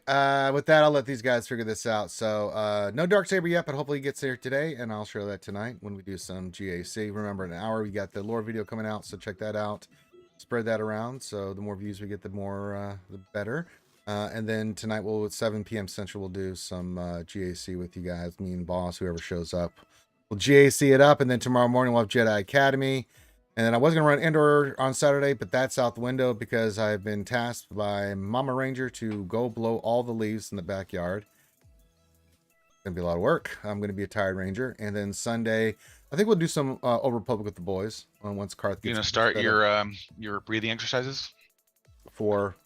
With that, I'll let these guys figure this out. So, no Darksaber yet, but hopefully he gets here today, and I'll show that tonight when we do some GAC. Remember, in an hour, we got the lore video coming out, so check that out. Spread that around, so the more views we get, the more, the better. And then tonight, we'll at 7 p.m. Central, we'll do some GAC with you guys, me and Boss, whoever shows up. We'll GAC it up, and then tomorrow morning, we'll have Jedi Academy. And then I was going to run Indoor on Saturday, but that's out the window because I've been tasked by Mama Ranger to go blow all the leaves in the backyard. It's going to be a lot of work. I'm going to be a tired ranger. And then Sunday, I think we'll do some Old Republic with the boys once Karth gets You gonna start set up your breathing exercises? for...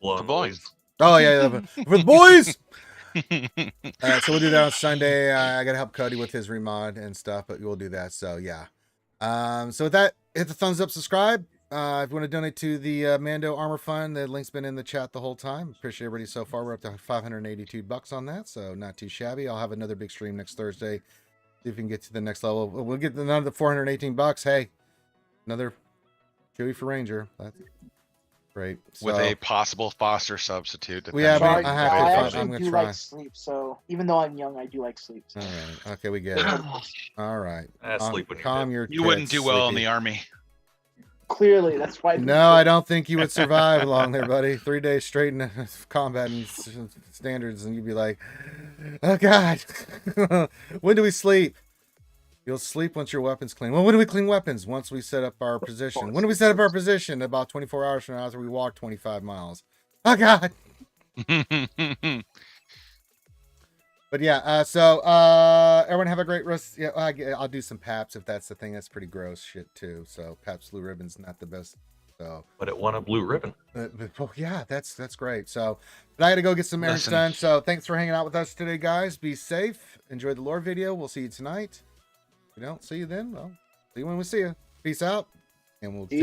Blowing The the boys. leaves. Oh, yeah, for the boys! So we'll do that on Sunday. I got to help Cody with his remod and stuff, but we'll do that. So, yeah. So with that, hit the thumbs up, subscribe. If you want to donate to the Mando Armor Fund, the link's been in the chat the whole time. Appreciate everybody so far. We're up to $582 on that, so not too shabby. I'll have another big stream next Thursday. See if we can get to the next level. We'll get another $418. Hey, another Chewy for Ranger. That's great. So, With a possible foster substitute. We have depending it. on I have the to I find- budget. actually I'm gonna do try. like sleep, so even though I'm young, I do like sleep. So. all right. Okay, we get it. All right. Sleep when you're Calm dead. your You wouldn't tits, do well in sleepy. the army. Clearly, that's why. No, I don't think you would survive long there, buddy. 3 days straight in combat and standards, and you'd be like, oh, God. When do we sleep? You'll sleep once your weapon's clean. Well, when do we clean weapons? Once we set up our position. When do we set up our position? About 24 hours from now after we walk 25 miles. Oh, God. But yeah, so everyone have a great rest. Yeah, I'll do some Paps if that's the thing. That's pretty gross shit too. So Paps Blue Ribbon's not the best. So, But it won a blue ribbon. oh yeah, that's great. So, but I got to go get some errands Listen. done. So thanks for hanging out with us today, guys. Be safe. Enjoy the lore video. We'll see you tonight. If we don't see you then, well, see you when we see you. Peace out, and we'll.